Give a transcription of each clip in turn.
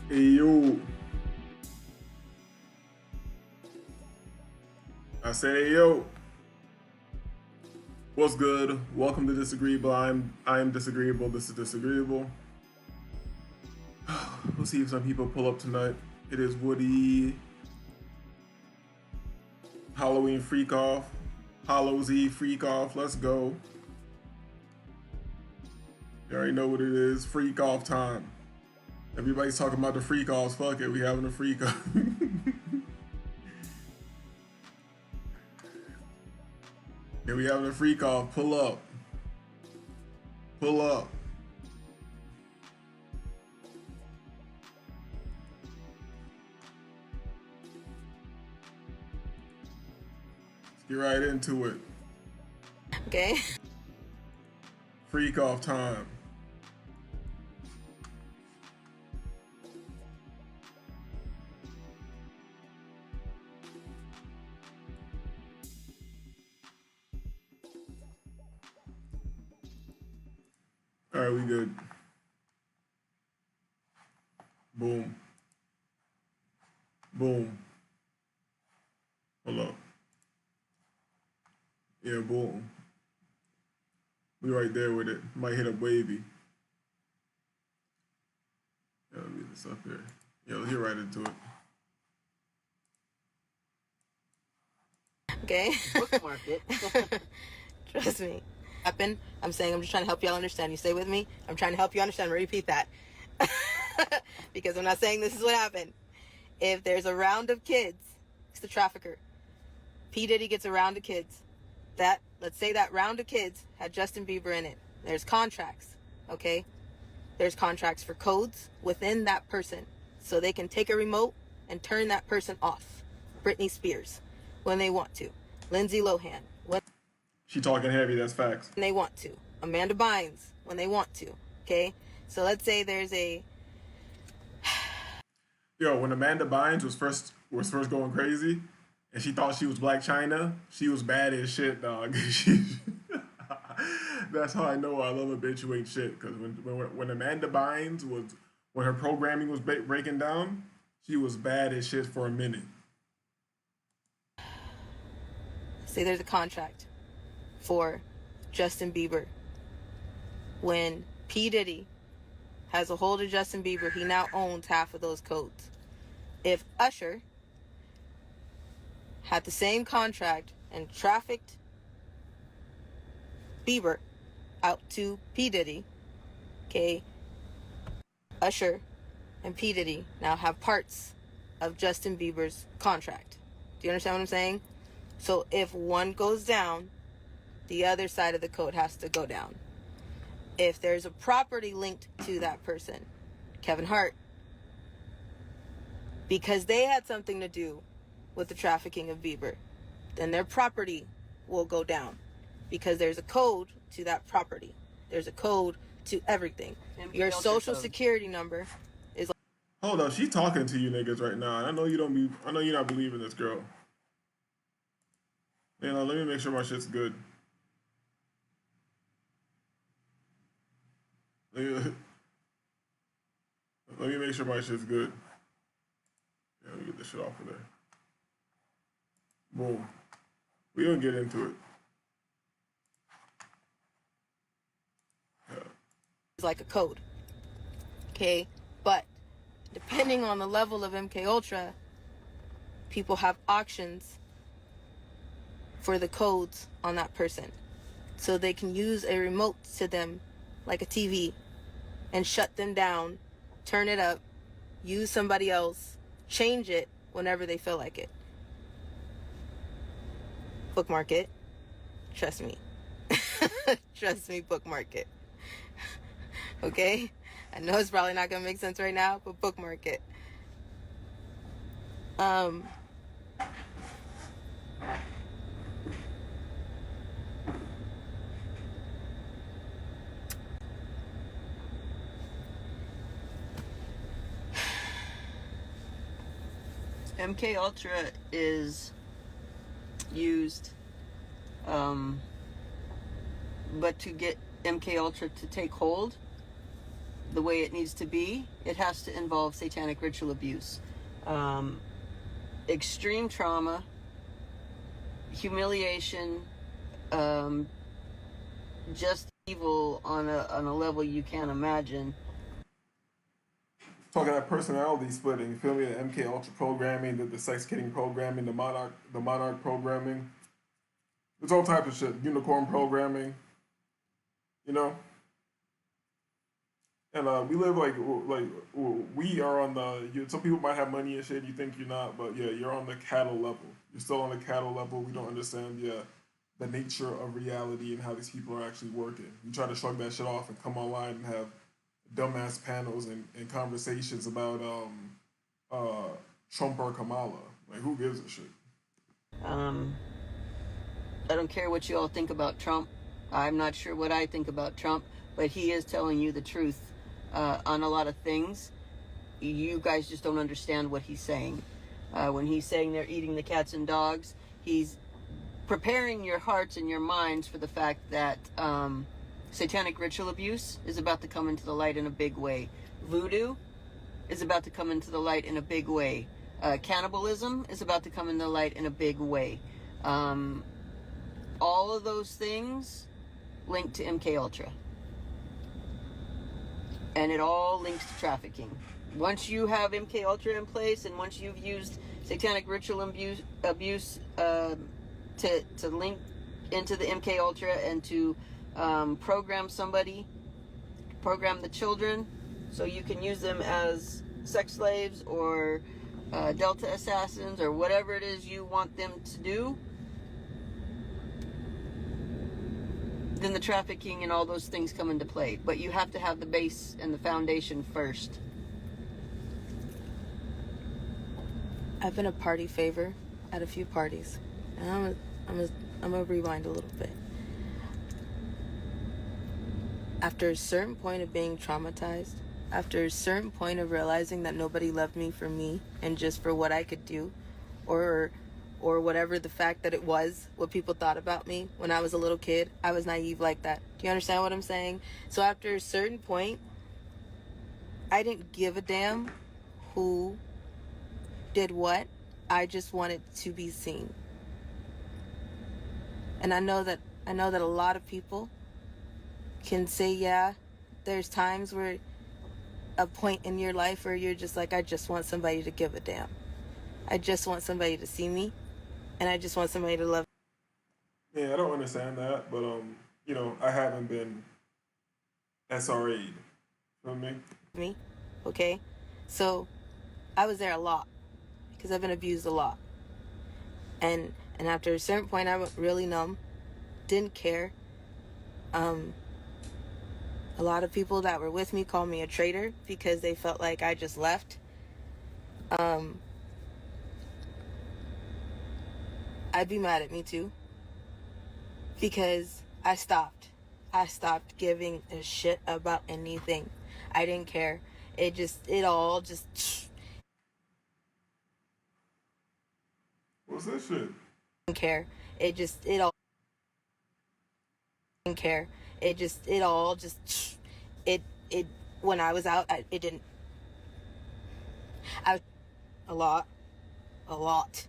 Hey yo, I say hey yo, what's good? Welcome to Disagreeable. I'm disagreeable. This is disagreeable. We'll see if some people pull up tonight. It is Woody Halloween freak off, Hallows Eve freak off. Let's go. You already know what it is. Freak off time. Everybody's talking about the freak offs. Fuck it, we having a freak off. Yeah, we having a freak off. Pull up. Pull up. Let's get right into it. Okay. Freak off time. All right, we good. Boom. Boom. Hold up. Yeah, boom. We right there with it. Might hit up wavy. Yeah, let me get this up here. Yeah, let's get right into it. Okay. Bookmark it. Trust me. I'm saying I'm just trying to help y'all understand. You stay with me? I'm trying to help you understand. Repeat that. Because I'm not saying this is what happened. If there's a round of kids, it's the trafficker. P. Diddy gets a round of kids. Let's say that round of kids had Justin Bieber in it. There's contracts, okay? There's contracts for codes within that person. So they can take a remote and turn that person off. Britney Spears, when they want to. Lindsay Lohan, when She talking heavy, that's facts. they want to. Amanda Bynes, when they want to, okay? So let's say there's a... Yo, when Amanda Bynes was first going crazy, and she thought she was Black China, she was bad as shit, dog. That's how I know I love a bitch who ain't shit. Because when Amanda Bynes when her programming was breaking down, she was bad as shit for a minute. Say there's a contract for Justin Bieber. When P. Diddy has a hold of Justin Bieber, he now owns half of those codes. If Usher had the same contract and trafficked Bieber out to P. Diddy, okay, Usher and P. Diddy now have parts of Justin Bieber's contract. Do you understand what I'm saying? So if one goes down, the other side of the code has to go down. If there's a property linked to that person, Kevin Hart, because they had something to do with the trafficking of Bieber, then their property will go down because there's a code to that property. There's a code to everything. Your social security number is... Hold up, she talking to you niggas right now. I know you're not believing this girl. You know, let me make sure my shit's good. Let me make sure my shit's good. Yeah, let me get this shit off of there. Boom. We gonna get into it. Yeah. It's like a code. Okay? But depending on the level of MK Ultra, people have auctions for the codes on that person. So they can use a remote to them like a TV and shut them down, turn it up, use somebody else, change it whenever they feel like it. Bookmark it. Trust me. Trust me, bookmark it. Okay? I know it's probably not gonna make sense right now, but bookmark it. MK Ultra is used, but to get MK Ultra to take hold the way it needs to be, it has to involve satanic ritual abuse, extreme trauma, humiliation, just evil on a level you can't imagine. Talking about personality splitting, you feel me? The MK Ultra programming, the sex kidding programming, the Monarch programming. There's all types of shit. Unicorn programming. You know? And we live like we are on some people might have money and shit, you think you're not, but yeah, you're on the cattle level. You're still on the cattle level. We don't understand, yeah. the nature of reality and how these people are actually working. You try to shrug that shit off and come online and have dumbass panels and conversations about uh, Trump or Kamala. Like, who gives a shit? Um, I don't care what you all think about Trump. I'm not sure what I think about Trump, but he is telling you the truth on a lot of things. You guys just don't understand what he's saying. When he's saying they're eating the cats and dogs, he's preparing your hearts and your minds for the fact that satanic ritual abuse is about to come into the light in a big way. Voodoo is about to come into the light in a big way. Cannibalism is about to come into the light in a big way. All of those things linked to MK Ultra, and it all links to trafficking. Once you have MK Ultra in place, and once you've used satanic ritual abuse to link into the MK Ultra and to program somebody, program the children, so you can use them as sex slaves or Delta assassins or whatever it is you want them to do, then the trafficking and all those things come into play. But you have to have the base and the foundation first. I've been a party favor at a few parties, and I'm gonna rewind a little bit. After a certain point of being traumatized, after a certain point of realizing that nobody loved me for me and just for what I could do, or whatever the fact that it was, what people thought about me when I was a little kid, I was naive like that. Do you understand what I'm saying? So after a certain point, I didn't give a damn who did what. I just wanted to be seen. And I know that a lot of people can say, yeah, there's times where a point in your life where you're just like, I just want somebody to give a damn. I just want somebody to see me, and I just want somebody to love Yeah, I don't understand that, but I haven't been SRA'd. Feel me? me. Okay? So I was there a lot because I've been abused a lot. And after a certain point, I went really numb, didn't care. A lot of people that were with me called me a traitor because they felt like I just left. I'd be mad at me too because I stopped giving a shit about anything. I didn't care. It all just What's that shit? didn't care. It all didn't care. It all just it when I was out, it didn't. I a lot, a lot,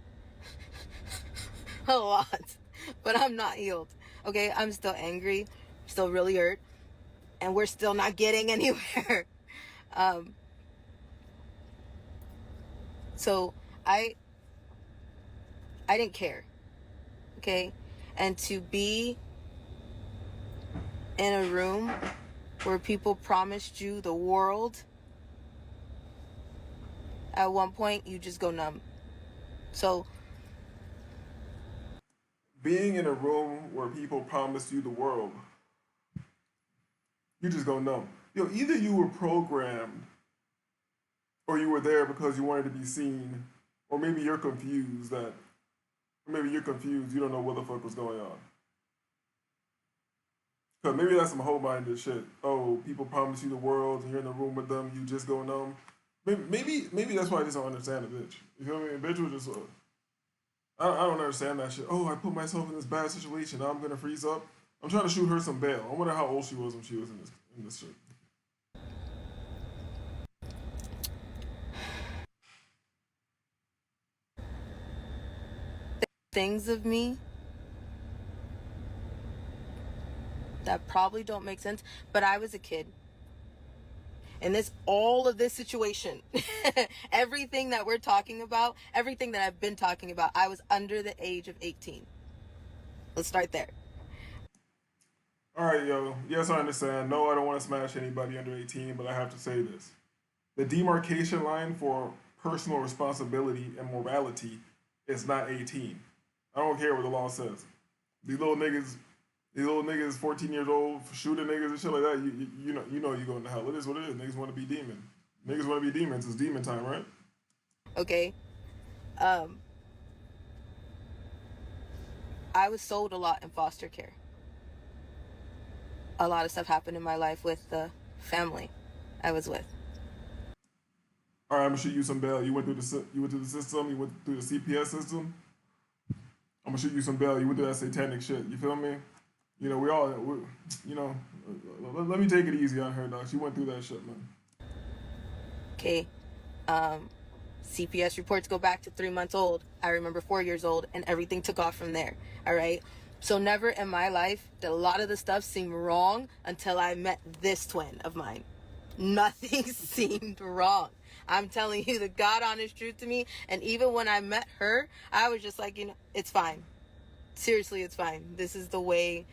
a lot, but I'm not healed. Okay, I'm still angry, still really hurt, and we're still not getting anywhere. So I didn't care. Okay, and to be in a room where people promised you the world, at one point you just go numb. So Being in a room where people promise you the world, you just go numb. Either you were programmed or you were there because you wanted to be seen, or maybe you're confused you don't know what the fuck was going on. Cause maybe that's some whole-minded shit. Oh, people promise you the world, and you're in the room with them, you just go numb. Maybe that's why I just don't understand a bitch. You feel me? A bitch was just, I don't understand that shit. Oh, I put myself in this bad situation. Now I'm gonna freeze up. I'm trying to shoot her some bail. I wonder how old she was when she was in this shit. things of me that probably don't make sense, but I was a kid. And all of this situation, everything that we're talking about, everything that I've been talking about, I was under the age of 18. Let's start there. All right, yo. Yes, I understand. No, I don't want to smash anybody under 18, but I have to say this. The demarcation line for personal responsibility and morality is not 18. I don't care what the law says. these little niggas, 14 years old, shooting niggas and shit like that. You know you going to hell. It is what it is. Niggas want to be demon. Niggas want to be demons. It's demon time, right? Okay. I was sold a lot in foster care. A lot of stuff happened in my life with the family I was with. All right, I'm gonna shoot you some bail. You went through the system. You went through the CPS system. I'm gonna shoot you some bail. You went through that satanic shit. You feel me? You know, let me take it easy on her, dog. She went through that shit, man. Okay. CPS reports go back to 3 months old. I remember 4 years old, and everything took off from there. All right. So never in my life did a lot of the stuff seem wrong until I met this twin of mine. Nothing seemed wrong. I'm telling you the God honest truth to me. And even when I met her, I was just like, it's fine. Seriously, it's fine. This is the way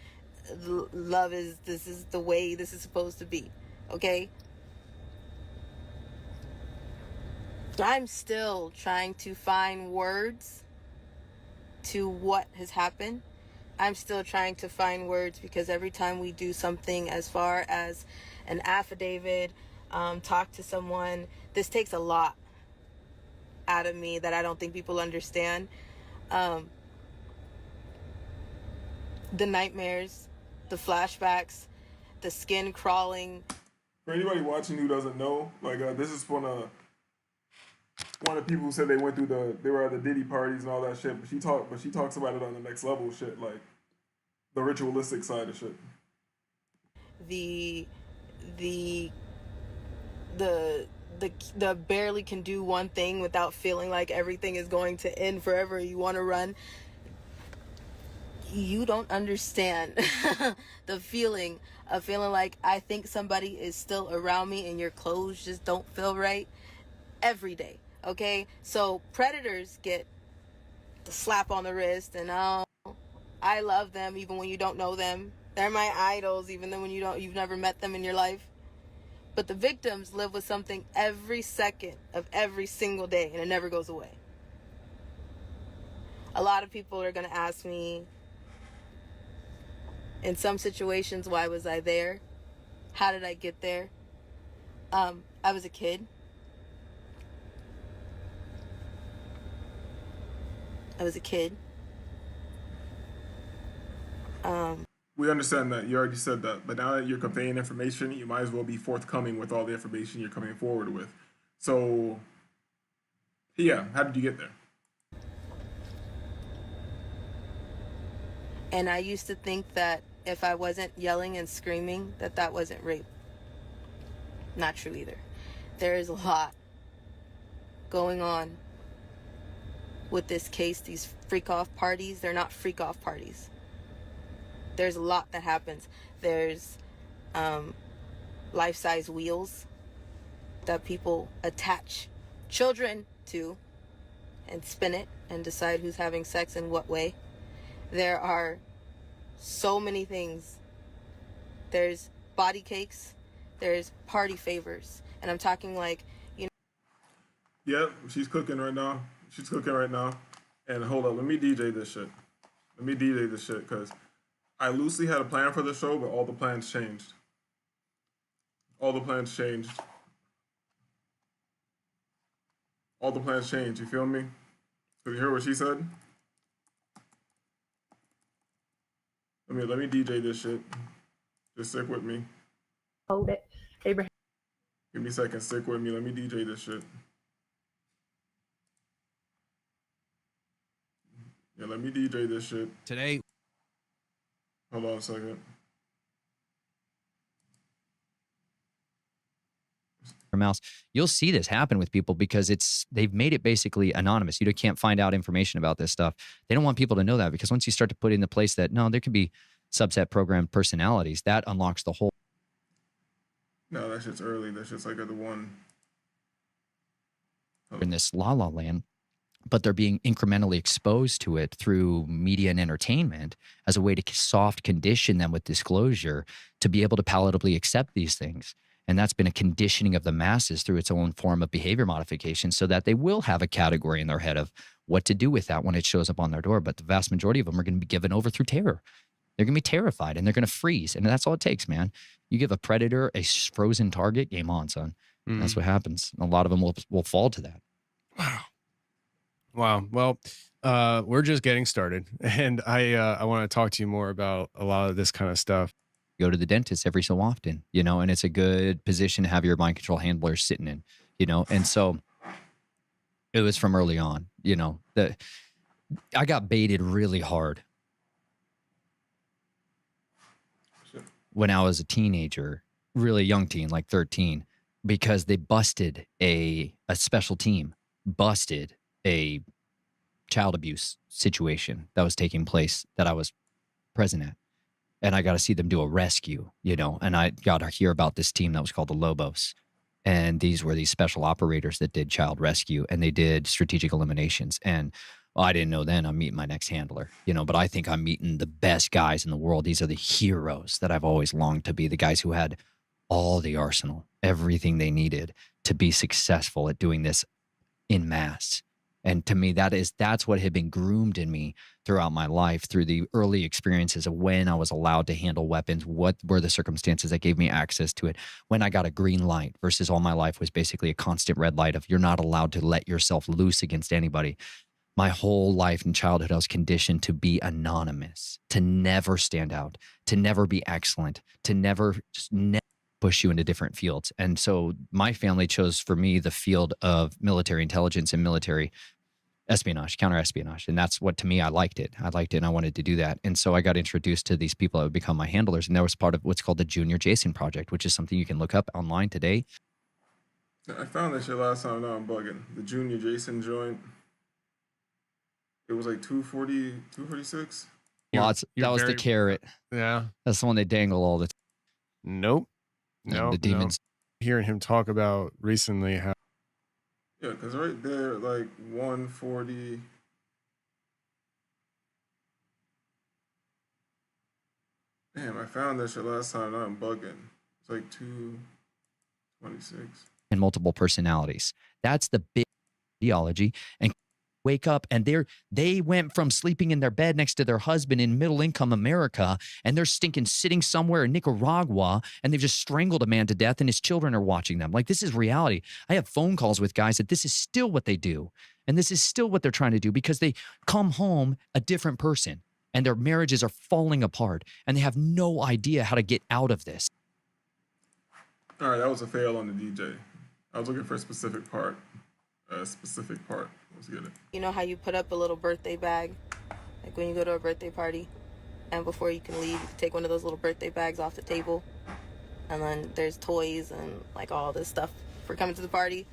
love is. This is the way this is supposed to be. Okay? I'm still trying to find words to what has happened. I'm still trying to find words because every time we do something as far as an affidavit, talk to someone, this takes a lot out of me that I don't think people understand. The nightmares, the flashbacks, the skin crawling. For anybody watching who doesn't know, like this is one of the people who said they were at the Diddy parties and all that shit. But she talks about it on the next level shit, like the ritualistic side of shit. The barely can do one thing without feeling like everything is going to end forever. You want to run. You don't understand the feeling of feeling like I think somebody is still around me and your clothes just don't feel right every day. Okay, so predators get the slap on the wrist, and I love them even when you don't know them. They're my idols, even though you've never met them in your life. But the victims live with something every second of every single day, and it never goes away. A lot of people are gonna ask me, in some situations, why was I there? How did I get there? I was a kid. We understand that. You already said that. But now that you're conveying information, you might as well be forthcoming with all the information you're coming forward with. So, yeah, how did you get there? And I used to think that if I wasn't yelling and screaming, that wasn't rape. Not true either. There is a lot going on with this case. These freak-off parties, they're not freak-off parties. There's a lot that happens. There's life-size wheels that people attach children to and spin it and decide who's having sex in what way. There are so many things. There's body cakes. There's party favors. And I'm talking like, Yep, she's cooking right now. And hold up, let me DJ this shit. Because I loosely had a plan for the show, but all the plans changed. You feel me? So you hear what she said? Let me DJ this shit. Just stick with me. Hold it. Abraham. Give me a second, stick with me. Let me DJ this shit. Yeah, let me DJ this shit. Today. Hold on a second. Mouse, you'll see this happen with people because they've made it basically anonymous. You can't find out information about this stuff. They don't want people to know that, because once you start to put in the place that no, there could be subset programmed personalities, that unlocks the whole. No, that shit's early. That shit's like the one in this la la land, but they're being incrementally exposed to it through media and entertainment as a way to soft condition them with disclosure to be able to palatably accept these things. And that's been a conditioning of the masses through its own form of behavior modification, so that they will have a category in their head of what to do with that when it shows up on their door. But the vast majority of them are going to be given over through terror. They're going to be terrified and they're going to freeze. And that's all it takes, man. You give a predator a frozen target, game on, son. Mm. That's what happens. A lot of them will fall to that. Wow. Well, we're just getting started, and I want to talk to you more about a lot of this kind of stuff. Go to the dentist every so often, and it's a good position to have your mind control handler sitting in, and so it was from early on, that I got baited really hard when I was a teenager, really young teen, like 13, because they busted a special team, busted a child abuse situation that was taking place that I was present at. And I got to see them do a rescue, and I got to hear about this team that was called the Lobos. And these were these special operators that did child rescue, and they did strategic eliminations. And I didn't know then I'm meeting my next handler, but I think I'm meeting the best guys in the world. These are the heroes that I've always longed to be, the guys who had all the arsenal, everything they needed to be successful at doing this in mass. And to me, that's what had been groomed in me throughout my life, through the early experiences of when I was allowed to handle weapons, what were the circumstances that gave me access to it, when I got a green light versus all my life was basically a constant red light of you're not allowed to let yourself loose against anybody. My whole life and childhood, I was conditioned to be anonymous, to never stand out, to never be excellent, to never push you into different fields. And so my family chose for me the field of military intelligence and military espionage, counter-espionage. And that's what, to me, I liked it. And I wanted to do that. And so I got introduced to these people that would become my handlers. And that was part of what's called the Junior Jason Project, which is something you can look up online today. I found that shit last time. Now I'm bugging. The Junior Jason joint. It was like 240, 246. Lots. That was the carrot. Yeah. That's the one they dangle all the time. Nope. No, the demons. Hearing him talk about recently how. Yeah, because right there, like 140. Damn, I found that shit last time. Now I'm bugging. It's like 226. And multiple personalities. That's the big ideology. And wake up and they went from sleeping in their bed next to their husband in middle income America, and they're sitting somewhere in Nicaragua, and they've just strangled a man to death, and his children are watching them. Like, this is reality. I have phone calls with guys that this is still what they do, and this is still what they're trying to do, because they come home a different person and their marriages are falling apart and they have no idea how to get out of this. All right, that was a fail on the DJ. I was looking for a specific part. Let's get it. You know how you put up a little birthday bag, like when you go to a birthday party, and before you can leave, you can take one of those little birthday bags off the table, and then there's toys and like all this stuff for coming to the party.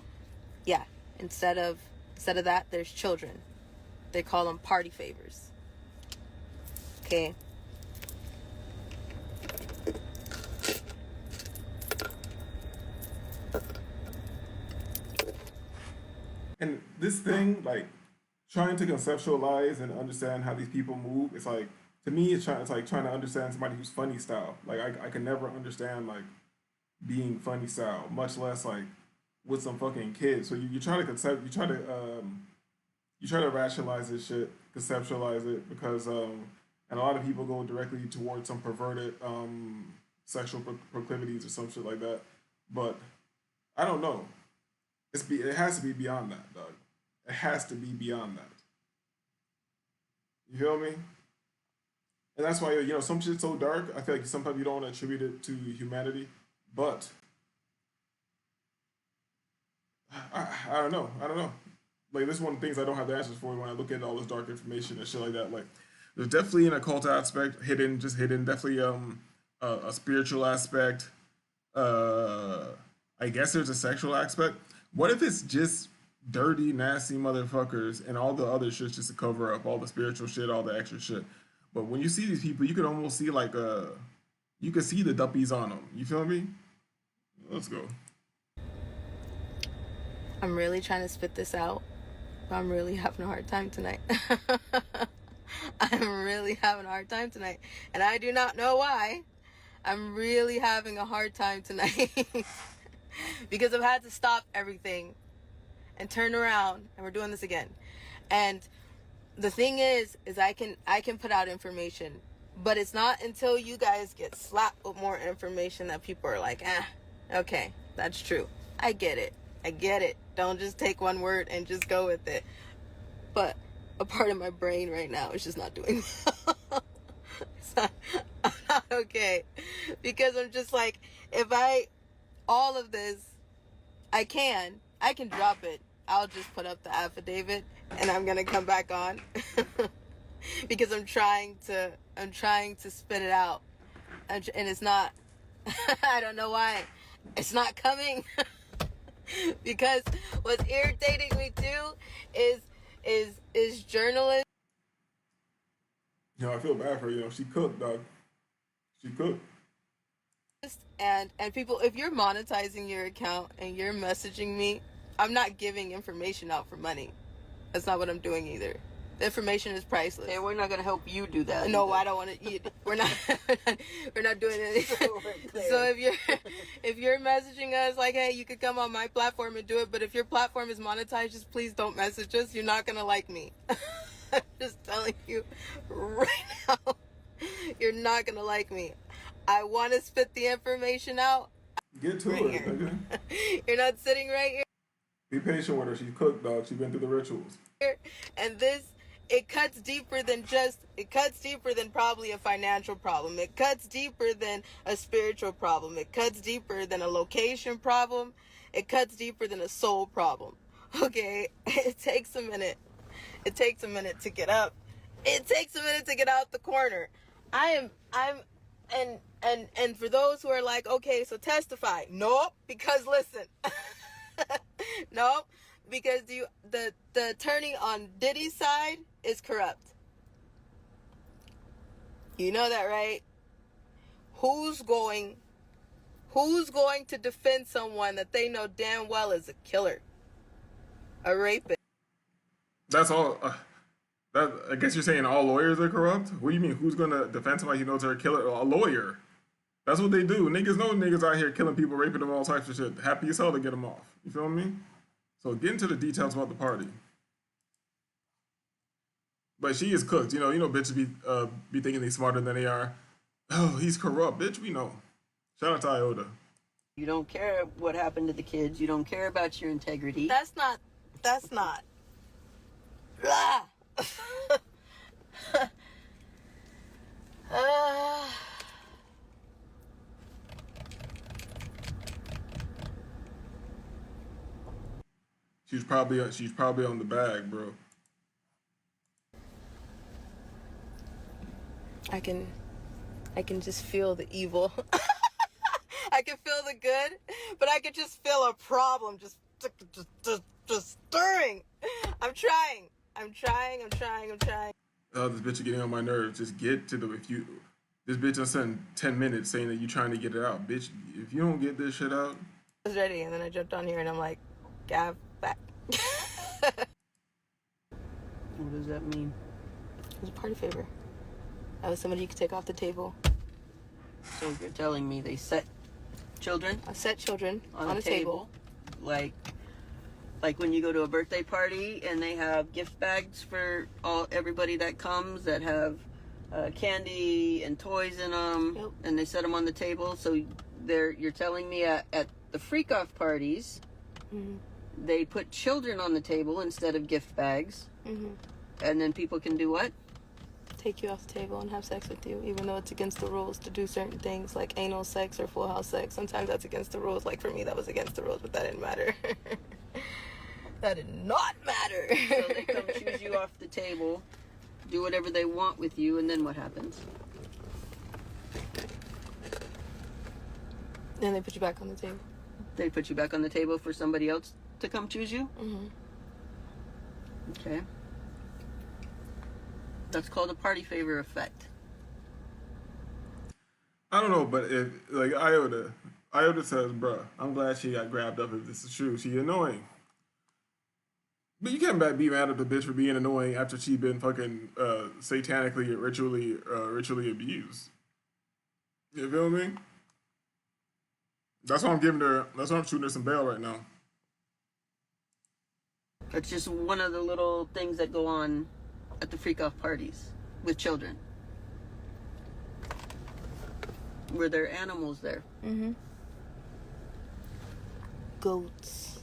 Yeah, instead of that, there's children. They call them party favors. Okay. And this thing, like, trying to conceptualize and understand how these people move, it's like, to me, it's like trying to understand somebody who's funny style. Like, I can never understand, like, being funny style, much less, like, with some fucking kids. So you try to rationalize this shit, conceptualize it, because, and a lot of people go directly towards some perverted sexual proclivities or some shit like that. But I don't know. It has to be beyond that, dog. It has to be beyond that. You feel me? And that's why, some shit's so dark, I feel like sometimes you don't want to attribute it to humanity. But I don't know. Like, this is one of the things I don't have the answers for when I look at all this dark information and shit like that. Like, there's definitely an occult aspect, hidden, definitely a spiritual aspect. I guess there's a sexual aspect. What if it's just dirty, nasty motherfuckers and all the other shit's just to cover up all the spiritual shit, all the extra shit? But when you see these people, you could almost see you could see the duppies on them. You feel me? Let's go. I'm really trying to spit this out, but I'm really having a hard time tonight. I'm really having a hard time tonight, and I do not know why. I'm really having a hard time tonight. Because I've had to stop everything and turn around, and we're doing this again. And the thing is I can put out information, but it's not until you guys get slapped with more information that people are like, okay, that's true. I get it. Don't just take one word and just go with it. But a part of my brain right now is just not doing well. I'm not okay. Because I'm just like, all of this, I can drop it. I'll just put up the affidavit and I'm going to come back on. Because I'm trying to spit it out. And it's not, I don't know why. It's not coming. Because what's irritating me too is journalists. You know, I feel bad for her. You know, she cooked, dog. She cooked. And people, if you're monetizing your account and you're messaging me, I'm not giving information out for money. That's not what I'm doing either. The information is priceless. Hey, we're not going to help you do that. No, either. I don't want to eat. We're not doing it. So if you're messaging us like, hey, you could come on my platform and do it, but if your platform is monetized, just please don't message us. You're not gonna like me. I'm just telling you right now. You're not gonna like me. I want to spit the information out. Get to Right it, here. nigga. You're not sitting right here. Be patient with her. She cooked, dog. She been through the rituals. And it cuts deeper than probably a financial problem. It cuts deeper than a spiritual problem. It cuts deeper than a location problem. It cuts deeper than a soul problem. Okay? It takes a minute. It takes a minute to get up. It takes a minute to get out the corner. And for those who are like, okay, so testify. Nope, because listen. Nope. Because the attorney on Diddy's side is corrupt. You know that, right? Who's going to defend someone that they know damn well is a killer, a rapist? That's all. I guess you're saying all lawyers are corrupt? What do you mean? Who's gonna defend somebody who knows they're a killer? A lawyer. That's what they do. Niggas know niggas out here killing people, raping them, all types of shit. Happy as hell to get them off. You feel me? So get into the details about the party. But she is cooked. You know, bitches be thinking they smarter than they are. Oh, he's corrupt, bitch. We know. Shout out to Iota. You don't care what happened to the kids. You don't care about your integrity. That's not. Blah. She's probably on the bag, bro. I can just feel the evil. I can feel the good, but I can just feel a problem just stirring. I'm trying. Oh, this bitch is getting on my nerves. Just get to this bitch done spent 10 minutes saying that you trying to get it out. Bitch, if you don't get this shit out. I was ready, and then I jumped on here, and I'm like, Gav, back. What does that mean? It was a party favor. That was somebody you could take off the table. So you're telling me they set children I set children on a table. Like when you go to a birthday party and they have gift bags for everybody that comes that have candy and toys in them. Yep. And they set them on the table. So you're telling me at the freak off parties, Mm-hmm. they put children on the table instead of gift bags. Mm-hmm. And then people can do what? Take you off the table and have sex with you, even though it's against the rules to do certain things like anal sex or full house sex. Sometimes that's against the rules. Like for me, that was against the rules, but that didn't matter. That did not matter. So they come choose you off the table, do whatever they want with you, and then what happens? Then they put you back on the table. They put you back on the table for somebody else to come choose you? Mm-hmm. Okay. That's called a party favor effect. I don't know, but if like Iota says, bruh, I'm glad she got grabbed up if this is true. She annoying. But you can't be mad at the bitch for being annoying after she's been fucking satanically, ritually abused. You feel me? That's why I'm shooting her some bail right now. That's just one of the little things that go on at the freak off parties with children. Were there animals there? Mm-hmm. Goats.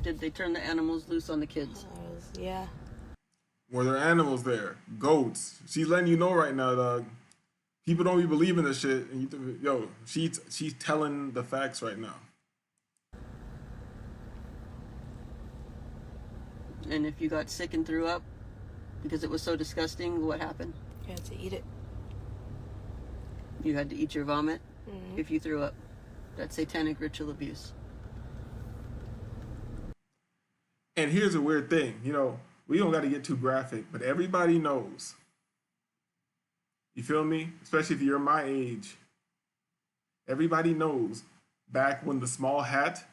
Did they turn the animals loose on the kids? Yeah. Were there animals there? Goats. She's letting you know right now, dog. People don't be believing this shit. And she's telling the facts right now. And if you got sick and threw up because it was so disgusting, what happened? You had to eat it. You had to eat your vomit Mm-hmm. if you threw up. That's satanic ritual abuse. And here's a weird thing. We don't got to get too graphic, but everybody knows. You feel me? Especially if you're my age. Everybody knows back when the small hat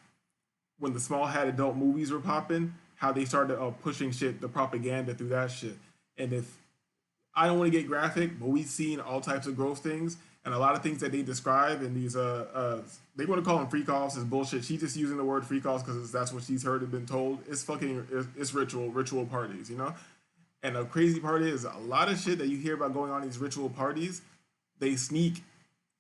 adult movies were popping, how they started pushing shit, the propaganda through that shit. And if I don't want to get graphic, but we've seen all types of gross things, and a lot of things that they describe in these they want to call them freak offs is bullshit. She's just using the word freak offs because that's what she's heard and been told. It's it's ritual parties, And the crazy part is a lot of shit that you hear about going on in these ritual parties, they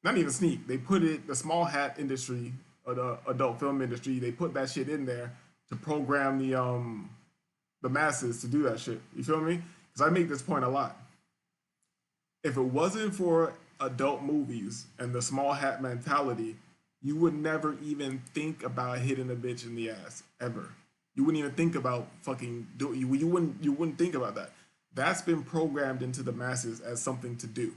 not even sneak, they put it, the small hat industry, or the adult film industry, they put that shit in there to program the masses to do that shit. You feel me? Because I make this point a lot. If it wasn't for adult movies and the small hat mentality, you would never even think about hitting a bitch in the ass ever. You wouldn't even think about fucking you wouldn't think about that. That's been programmed into the masses as something to do,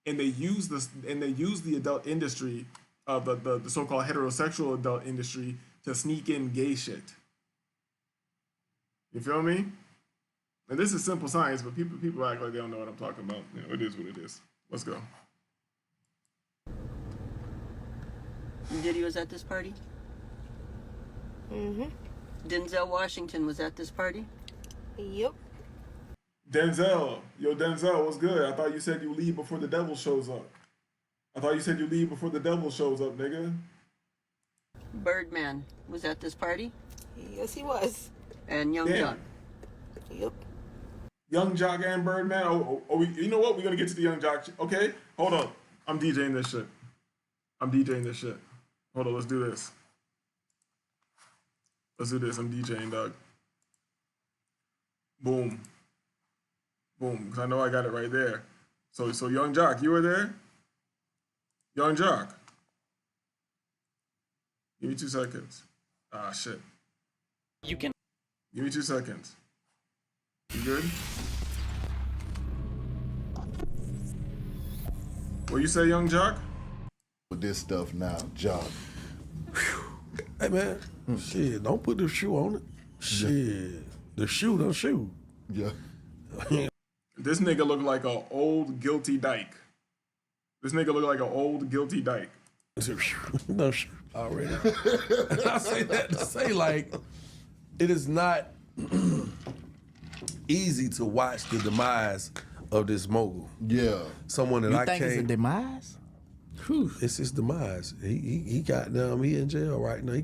and they use the adult industry of the so-called heterosexual adult industry to sneak in gay shit. You feel me? And this is simple science, but people act like they don't know what I'm talking about. It is what it is. Let's go. Diddy was at this party? Mm-hmm. Denzel Washington was at this party? Yep. Denzel, what's good? I thought you said you leave before the devil shows up. Nigga. Birdman was at this party? Yes, he was. And Young Damn. Jock? Yep. Young Jock and Birdman. You know what? We're gonna get to the Young Jock. Okay, hold on. I'm DJing this shit. Hold on, let's do this. I'm DJing, dog. Boom. Because I know I got it right there. So Young Jock, you were there? Young Jock. Give me 2 seconds. Ah, shit. You can. Give me 2 seconds. You good? What you say, Young Jock? With this stuff now, Jock. Hey man, shit, don't put the shoe on it. Shit, the shoe don't shoe. Yeah. This nigga look like an old guilty dyke. No shoe already. I say that to say like, it is not easy to watch the demise of this mogul. Yeah. Someone that You I think it's a can't. demise? It's his demise. He got them. He in jail right now. He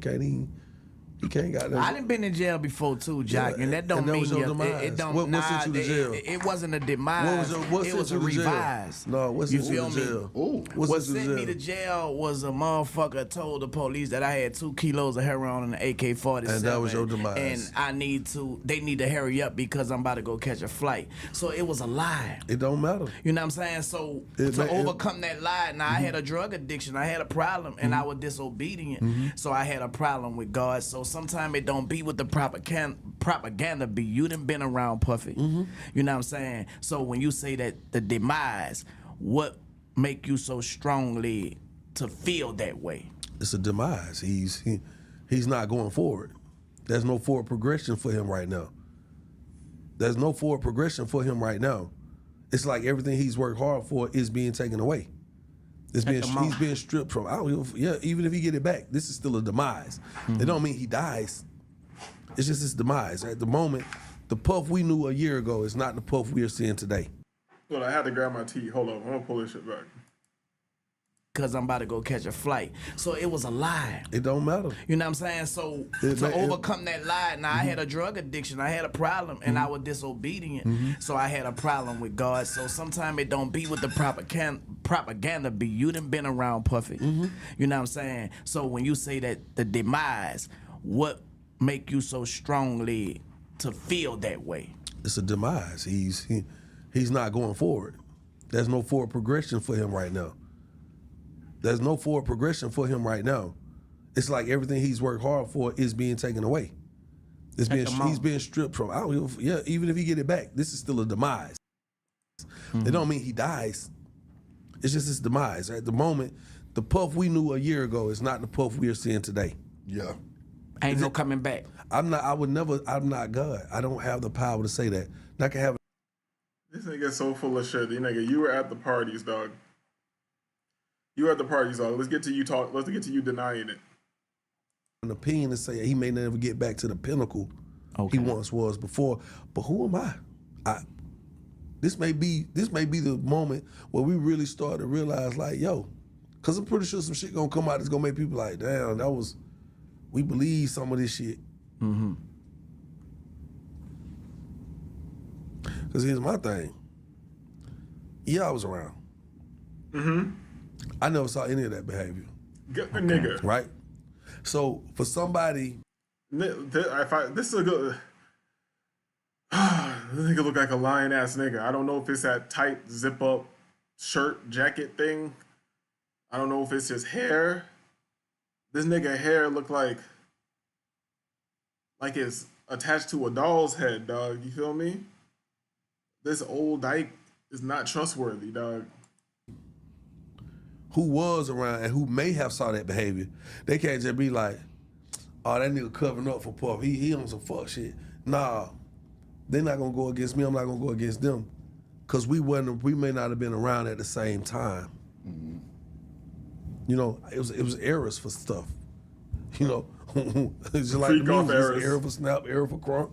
can't got them. I done been in jail before too, Jock, and that don't mean was your it demise. don't. What sent you to jail? It wasn't a demise. What it sent was a you to jail? revise. No, what You sent you feel to me? jail? Ooh. What sent me to jail was a motherfucker told the police that I had 2 kilos of heroin in the AK-47. And that was your demise. And they need to hurry up because I'm about to go catch a flight. So it was a lie. It don't matter. You know what I'm saying? So It to ma- it- overcome that lie, now I had a drug addiction. I had a problem, and I was disobedient. So I had a problem with God. So sometimes it don't be with the propaganda be. You done been around Puffy. You know what I'm saying? So when you say that the demise, what make you so strongly to feel that way? It's a demise. He's not going forward. There's no forward progression for him right now. It's like everything he's worked hard for is being taken away. He's being stripped from. Even if he get it back, this is still a demise. It don't mean he dies. It's just his demise. At the moment, the Puff we knew a year ago is not the Puff we are seeing today. Well, I had to grab my tea. Hold on, I'm gonna pull this shit back. because I'm about to go catch a flight. So it was a lie. It don't matter. You know what I'm saying? So to overcome that lie, now I had a drug addiction. I had a problem, and I was disobedient. So I had a problem with God. So sometimes it don't be with the propaganda be. You done been around Puffy. You know what I'm saying? So when you say that the demise, what make you so strongly to feel that way? It's a demise. He's not going forward. There's no forward progression for him right now. There's no forward progression for him right now. It's like everything he's worked hard for is being taken away. He's being stripped from. Even if he get it back, this is still a demise. It don't mean he dies. It's just his demise. At the moment, the Puff we knew a year ago is not the Puff we are seeing today. Yeah. Ain't no coming back. I'm not God. I don't have the power to say that. I can have. This nigga so full of shit. You were at the parties, dog. You were at the parties, dog. Let's get to you denying it. An opinion to say he may never get back to the pinnacle he once was before. But who am I? This may be the moment where we really start to realize, like, yo, because I'm pretty sure some shit gonna come out that's gonna make people like, damn, we believe some of this shit. Because here's my thing. Yeah, I was around. I never saw any of that behavior. Good nigga. Right? So for somebody. This is a good. This nigga look like a lion ass nigga. I don't know if it's that tight zip up shirt jacket thing. I don't know if it's his hair. This nigga hair look like it's attached to a doll's head, dog. You feel me? This old dyke is not trustworthy, dog. Who was around and who may have saw that behavior, they can't just be like, oh, that nigga covering up for Puff. He on some fuck shit. Nah, they're not gonna go against me. I'm not gonna go against them, cause we may not have been around at the same time. You know, it was eras for stuff. You know, it's just like the music. There's an era for snap, era for crunk.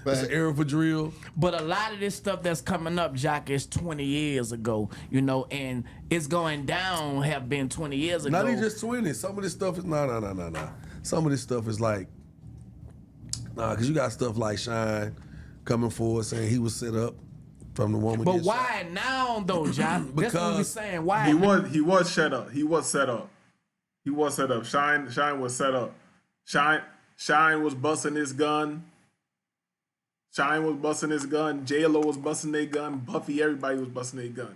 There's an era for drill. But a lot of this stuff that's coming up, Jock, is 20 years ago, you know, and it's going down have been 20 years ago. Not even just 20. Some of this stuff is, nah. Some of this stuff is like, because you got stuff like Shine coming forward saying he was set up from the woman. But why now, though, Jock? That's what we're saying. Why? He was set up. He was set up. Shine was set up. Shine was busting his gun. Shine was busting his gun. J-Lo was busting their gun. Buffy, everybody was busting their gun.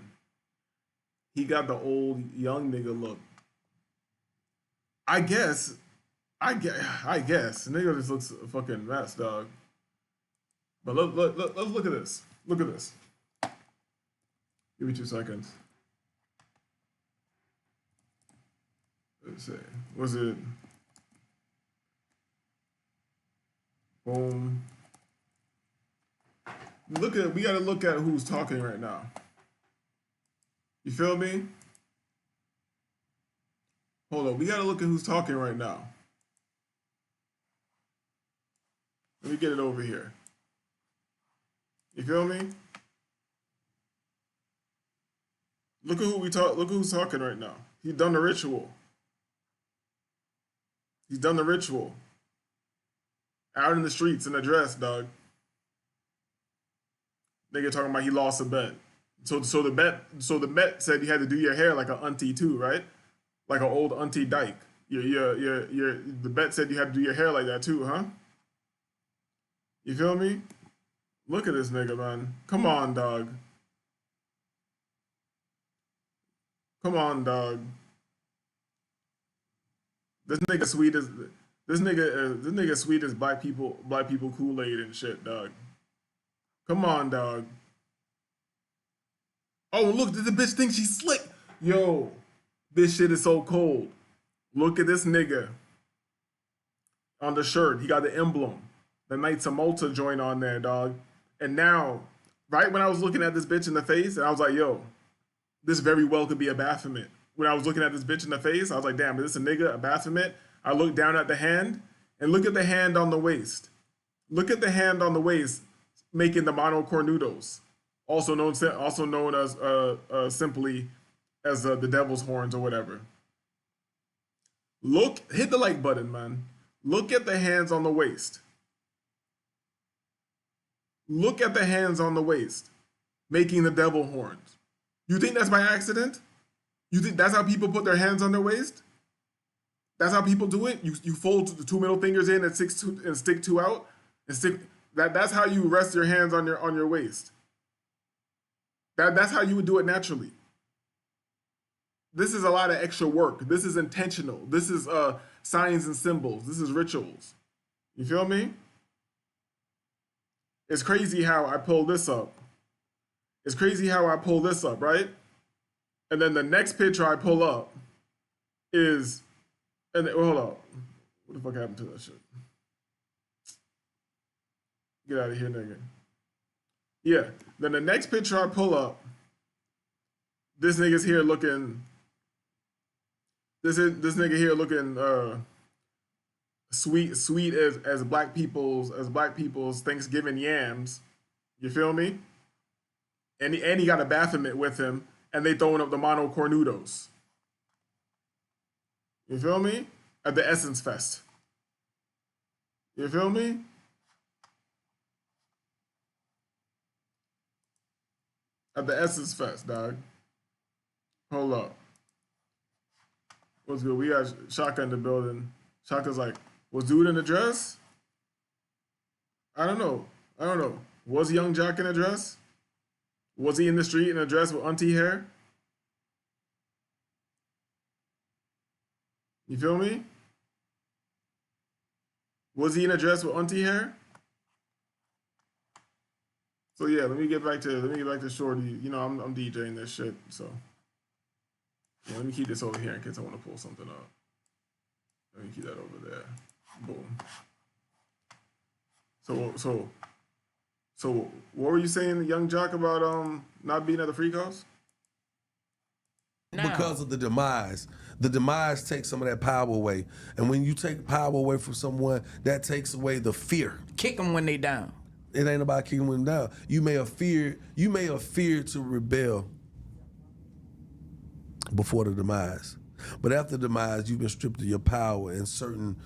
He got the old young nigga look. I guess. Nigga just looks a fucking mess, dog. But let's look at this. Look at this. Give me 2 seconds. Let's see. Was it? Boom. We gotta look at who's talking right now. You feel me? Hold on, we gotta look at who's talking right now. Let me get it over here. You feel me? Look who's talking right now. He's done the ritual. Out in the streets in a dress, dog. Nigga talking about he lost a bet. So the bet said you had to do your hair like an auntie too, right? Like an old auntie dyke. The bet said you had to do your hair like that too, huh? You feel me? Look at this nigga, man. Come on, dog. This nigga sweet as black people Kool-Aid and shit, dog. Come on, dog. Oh, look, the bitch thinks she's slick. Yo, this shit is so cold. Look at this nigga. On the shirt, he got the emblem. The Knights of Malta joint on there, dog. And now, right when I was looking at this bitch in the face, and I was like, yo, this very well could be a Baphomet. When I was looking at this bitch in the face, I was like, damn, is this a nigga, a Baphomet? I looked down at the hand, and look at the hand on the waist. Look at the hand on the waist making the monocornudos, also known as simply as the devil's horns or whatever. hit the like button, man. Look at the hands on the waist. Look at the hands on the waist, making the devil horns. You think that's by accident? You think that's how people put their hands on their waist? That's how people do it? You fold the two middle fingers in and stick two out? And stick that's how you rest your hands on your waist. That's how you would do it naturally. This is a lot of extra work. This is intentional. This is signs and symbols. This is rituals. You feel me? It's crazy how I pull this up. It's crazy how I pull this up, right? And then the next picture I pull up is, and hold up. What the fuck happened to that shit? Get out of here, nigga. Yeah. Then the next picture I pull up, this nigga's here looking. This nigga here looking sweet as black people's Thanksgiving yams. You feel me? And he got a Baphomet with him, and they throwing up the Mono Cornudos. You feel me? At the Essence Fest. You feel me? At the Essence Fest, dog. Hold up. What's good? We got Shaka in the building. Shaka's like, was dude in a dress? I don't know. Was Young Jock in a dress? Was he in the street in a dress with auntie hair? You feel me? Was he in a dress with auntie hair? So yeah, let me get back to Shorty. You know, I'm DJing this shit, so yeah, let me keep this over here in case I want to pull something up. Let me keep that over there. Boom. So what were you saying, Young Jock, about not being at the Freak House? Because of the demise. The demise takes some of that power away. And when you take power away from someone, that takes away the fear. Kick them when they down. It ain't about kicking them down. You may have feared to rebel before the demise. But after the demise, you've been stripped of your power, and certain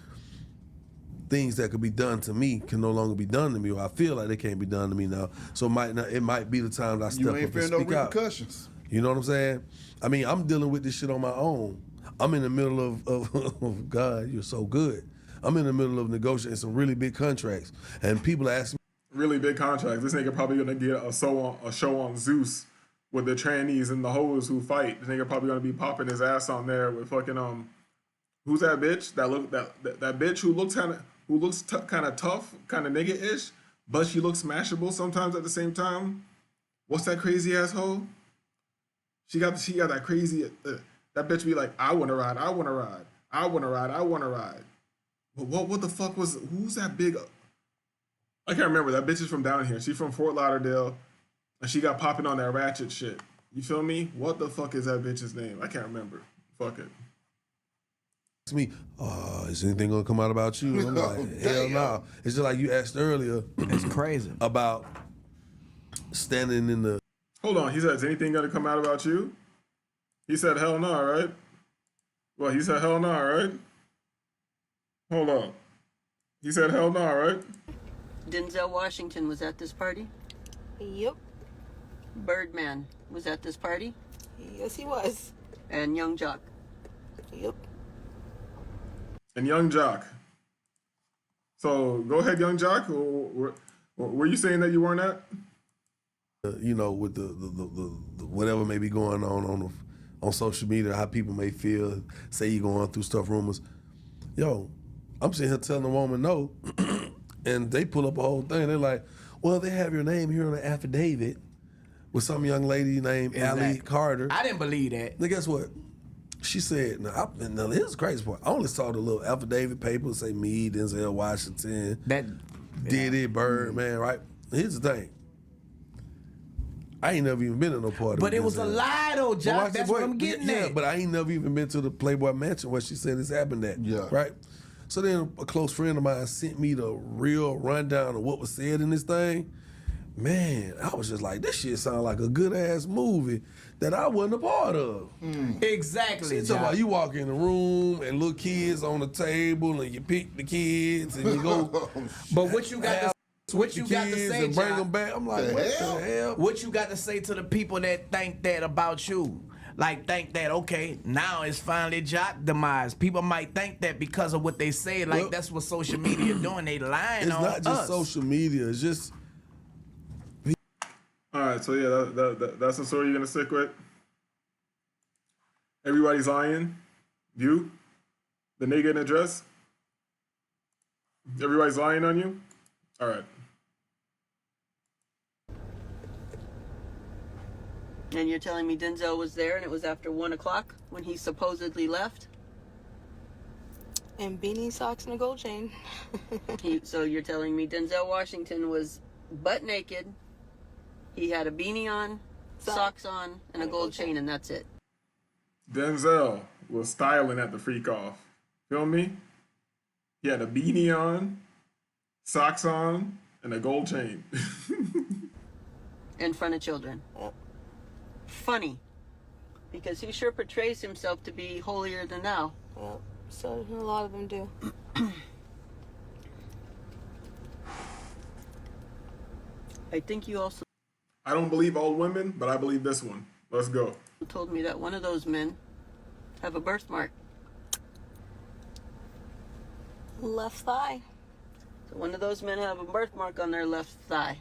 things that could be done to me can no longer be done to me, or I feel like they can't be done to me now. So it might be the time that I step up and speak no out. repercussions. You know what I'm saying? I mean, I'm dealing with this shit on my own. I'm in the middle of God, you're so good. I'm in the middle of negotiating some really big contracts, and people ask me. Really big contracts. This nigga probably gonna get a show on Zeus with the trannies and the hoes who fight. This nigga probably gonna be popping his ass on there with fucking who's that bitch? That bitch who looks kind of tough, kind of nigga-ish, but she looks smashable sometimes at the same time. What's that crazy asshole? She got that crazy. That bitch be like, I wanna ride. But what the fuck who's that big? I can't remember. That bitch is from down here. She's from Fort Lauderdale, and she got popping on that ratchet shit. You feel me? What the fuck is that bitch's name? I can't remember. Fuck it. It's me. Is anything gonna come out about you? I'm like, hell no. It's just like you asked earlier. It's crazy. About standing in the. Hold on. He said, is anything gonna come out about you? He said, hell no, right? Well, he said, hell no, right? Hold on. He said, hell no, right? Denzel Washington was at this party. Yep. Birdman was at this party. Yes, he was. And Young Jock. Yep. And Young Jock. So go ahead, Young Jock. Were you saying that you weren't at? You know, with the whatever may be going on social media, how people may feel, say you're going through stuff, rumors. Yo, I'm sitting here telling the woman no, and they pull up a whole thing. They're like, well, they have your name here on an affidavit with some young lady named Allie Carter. I didn't believe that. Now, guess what? She said, now here's the crazy part. I only saw the little affidavit paper say me, Denzel Washington, Diddy, Birdman, right? Here's the thing. I ain't never even been to no party. But it was a lie, though, Jock. That's what I'm getting at. Yeah, but I ain't never even been to the Playboy Mansion where she said this happened at. Yeah. Right? So then a close friend of mine sent me the real rundown of what was said in this thing. Man, I was just like, this shit sound like a good-ass movie. that I wasn't a part of. Exactly. She's talking about you walk in the room and little kids on the table and you pick the kids and you go. But what you got to what you got to say, and bring John? them back? I'm like, what the hell? What you got to say to the people that think that about you? Like think that okay, now it's finally Jock demise. People might think that because of what they say, like Well, that's what social media doing. They lying It's on not just us. social media. It's just All right, so yeah, that's the story you're gonna stick with. Everybody's lying. You, the nigga in the dress. Everybody's lying on you. All right. And you're telling me Denzel was there and it was after 1 o'clock when he supposedly left? And beanie, socks, and a gold chain. So you're telling me Denzel Washington was butt naked, he had a beanie on, socks on, and a gold chain, and that's it. Denzel was styling at the freak off. Feel me? He had a beanie on, socks on, and a gold chain. In front of children. Yep. Funny. Because he sure portrays himself to be holier than thou. Yep. So a lot of them do. I think you also I don't believe all women, but I believe this one. Let's go. told me that one of those men have a birthmark. Left thigh. So one of those men have a birthmark on their left thigh.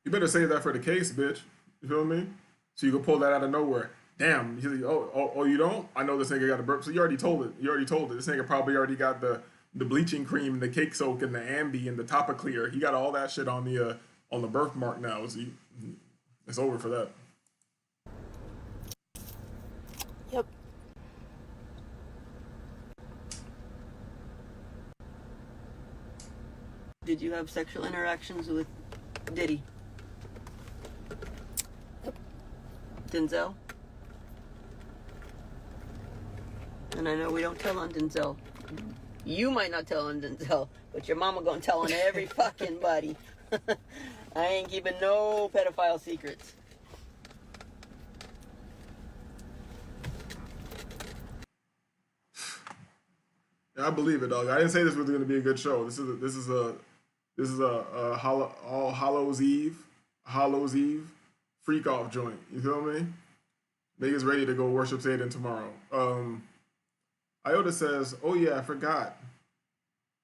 You better save that for the case, bitch. You feel me? So you can pull that out of nowhere. Damn. He's like, oh, you don't? I know this nigga got a burp. So you already told it. You already told it. This nigga probably already got the bleaching cream, the cake soak, and the Ambi, and the Topiclear. He got all that shit on the birthmark now. So it's over for that. Yep. Did you have sexual interactions with Diddy? Denzel? And I know we don't tell on Denzel. You might not tell on Denzel, but your mama gonna tell on every fucking buddy. I ain't keeping no pedophile secrets. Yeah, I believe it, dog. I didn't say this was going to be a good show. This is a All Hallows Eve freak off joint. You feel me? Niggas ready to go worship Satan tomorrow. Iota says, "Oh yeah, I forgot.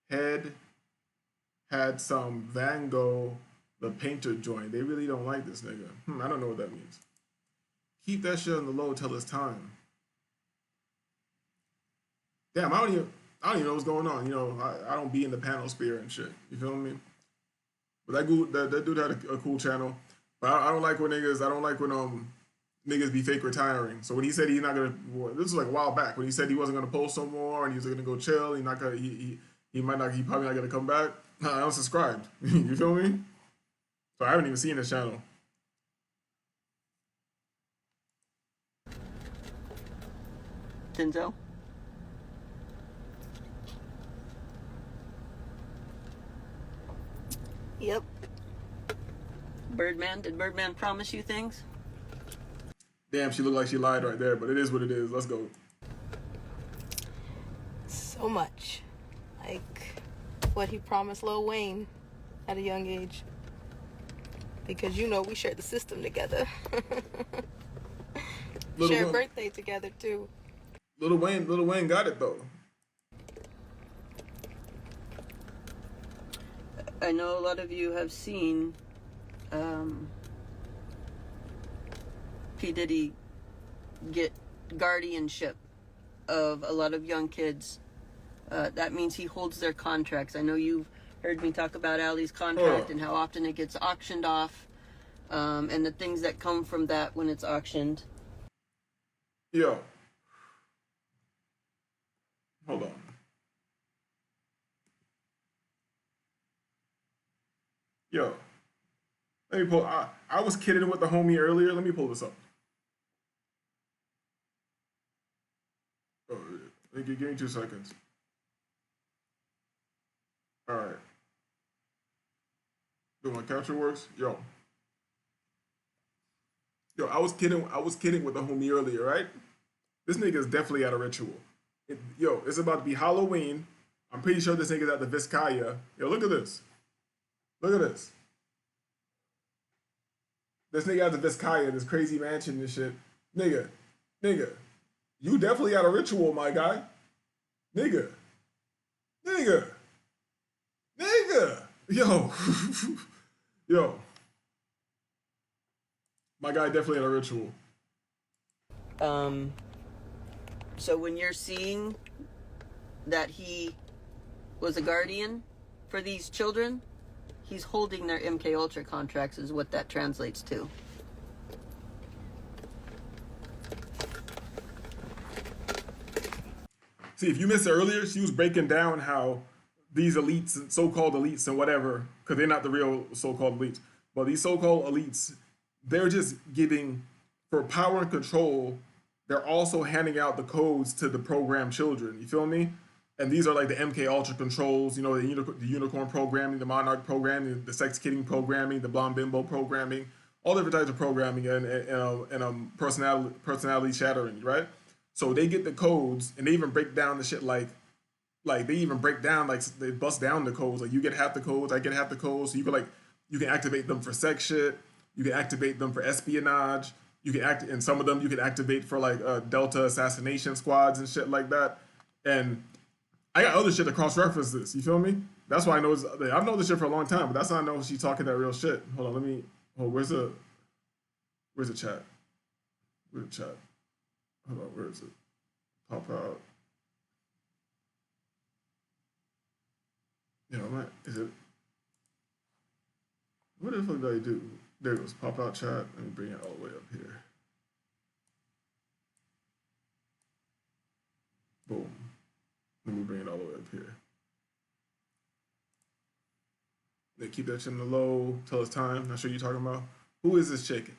Head had some Van Gogh the painter joint. They really don't like this nigga. I don't know what that means. Keep that shit on the low till it's time. Damn, I don't even know what's going on. You know, I don't be in the panel sphere and shit. You feel me? But that dude had a cool channel. But I don't like when niggas be fake retiring. So when he said he's not gonna, this was like a while back when he said he wasn't gonna post no more and he was gonna go chill. He probably not gonna come back. I unsubscribed. You feel me? So I haven't even seen his channel. Denzel? Yep. Birdman? Did Birdman promise you things? Damn, she looked like she lied right there, but it is what it is. Let's go. So much. Like what he promised Lil Wayne at a young age. Because you know we shared the system together. Shared birthday together too. Lil Wayne got it though. I know a lot of you have seen P. Diddy get guardianship of a lot of young kids. That means he holds their contracts. I know you've heard me talk about Ali's contract and how often it gets auctioned off, and the things that come from that when it's auctioned. Yo. Hold on. Yo. Let me pull. I was kidding with the homie earlier. Let me pull this up. Oh, give me 2 seconds. All right. Doing my capture works, yo. I was kidding with the homie earlier, right? This nigga is definitely at a ritual. It's about to be Halloween. I'm pretty sure this nigga's at the Vizcaya. Yo, look at this. Look at this. This nigga at the Vizcaya, this crazy mansion and shit. Nigga, you definitely at a ritual, my guy. Nigga. Yo. Yo. My guy definitely had a ritual. So when you're seeing that he was a guardian for these children, he's holding their MK Ultra contracts is what that translates to. See, if you missed it earlier, she was breaking down how these elites and so-called elites and whatever, because they're not the real so-called elites, but these so-called elites, they're just giving, for power and control, they're also handing out the codes to the programmed children. You feel me? And these are like the MK Ultra controls, you know, the unicorn programming, the monarch programming, the sex kidding programming, the blonde bimbo programming, all different types of programming and personality shattering, right? So they get the codes and they even break down the shit like they even break down, like they bust down the codes. Like you get half the codes, I get half the codes. So you can activate them for sex shit. You can activate them for espionage. You can and some of them you can activate for like Delta assassination squads and shit like that. And I got other shit to cross-reference this. You feel me? That's why I know I've known this shit for a long time, but that's how I know she's talking that real shit. Hold on, where's the chat? Where's the chat? Hold on, where is it? Pop out. Is it? What the fuck do I do? There it goes, pop out chat. Let me bring it all the way up here. Boom. Let me bring it all the way up here. They keep that shit in the low till it's time. Not sure you're talking about. Who is this chick?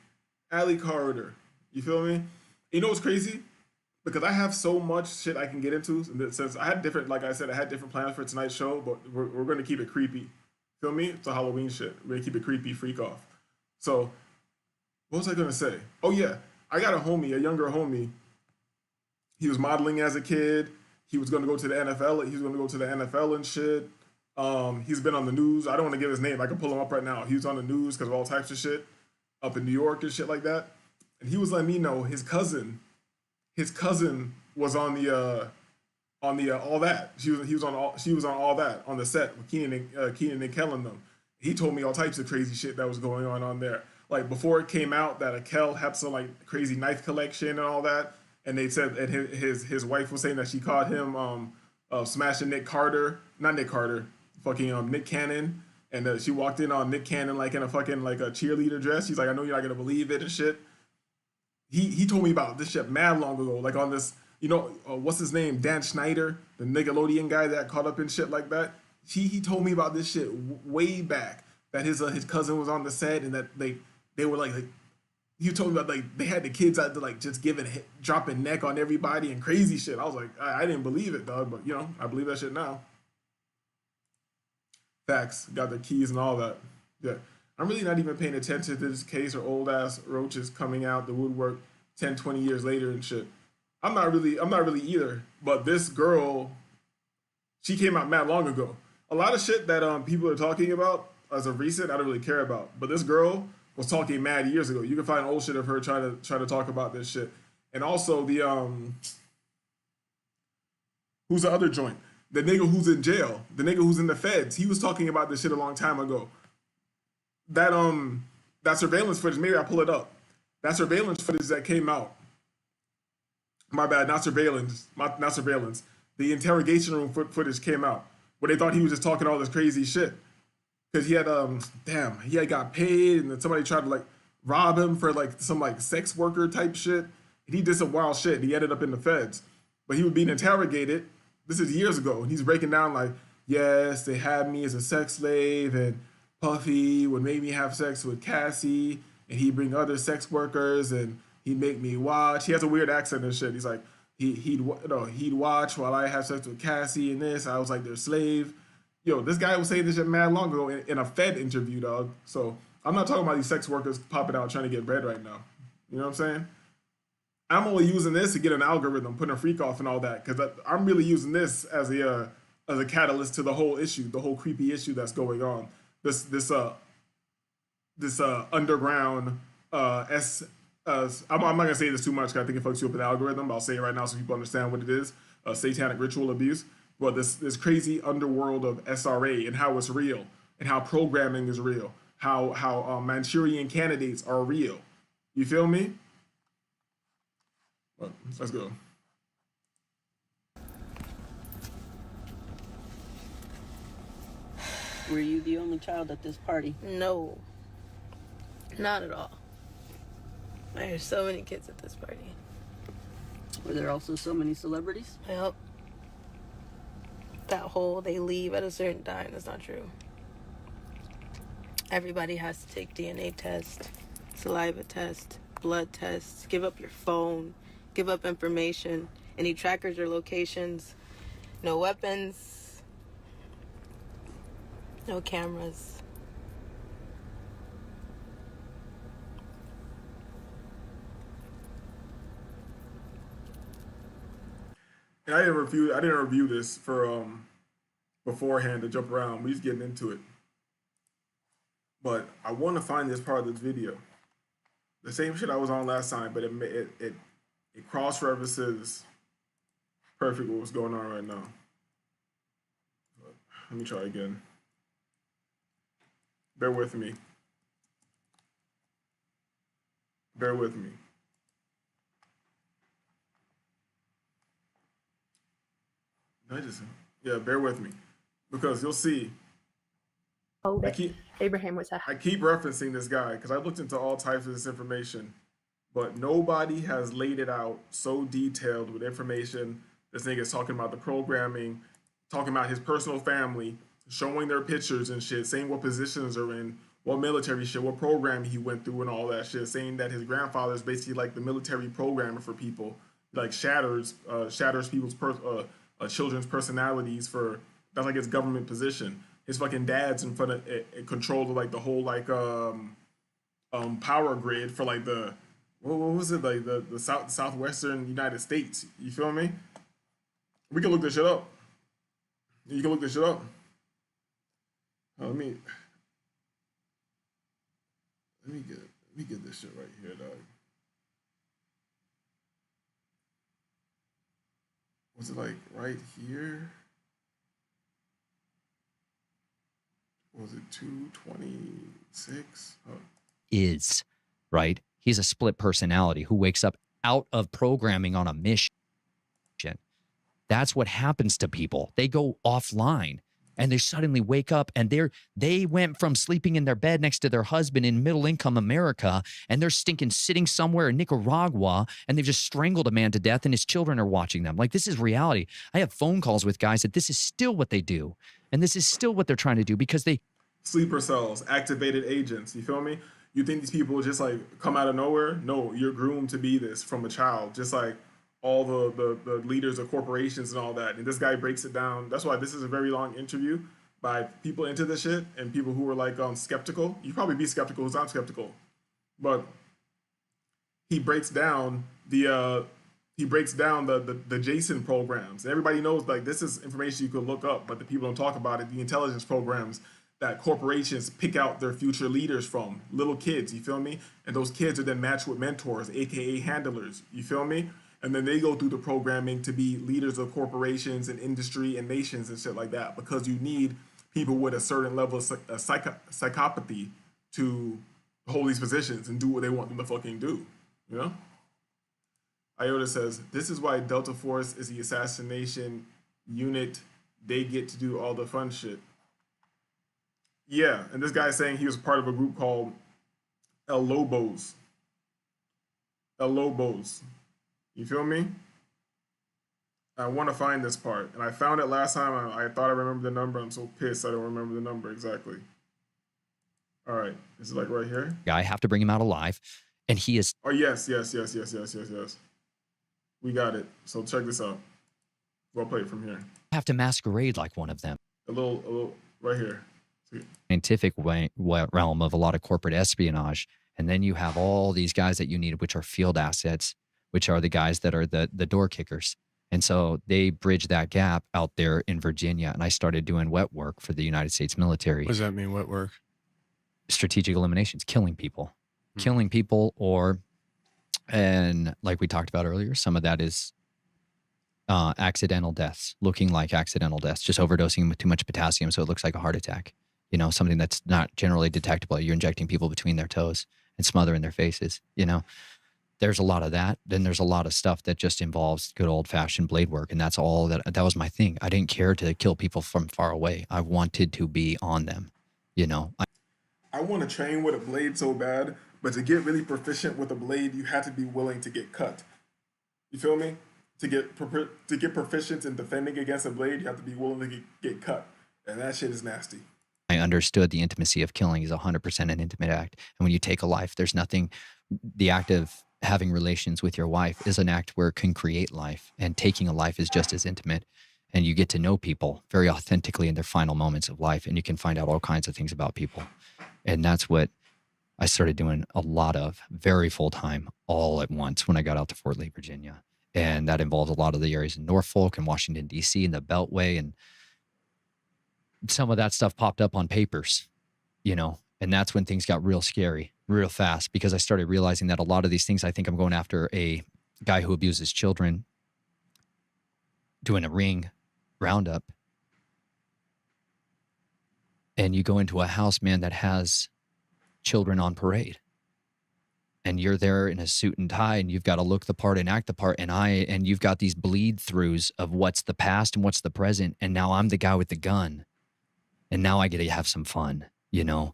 Ali Carter. You feel me? You know what's crazy? Because I have so much shit I can get into. Since I had different, like I said, I had different plans for tonight's show, but we're going to keep it creepy. Feel me? It's a Halloween shit. We're going to keep it creepy, freak off. So, what was I going to say? Oh, yeah. I got a younger homie. He was modeling as a kid. He was going to go to the NFL. He was going to go to the NFL and shit. He's been on the news. I don't want to give his name. I can pull him up right now. He was on the news because of all types of shit up in New York and shit like that. And he was letting me know his cousin was on the all that. She was on all that on the set with Keenan and Kel and them. He told me all types of crazy shit that was going on there. Like before it came out that Kel had some like crazy knife collection and all that, and they said that his wife was saying that she caught him smashing Nick Cannon, and she walked in on Nick Cannon like in a fucking like a cheerleader dress. She's like, I know you're not gonna believe it and shit. He told me about this shit mad long ago, like on this, what's his name, Dan Schneider, the Nickelodeon guy that caught up in shit like that. He told me about this shit way back, that his cousin was on the set and that they were like he told me about like they had the kids out to like just dropping neck on everybody and crazy shit. I was like, I didn't believe it, dog, but I believe that shit now. Facts, got their keys and all that. Yeah. I'm really not even paying attention to this case or old ass roaches coming out the woodwork 10, 20 years later and shit. I'm not really either. But this girl, she came out mad long ago. A lot of shit that people are talking about as of recent, I don't really care about. But this girl was talking mad years ago. You can find old shit of her trying to talk about this shit. And also the who's the other joint? The nigga who's in jail, the nigga who's in the feds. He was talking about this shit a long time ago. That surveillance footage, maybe I pull it up. That surveillance footage that came out. My bad, not surveillance. The interrogation room footage came out where they thought he was just talking all this crazy shit. Because he had he had got paid and then somebody tried to like rob him for like some like sex worker type shit. And he did some wild shit. And he ended up in the feds. But he was being interrogated. This is years ago. And he's breaking down like, yes, they had me as a sex slave and Puffy would make me have sex with Cassie, and he'd bring other sex workers, and he'd make me watch. He has a weird accent and shit. He's like, he'd watch while I have sex with Cassie and this. I was like their slave, Yo, this guy was saying this shit mad long ago in a Fed interview, dog. So I'm not talking about these sex workers popping out trying to get bread right now. You know what I'm saying? I'm only using this to get an algorithm, putting a freak off and all that, because I'm really using this as a catalyst to the whole issue, the whole creepy issue that's going on. This underground I'm not gonna say this too much because I think it fucks you up in the algorithm, but I'll say it right now so people understand what it is. Satanic ritual abuse. But this crazy underworld of SRA and how it's real, and how programming is real, how Manchurian candidates are real. You feel me? Well, let's go. Were you the only child at this party? No, not at all. There's so many kids at this party. Were there also so many celebrities? Well, that whole they leave at a certain time, that's not true. Everybody has to take DNA test, saliva test, blood tests, give up your phone, give up information, any trackers or locations, no weapons, no cameras. And I didn't review this for beforehand to jump around. We just getting into it. But I want to find this part of this video. The same shit I was on last time, but it cross references perfect what's going on right now. But let me try again. Bear with me. Bear with me. Bear with me, because you'll see. Hold it. Abraham was a. I keep referencing this guy because I looked into all types of this information, but nobody has laid it out so detailed with information. This nigga's talking about the programming, talking about his personal family, showing their pictures and shit, saying what positions are in, what military shit, what program he went through and all that shit, saying that his grandfather is basically like the military programmer for people, like shatters people's children's personalities for, that's like his government position. His fucking dad's in front of control of like the whole like power grid for like the what was it, like the southwestern United States. You feel me? We can look this shit up. You can look this shit up. Let me get this shit right here, dog. Was it like right here? Was it 226? Oh. Is, right? He's a split personality who wakes up out of programming on a mission. That's what happens to people. They go offline and they suddenly wake up and they went from sleeping in their bed next to their husband in middle income America, and they're sitting somewhere in Nicaragua, and they've just strangled a man to death and his children are watching them. Like, this is reality. I have phone calls with guys that this is still what they do. And this is still what they're trying to do because they... Sleeper cells, activated agents, you feel me? You think these people just like come out of nowhere? No, you're groomed to be this from a child, just like all the leaders of corporations and all that. And this guy breaks it down. That's why this is a very long interview by people into this shit and people who are like skeptical. You probably be skeptical who's not skeptical. But he breaks down the Jason programs. Everybody knows like this is information you could look up, but the people don't talk about it. The intelligence programs that corporations pick out their future leaders from, little kids, you feel me? And those kids are then matched with mentors, aka handlers, you feel me? And then they go through the programming to be leaders of corporations and industry and nations and shit like that, because you need people with a certain level of psychopathy to hold these positions and do what they want them to fucking do, you know? Iota says, this is why Delta Force is the assassination unit. They get to do all the fun shit. Yeah, and this guy's saying he was part of a group called El Lobos. El Lobos. You feel me? I want to find this part. And I found it last time. I thought I remembered the number. I'm so pissed I don't remember the number exactly. All right. Is it like right here? I have to bring him out alive. And he is... Oh, yes. We got it. So check this out. We'll play it from here. Have to masquerade like one of them. A little right here. See? Scientific realm of a lot of corporate espionage. And then you have all these guys that you need, which are field assets, which are the guys that are the door kickers. And so they bridge that gap out there in Virginia. And I started doing wet work for the United States military. What does that mean? What work? Strategic eliminations, killing people, and like we talked about earlier, some of that is accidental deaths, looking like accidental deaths, just overdosing with too much potassium. So it looks like a heart attack, you know, something that's not generally detectable. You're injecting people between their toes and smothering their faces, you know. There's a lot of that. Then there's a lot of stuff that just involves good old fashioned blade work. And that's all that was my thing. I didn't care to kill people from far away. I wanted to be on them, you know. I want to train with a blade so bad, but to get really proficient with a blade, you have to be willing to get cut. You feel me? To get proficient in defending against a blade, you have to be willing to get cut. And that shit is nasty. I understood the intimacy of killing is 100% an intimate act. And when you take a life, there's nothing, the act of having relations with your wife is an act where it can create life, and taking a life is just as intimate. And you get to know people very authentically in their final moments of life, and you can find out all kinds of things about people. And that's what I started doing a lot of, very full time, all at once when I got out to Fort Lee, Virginia. And that involves a lot of the areas in Norfolk and Washington, D.C. and the Beltway. And some of that stuff popped up on papers, you know, and that's when things got real scary, real fast, because I started realizing that a lot of these things, I think I'm going after a guy who abuses children, doing a ring roundup. And you go into a house, man, that has children on parade. And you're there in a suit and tie, and you've got to look the part and act the part. And you've got these bleed throughs of what's the past and what's the present. And now I'm the guy with the gun. And now I get to have some fun, you know,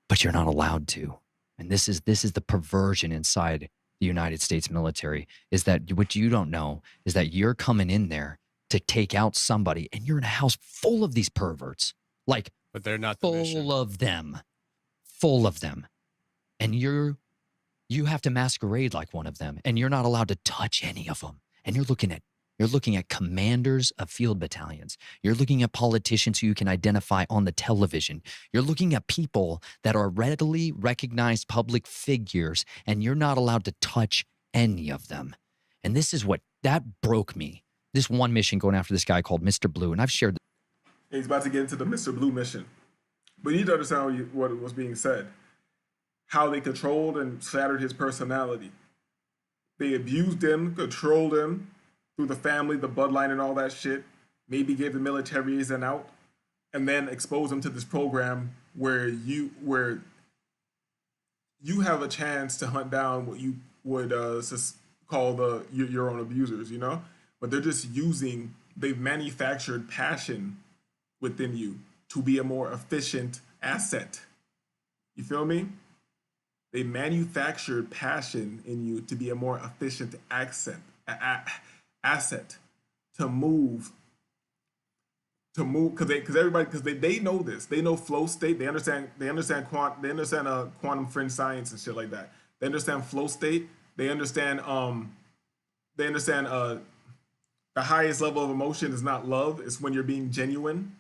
but you're not allowed to. And this is the perversion inside the United States military, is that what you don't know is that you're coming in there to take out somebody, and you're in a house full of these perverts, like, but they're not the mission. Full of them. And you have to masquerade like one of them, and you're not allowed to touch any of them. And you're looking at commanders of field battalions. You're looking at politicians who you can identify on the television. You're looking at people that are readily recognized public figures, and you're not allowed to touch any of them. And this is that broke me. This one mission going after this guy called Mr. Blue, and I've shared. He's about to get into the Mr. Blue mission. But you need to understand what was being said. How they controlled and shattered his personality. They abused him, controlled him through the family, the bloodline, and all that shit. Maybe gave the militaries an out, and then exposed him to this program where you have a chance to hunt down what you would call your own abusers, you know? But they've manufactured passion within you to be a more efficient asset. You feel me? They manufactured passion in you to be a more efficient asset to move, because they know this. They know flow state. They understand quantum fringe science and shit like that. They understand flow state. They understand the highest level of emotion is not love. It's when you're being genuine.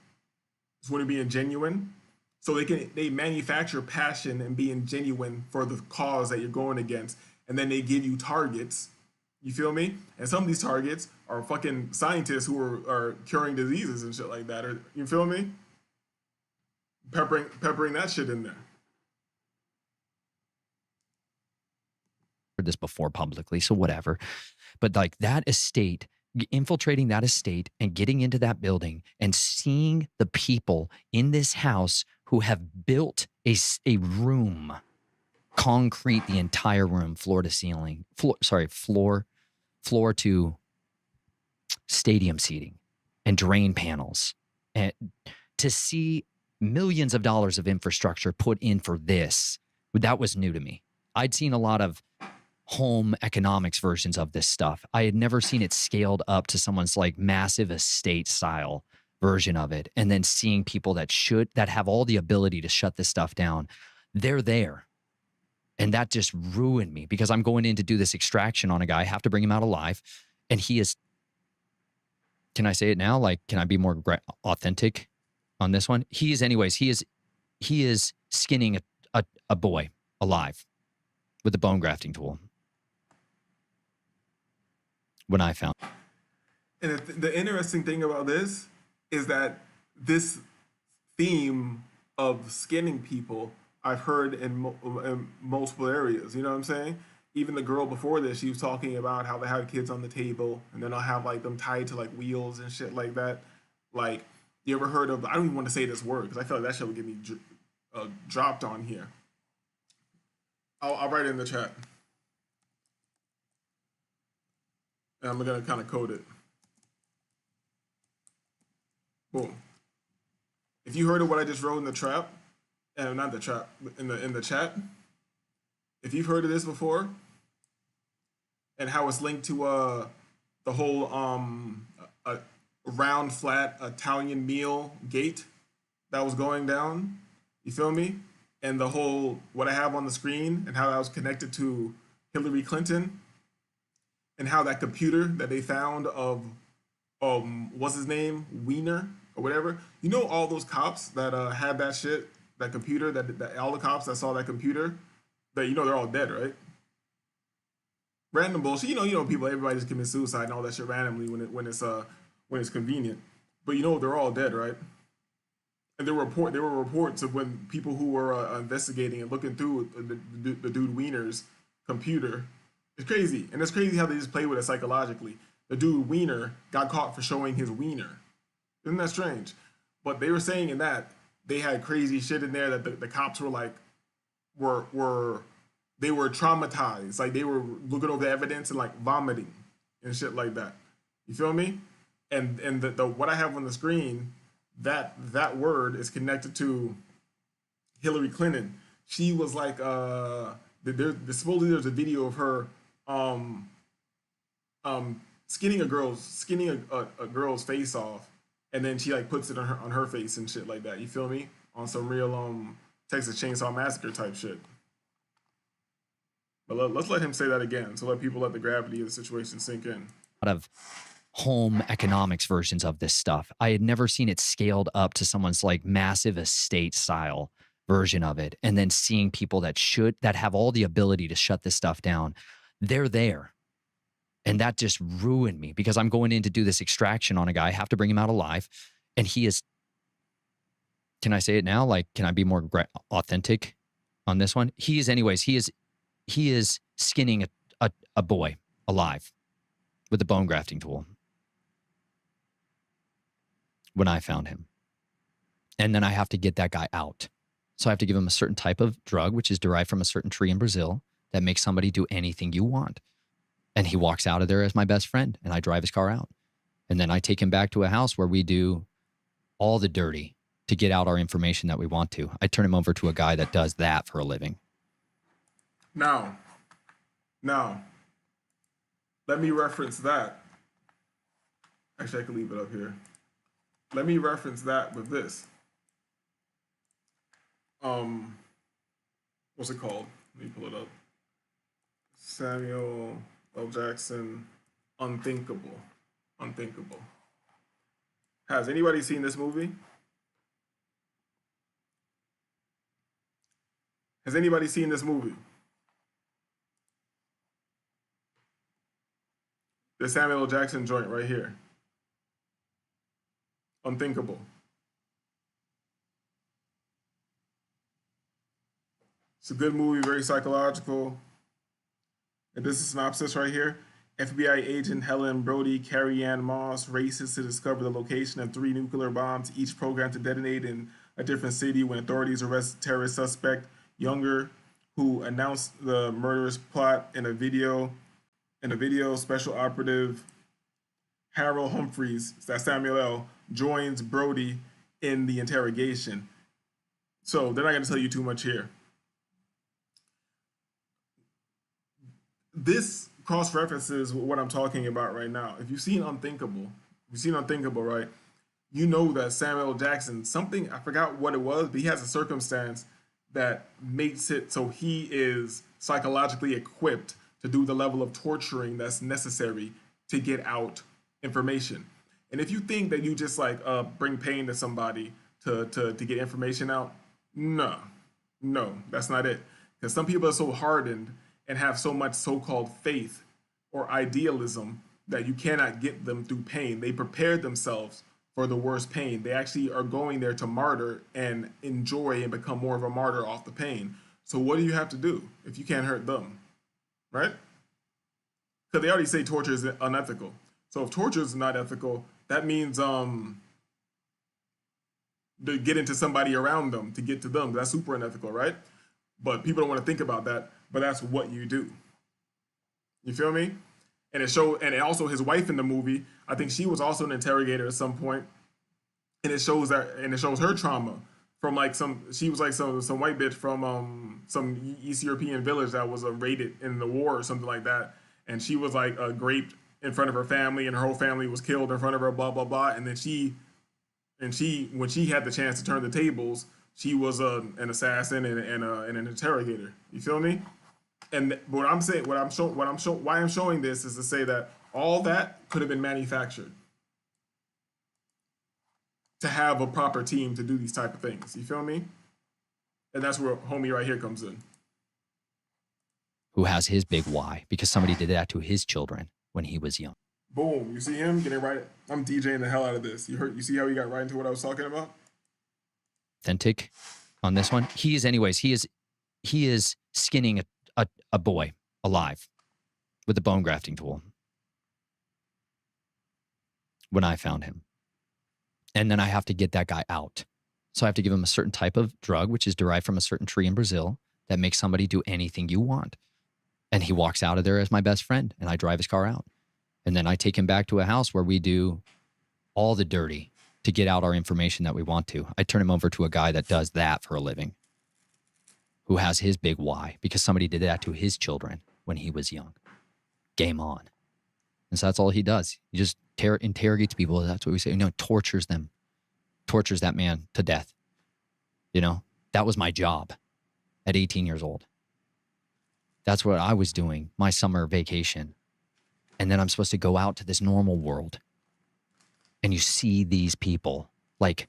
So they manufacture passion and being genuine for the cause that you're going against, and then they give you targets. You feel me? And some of these targets are fucking scientists who are curing diseases and shit like that. Or, you feel me? Peppering that shit in there. This before publicly, so whatever. But like that estate, infiltrating that estate and getting into that building and seeing the people in this house who have built a room, concrete, the entire room, floor to ceiling, floor to stadium seating and drain panels, and to see millions of dollars of infrastructure put in for this, that was new to me. I'd seen a lot of home economics versions of this stuff. I had never seen it scaled up to someone's like massive estate style version of it. And then seeing people that have all the ability to shut this stuff down, they're there. And that just ruined me, because I'm going in to do this extraction on a guy. I have to bring him out alive. And he is, can I say it now? Like, can I be more authentic? on this one. He is skinning a boy alive with a bone grafting tool. When I found. And the interesting thing about this is that this theme of skinning people I've heard in multiple areas. You know what I'm saying? Even the girl before this, she was talking about how they have kids on the table and then they'll have like them tied to like wheels and shit like that. Like, you ever heard of? I don't even want to say this word because I feel like that shit would get me dropped on here. I'll write it in the chat. And I'm gonna kind of code it. Boom. If you heard of what I just wrote in the trap, and not the trap, in the chat, if you've heard of this before, and how it's linked to the whole round flat Italian meal gate that was going down, you feel me? And the whole what I have on the screen and how that was connected to Hillary Clinton, and how that computer that they found of what's his name, Wiener or whatever, you know, all those cops that had that shit, that computer, that all the cops that saw that computer, that, you know, they're all dead, right? Random bullshit. You know, people, everybody just commits suicide and all that shit randomly when it's convenient. But you know, they're all dead, right? And there were reports of when people who were investigating and looking through the dude Wiener's computer. It's crazy, and it's crazy how they just play with it psychologically. The dude Wiener got caught for showing his wiener. Isn't that strange? But they were saying in that they had crazy shit in there that the cops were like, they were traumatized. Like, they were looking over the evidence and like vomiting and shit like that. You feel me? And the what I have on the screen, that word is connected to Hillary Clinton. She was like, supposedly there's a video of her skinning a girl's face off, and then she like puts it on her face and shit like that. You feel me? On some real Texas Chainsaw Massacre type shit. But let's let him say that again, so let the gravity of the situation sink in. A lot of home economics versions of this stuff. I had never seen it scaled up to someone's like massive estate style version of it, and then seeing people that have all the ability to shut this stuff down, they're there. And that just ruined me, because I'm going in to do this extraction on a guy. I have to bring him out alive. And he is, can I say it now? Like, can I be more authentic on this one? He is skinning a boy alive with a bone grafting tool when I found him. And then I have to get that guy out. So I have to give him a certain type of drug, which is derived from a certain tree in Brazil that makes somebody do anything you want. And he walks out of there as my best friend, and I drive his car out. And then I take him back to a house where we do all the dirty to get out our information that we want to. I turn him over to a guy that does that for a living. Now, let me reference that. Actually, I can leave it up here. Let me reference that with this. What's it called? Let me pull it up. Samuel L. Jackson, Unthinkable. Has anybody seen this movie? Has anybody seen this movie? The Samuel L. Jackson joint right here. Unthinkable. It's a good movie, very psychological. And this is a synopsis right here. FBI agent Helen Brody, Carrie Ann Moss races to discover the location of 3 nuclear bombs, each programmed to detonate in a different city when authorities arrest terrorist suspect Younger, who announced the murderous plot in a video. Special operative Harold Humphreys, that's Samuel L., joins Brody in the interrogation. So they're not going to tell you too much here. This cross-references what I'm talking about right now. If you've seen Unthinkable, right? You know that Samuel L. Jackson, something, I forgot what it was, but he has a circumstance that makes it so he is psychologically equipped to do the level of torturing that's necessary to get out information. And if you think that you just like bring pain to somebody to get information out? No, that's not it. Because some people are so hardened and have so much so-called faith or idealism that you cannot get them through pain. They prepared themselves for the worst pain. They actually are going there to martyr and enjoy and become more of a martyr off the pain. So what do you have to do if you can't hurt them, right? Because they already say torture is unethical. So if torture is not ethical, that means to get into somebody around them, to get to them. That's super unethical, right? But people don't want to think about that, but that's what you do. You feel me? And and also his wife in the movie, I think she was also an interrogator at some point, and it shows her trauma from like she was like some white bitch from some East European village that was raided in the war or something like that, and she was like raped in front of her family, and her whole family was killed in front of her, blah blah blah, and then when she had the chance to turn the tables, she was an assassin and an interrogator. You feel me? And what I'm saying, why I'm showing this is to say that all that could have been manufactured to have a proper team to do these type of things. You feel me? And that's where homie right here comes in. Who has his big why, because somebody did that to his children when he was young. Boom. You see him getting right. I'm DJing the hell out of this. You see how he got right into what I was talking about? Authentic on this one. He is skinning a boy alive with a bone grafting tool when I found him. And then I have to get that guy out. So I have to give him a certain type of drug, which is derived from a certain tree in Brazil that makes somebody do anything you want. And he walks out of there as my best friend, and I drive his car out. And then I take him back to a house where we do all the dirty to get out our information that we want to. I turn him over to a guy that does that for a living, who has his big why, because somebody did that to his children when he was young. Game on. And so that's all he does. He just interrogates people. That's what we say. Tortures them. Tortures that man to death. That was my job at 18 years old. That's what I was doing, my summer vacation. And then I'm supposed to go out to this normal world. And you see these people, like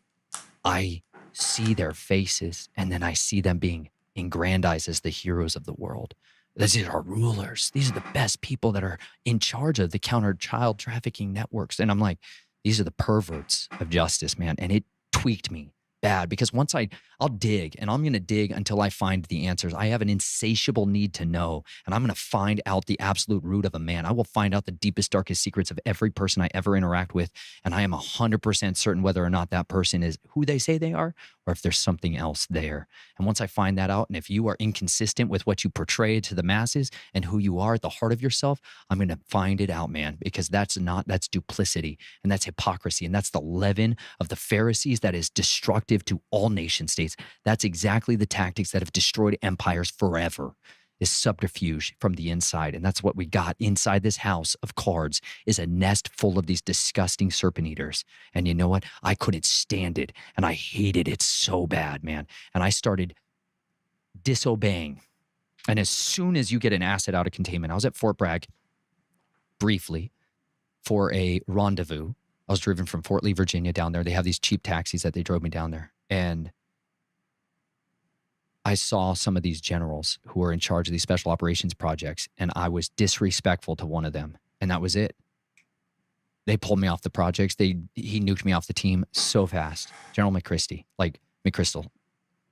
I see their faces, and then I see them being aggrandized as the heroes of the world. These are rulers. These are the best people that are in charge of the counter child trafficking networks. And I'm like, these are the perverts of justice, man. And it tweaked me bad, because once I'll dig, and I'm going to dig until I find the answers. I have an insatiable need to know, and I'm going to find out the absolute root of a man. I will find out the deepest, darkest secrets of every person I ever interact with, and I am 100% certain whether or not that person is who they say they are, or if there's something else there. And once I find that out, and if you are inconsistent with what you portray to the masses and who you are at the heart of yourself, I'm going to find it out, man, because that's duplicity, and that's hypocrisy, and that's the leaven of the Pharisees that is destructive to all nation states. That's exactly the tactics that have destroyed empires forever, is subterfuge from the inside. And that's what we got inside this house of cards, is a nest full of these disgusting serpent eaters. And you know what? I couldn't stand it. And I hated it so bad, man. And I started disobeying. And as soon as you get an asset out of containment, I was at Fort Bragg briefly for a rendezvous. I was driven from Fort Lee, Virginia down there. They have these cheap taxis that they drove me down there. And I saw some of these generals who were in charge of these special operations projects, and I was disrespectful to one of them. And that was it. They pulled me off the projects. He nuked me off the team so fast. General McChrystal.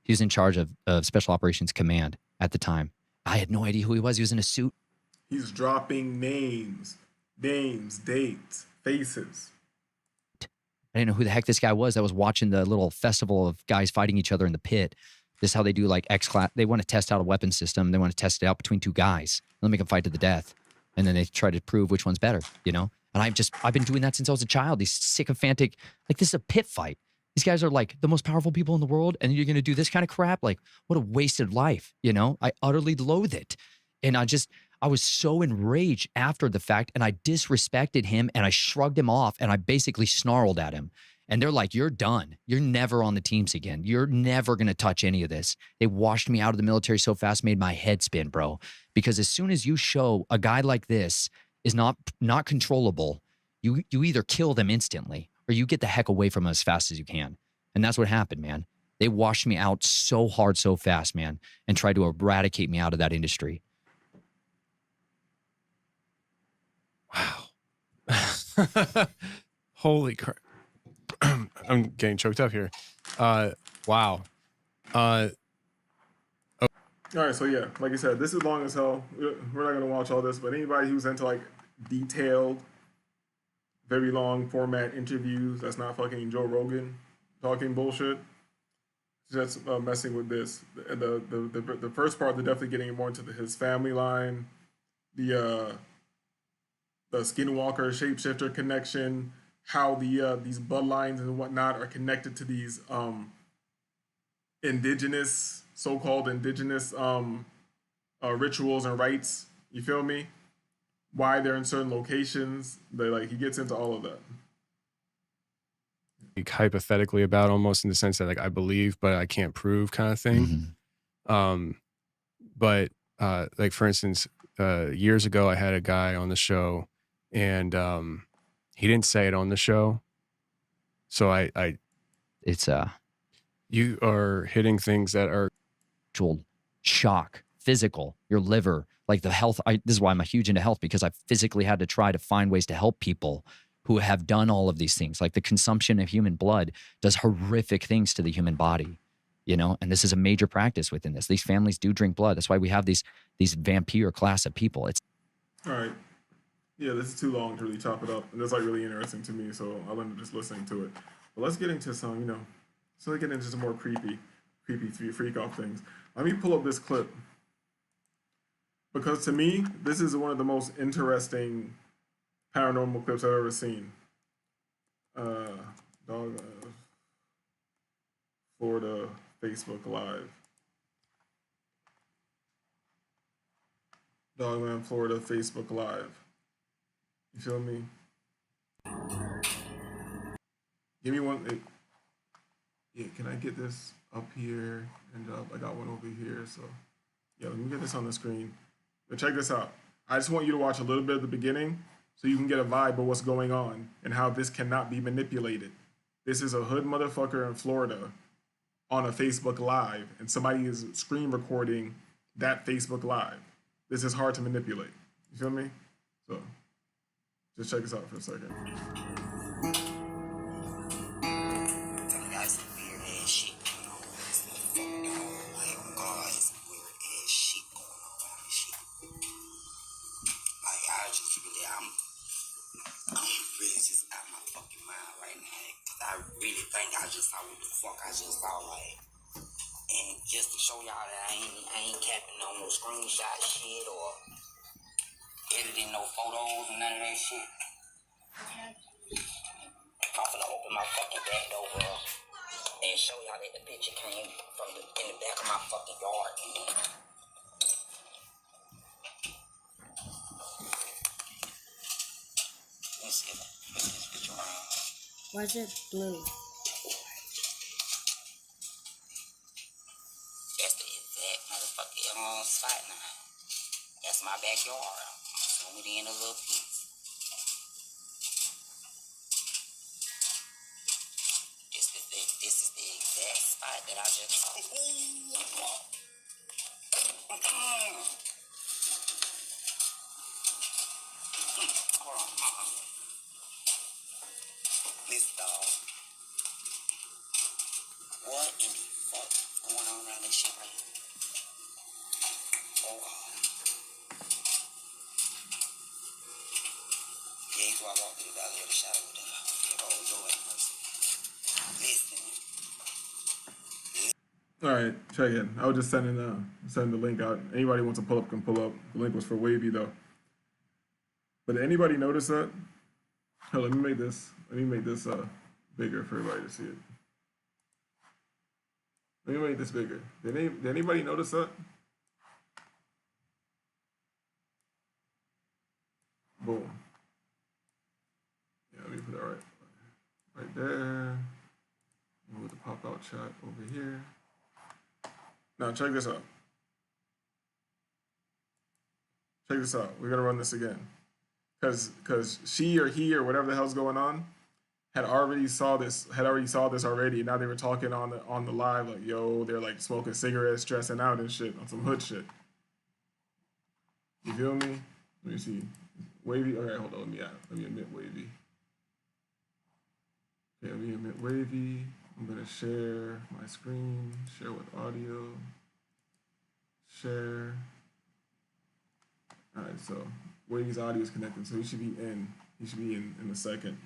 He was in charge of Special Operations Command at the time. I had no idea who he was. He was in a suit. He's dropping names, dates, faces. I didn't know who the heck this guy was that was watching the little festival of guys fighting each other in the pit. This is how they do like X-Class. They want to test out a weapon system. They want to test it out between two guys. They'll make them fight to the death. And then they try to prove which one's better, And I've been doing that since I was a child. These sycophantic, this is a pit fight. These guys are like the most powerful people in the world, and you're going to do this kind of crap? Like, what a wasted life, I utterly loathe it. And I was so enraged after the fact, and I disrespected him, and I shrugged him off, and I basically snarled at him. And they're like, you're done. You're never on the teams again. You're never going to touch any of this. They washed me out of the military so fast, made my head spin, bro. Because as soon as you show a guy like this is not controllable, you either kill them instantly or you get the heck away from them as fast as you can. And that's what happened, man. They washed me out so hard, so fast, man, and tried to eradicate me out of that industry. Wow. Holy crap. I'm getting choked up here. Wow. All right, so yeah, like I said, this is long as hell. We're not gonna watch all this, but anybody who's into like detailed, very long format interviews, that's not fucking Joe Rogan talking bullshit. Just messing with this. The first part, they're definitely getting more into his family line, the Skinwalker shapeshifter connection, how these bloodlines and whatnot are connected to these indigenous, so-called indigenous rituals and rites. You feel me? Why they're in certain locations. He gets into all of that. Like hypothetically about, almost in the sense that like I believe but I can't prove kind of thing. But like for instance, years ago I had a guy on the show, and he didn't say it on the show, so it's you are hitting things that are shock, physical, your liver, like the health. This is why I'm huge into health, because I physically had to try to find ways to help people who have done all of these things. Like the consumption of human blood does horrific things to the human body, you know? And this is a major practice within this. These families do drink blood. That's why we have these vampire class of people. It's all right. Yeah, this is too long to really chop it up. And it's like really interesting to me, so I'll end up just listening to it. But let's get into some, so let's get into some more creepy freak off things. Let me pull up this clip. Because to me, this is one of the most interesting paranormal clips I've ever seen. Florida Facebook Live. Dogman Florida Facebook Live. You feel me? Give me one. Yeah, can I get this up here and up? I got one over here, so yeah, let me get this on the screen. But check this out. I just want you to watch a little bit of the beginning so you can get a vibe of what's going on and how this cannot be manipulated. This is a hood motherfucker in Florida on a Facebook Live, and somebody is screen recording that Facebook Live. This is hard to manipulate. You feel me? So, just check this out for a second. And just to show y'all that I ain't capping on no screenshot shit or editing no photos and none of that shit. I'm finna open my fucking back door and show y'all that the picture came from in the back of my fucking yard. Let me see this picture around. Why is it blue? That's the exact motherfucking spot now. That's my backyard. Zoom it in a little piece. This is the exact spot that I just saw. Hold on. Listen, dog. What in the fuck going on around this shit right here? Oh, God. Yeah, do I walk through the valley of the shadow of death? Oh, Lord have mercy. Listen. All right, check it. I was just sending the link out. Anybody wants to pull up can pull up. The link was for Wavy though. But did anybody notice that? Oh, let me make this bigger for everybody to see it. Let me make this bigger. Did anybody notice that? Boom. Yeah, let me put it right there. Move the pop-out chat over here. Now check this out. Check this out. We're gonna run this again, cause she or he or whatever the hell's going on had already saw this already. And now they were talking on the live like, yo, they're like smoking cigarettes, stressing out and shit on some hood shit. You feel me? Let me see. Wavy. Okay, hold on. Let me admit Wavy. Okay, let me admit Wavy. I'm gonna share my screen. Share with audio. Share. All right, so Wavy's audio is connected, so he should be in. He should be in a second.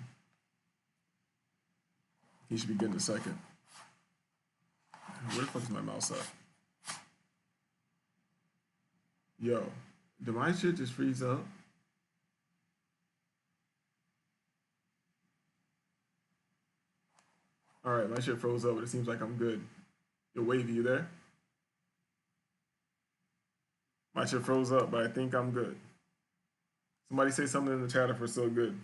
He should be getting a second. Where the fuck is my mouse at? Yo, did my shit just freeze up? All right, my shit froze up, but it seems like I'm good. Yo, Wavy, you there? My shit froze up, but I think I'm good. Somebody say something in the chat if we're still good.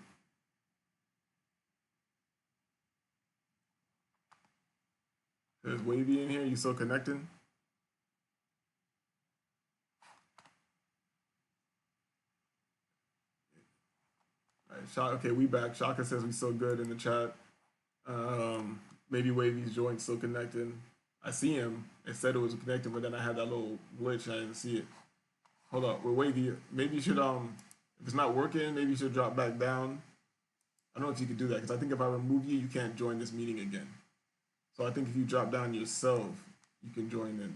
Is Wavy in here? You still connecting? All right, okay, we back. Shaka says we still good in the chat. Maybe Wavy's joint still connecting. I see him. It said it was connected, but then I had that little glitch and I didn't see it. Hold up, we're Wavy. Maybe you should if it's not working, maybe you should drop back down. I don't know if you could do that because I think if I remove you, you can't join this meeting again. So I think if you drop down yourself, you can join in.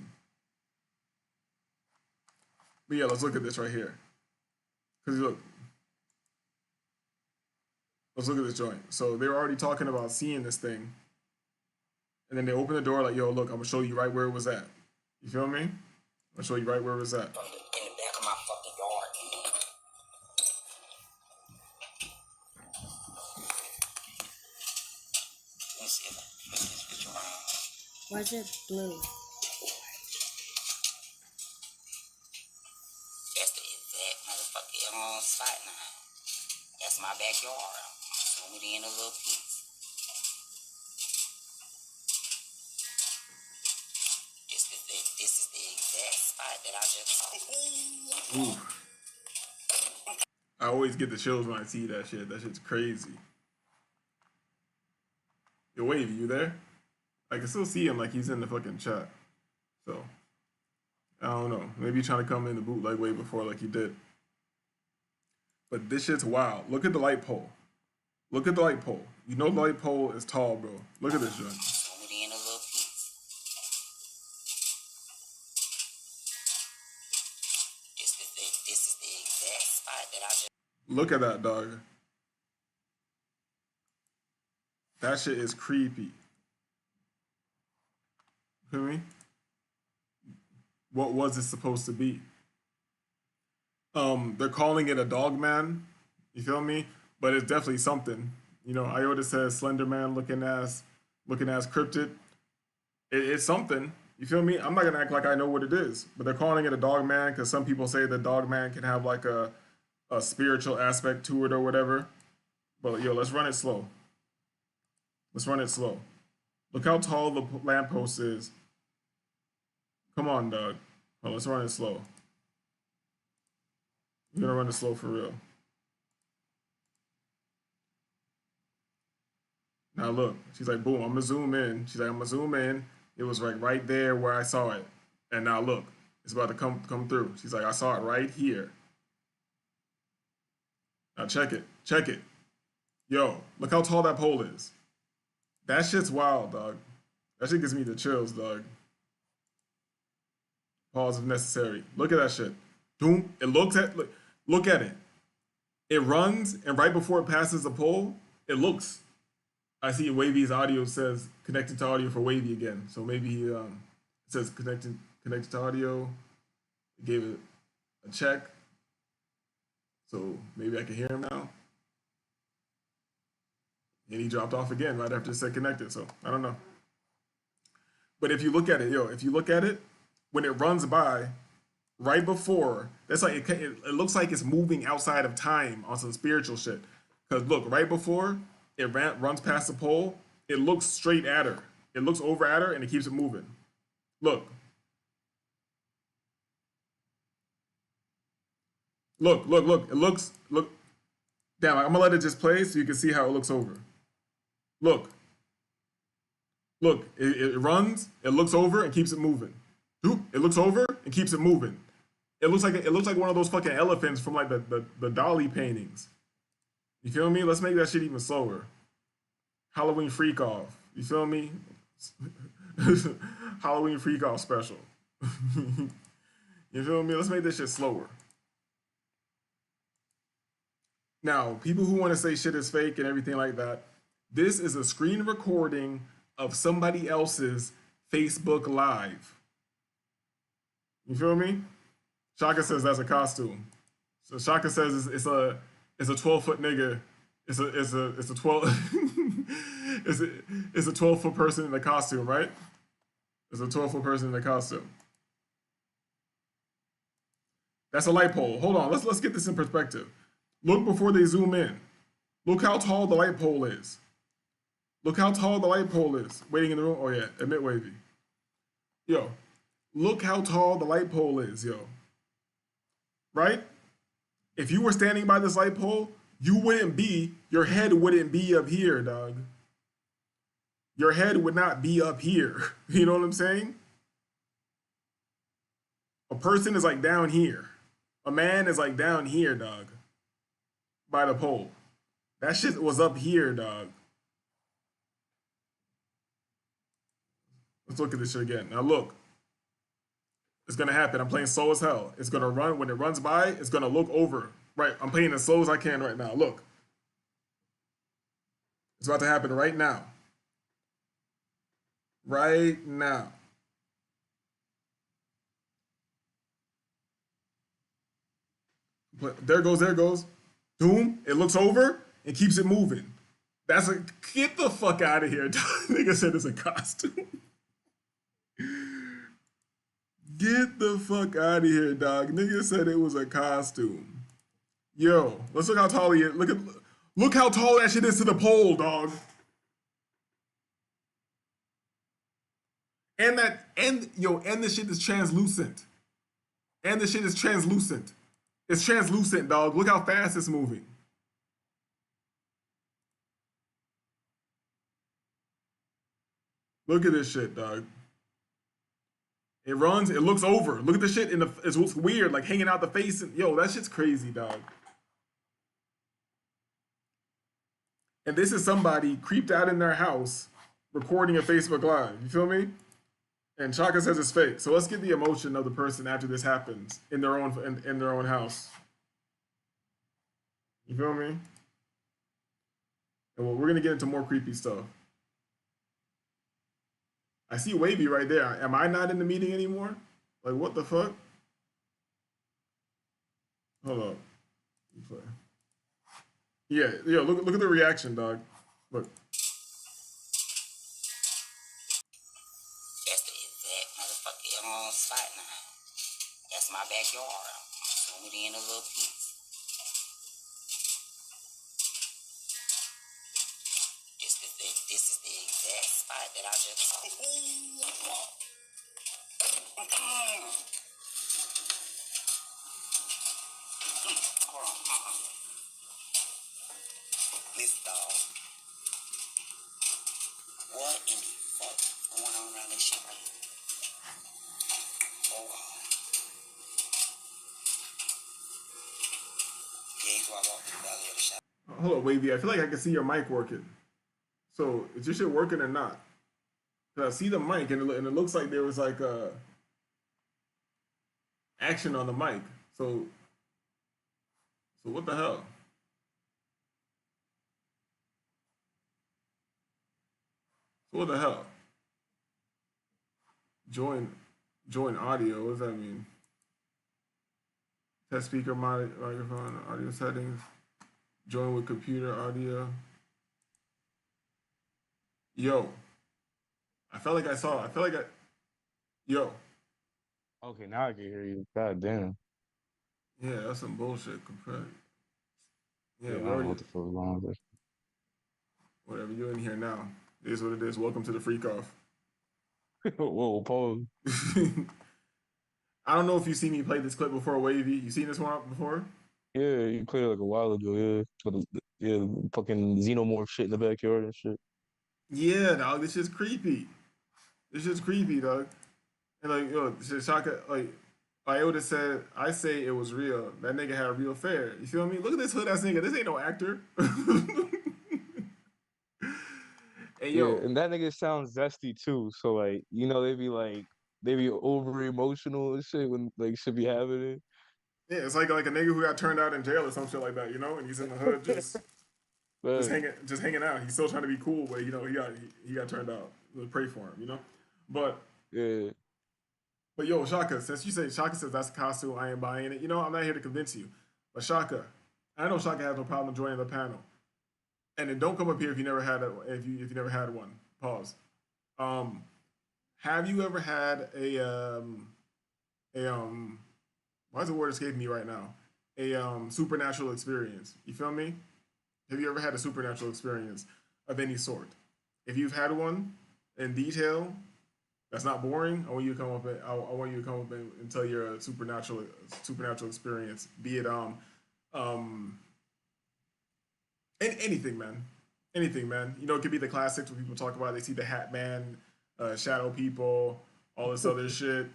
But yeah, let's look at this right here. Because look, let's look at this joint. So they were already talking about seeing this thing. And then they open the door like, yo, look, I'm gonna show you right where it was at. You feel me? I'll show you right where it was at. In the back of my fucking yard. Let me see if I can flip this bitch around. Was it blue? That's the exact motherfucking spot now. That's my backyard. Zoom it in a little piece. This is the exact spot that I just saw. I always get the chills when I see that shit. That shit's crazy. Yo, Wavy, you there? I can still see him like he's in the fucking chat. So, I don't know. Maybe he's trying to come in the bootleg way before like he did. But this shit's wild. Look at the light pole. Look at the light pole. You know the light pole is tall, bro. Look at this joint. Zoom it in a little piece. This is the exact spot that I just... Look at that, dog. That shit is creepy. Feel me? What was it supposed to be? They're calling it a dog man. You feel me? But it's definitely something. You know, Iota says Slender Man looking as cryptid. It's something. You feel me? I'm not gonna act like I know what it is, but they're calling it a dog man because some people say the dog man can have like a spiritual aspect to it or whatever. But yo, let's run it slow. Let's run it slow. Look how tall the lamppost is. Come on, dog. Oh, let's run it slow. We're gonna run it slow for real. Now look, she's like, boom, I'm gonna zoom in. She's like, I'm gonna zoom in. It was like right there where I saw it. And now look, it's about to come through. She's like, I saw it right here. Now check it, check it. Yo, look how tall that pole is. That shit's wild, dog. That shit gives me the chills, dog. Pause if necessary. Look at that shit. Doom. It looks at look at it. It runs, and right before it passes the pole, it looks. I see Wavy's audio says connected to audio for Wavy again. So maybe it says connected to audio. It gave it a check. So maybe I can hear him now. And he dropped off again right after it said connected. So I don't know. But if you look at it, if you look at it, when it runs by, right before, that's like it looks like it's moving outside of time on some spiritual shit. Because look, right before it runs past the pole, it looks straight at her. It looks over at her and it keeps it moving. Look. Look. It looks, look. Damn, I'm gonna let it just play so you can see how it looks over. Look. Look, it runs, it looks over and keeps it moving. It looks over and keeps it moving. It looks like one of those fucking elephants from like the Dali paintings. You feel me? Let's make that shit even slower. Halloween freak off. You feel me? Halloween freak off special. You feel me? Let's make this shit slower. Now, people who want to say shit is fake and everything like that, this is a screen recording of somebody else's Facebook Live. You feel me? Shaka says that's a costume. So Shaka says it's a 12-foot nigga. It's a 12 it's a 12-foot person in a costume, right? It's a 12-foot person in a costume. That's a light pole. Hold on, let's get this in perspective. Look before they zoom in. Look how tall the light pole is. Look how tall the light pole is. Waiting in the room. Oh yeah, admit wavy. Yo, look how tall the light pole is, yo. Right? If you were standing by this light pole, your head wouldn't be up here, dog. Your head would not be up here. You know what I'm saying? A person is like down here. A man is like down here, dog. By the pole. That shit was up here, dog. Let's look at this shit again. Now look. It's gonna happen. I'm playing slow as hell. It's gonna run. When it runs by, it's gonna look over. Right, I'm playing as slow as I can right now. Look. It's about to happen right now. Right now. There goes. Doom. It looks over and keeps it moving. Get the fuck out of here. Nigga said it's a costume. Get the fuck out of here, dog. Nigga said it was a costume. Yo, let's look how tall he is. Look how tall that shit is to the pole, dog. And this shit is translucent. And this shit is translucent. It's translucent, dog. Look how fast it's moving. Look at this shit, dog. It runs, it looks over. Look at the shit it looks weird, like hanging out the face. Yo, that shit's crazy, dog. And this is somebody creeped out in their house recording a Facebook Live. You feel me? And Chaka says it's fake. So let's get the emotion of the person after this happens in their own house. You feel me? And we're gonna get into more creepy stuff. I see Wavy right there. Am I not in the meeting anymore? Like, what the fuck? Hold up. Yeah, look at the reaction, dog. Look. That's the exact motherfucking spot now. That's my backyard. Zoom it in a little piece. This is the exact spot that I just saw. Hold on. Listen, dog. What in the fuck going on around this shit right here? Oh, God. Yeah, so I walked through the valley of the shadow. Hold on, Wavy. I feel like I can see your mic working. So is your shit working or not? Cause I see the mic and it looks like there was like action on the mic. So what the hell? So what the hell? Join audio. What does that mean? Test speaker microphone audio settings. Join with computer audio. Yo. Yo. Okay, now I can hear you. God damn. Yeah, that's some bullshit. Yeah, I don't know what the fuck is wrong with this. Whatever, you're in here now. It is what it is. Welcome to the freak off. Whoa, pause. I don't know if you seen me play this clip before, Wavy. You seen this one before? Yeah, you played it like a while ago, yeah. But yeah, fucking xenomorph shit in the backyard and shit. Yeah, dog. This shit's creepy. This shit's creepy, dog. And like, yo, shit, Shaka, like, Iota said, I say it was real. That nigga had a real fare. You feel me? Look at this hood ass nigga. This ain't no actor. Hey, Yeah, yo. and that nigga sounds zesty too. So like, you know, they be over emotional and shit when like shit be happening. Yeah, it's like a nigga who got turned out in jail or some shit like that, you know, and he's in the hood just But hanging out. He's still trying to be cool, but you know he got turned out. We'll pray for him, you know. But yeah, yo, Shaka, since you say Shaka says that's a costume, I ain't buying it. You know, I'm not here to convince you, but Shaka, I know Shaka has no problem joining the panel, and then don't come up here if you never had if you never had one. Pause. Um, have you ever had a why is the word escaping me right now? A supernatural experience. You feel me? Have you ever had a supernatural experience of any sort? If you've had one in detail, that's not boring. I want you to come up and I want you to come up and tell your supernatural experience. Be it anything, man. Anything, man. You know, it could be the classics where people talk about they see the Hat Man, shadow people, all this other shit.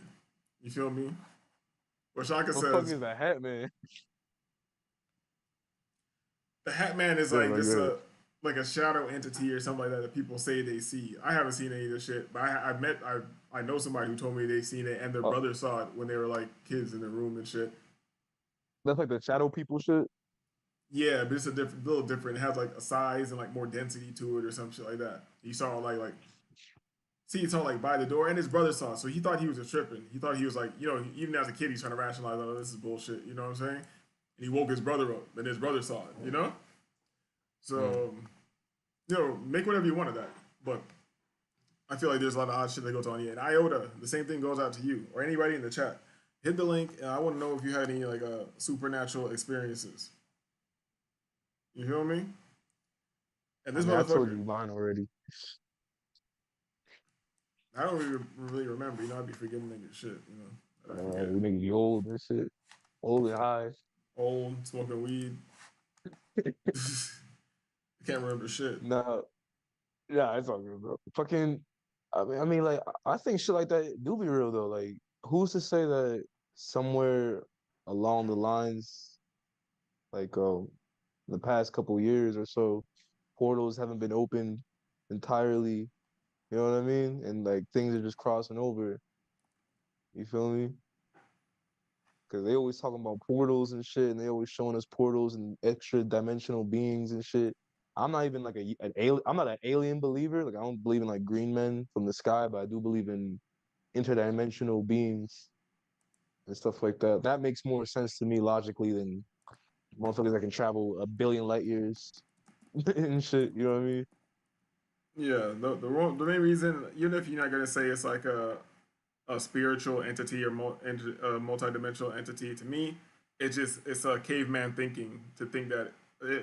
You feel me? Where Shaka what the fuck says is a hat man? the Hat Man is Yeah, like like just that. like a shadow entity or something like that that people say they see. I haven't seen any of this shit, but I know somebody who told me they seen it and their Oh, brother saw it when they were like kids in the room and shit. that's like the shadow people shit. Yeah, but it's a little different. It has like a size and like more density to it or some shit like that. He saw it he saw like by the door and his brother saw it, so he thought he was just tripping. He thought he was like, you know, even as a kid he's trying to rationalize, oh, this is bullshit. You know what I'm saying? And he woke his brother up, and his brother saw it. You know, so you know, make whatever you want of that, but I feel like there's a lot of odd shit that goes on here. And Iota, the same thing goes out to you or anybody in the chat. Hit the link, and I want to know if you had any like supernatural experiences. You feel me? And I this mean, I told motherfucker, you mine already. I don't really remember. You know, I'd be forgetting niggas shit. You know, that I forget. We niggas be old and shit, old and high. Old, smoking weed. I can't remember shit. Nah, yeah, it's all good, bro. Fucking, I mean, like, I think shit like that do be real though. Like, who's to say that somewhere along the lines, like, the past couple years or so, portals haven't been opened entirely. You know what I mean? And like things are just crossing over. You feel me? Because they always talking about portals and shit, and they always showing us portals and extra dimensional beings and shit. I'm not even like an alien. I'm not an alien believer. Like I don't believe in like green men from the sky, but I do believe in interdimensional beings and stuff like that. That makes more sense to me logically than motherfuckers that can travel a billion light years and shit. You know what I mean? Yeah, the main reason, even if you're not gonna say it's like a spiritual entity or multi-dimensional entity, to me, it's a caveman thinking to think that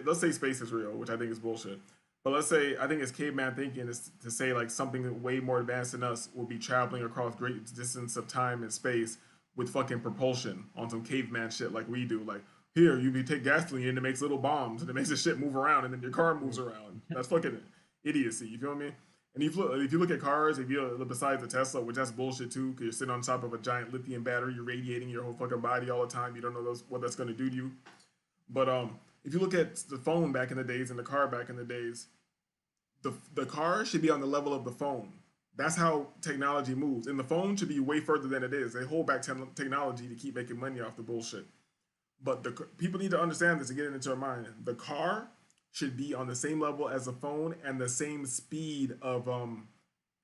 let's say space is real, which I think is bullshit. But let's say I think it's caveman thinking is to say like something way more advanced than us will be traveling across great distance of time and space with fucking propulsion on some caveman shit like we do. Like here, you take gasoline and it makes little bombs and it makes the shit move around and then your car moves around. That's fucking idiocy. You feel me? And if you look at cars, if you besides the Tesla, which that's bullshit too, because you're sitting on top of a giant lithium battery, you're radiating your whole fucking body all the time. You don't know what that's gonna do to you. But if you look at the phone back in the days and the car back in the days, the car should be on the level of the phone. That's how technology moves, and the phone should be way further than it is. They hold back technology to keep making money off the bullshit. But people need to understand this and get it into their mind. The car should be on the same level as the phone and the same speed of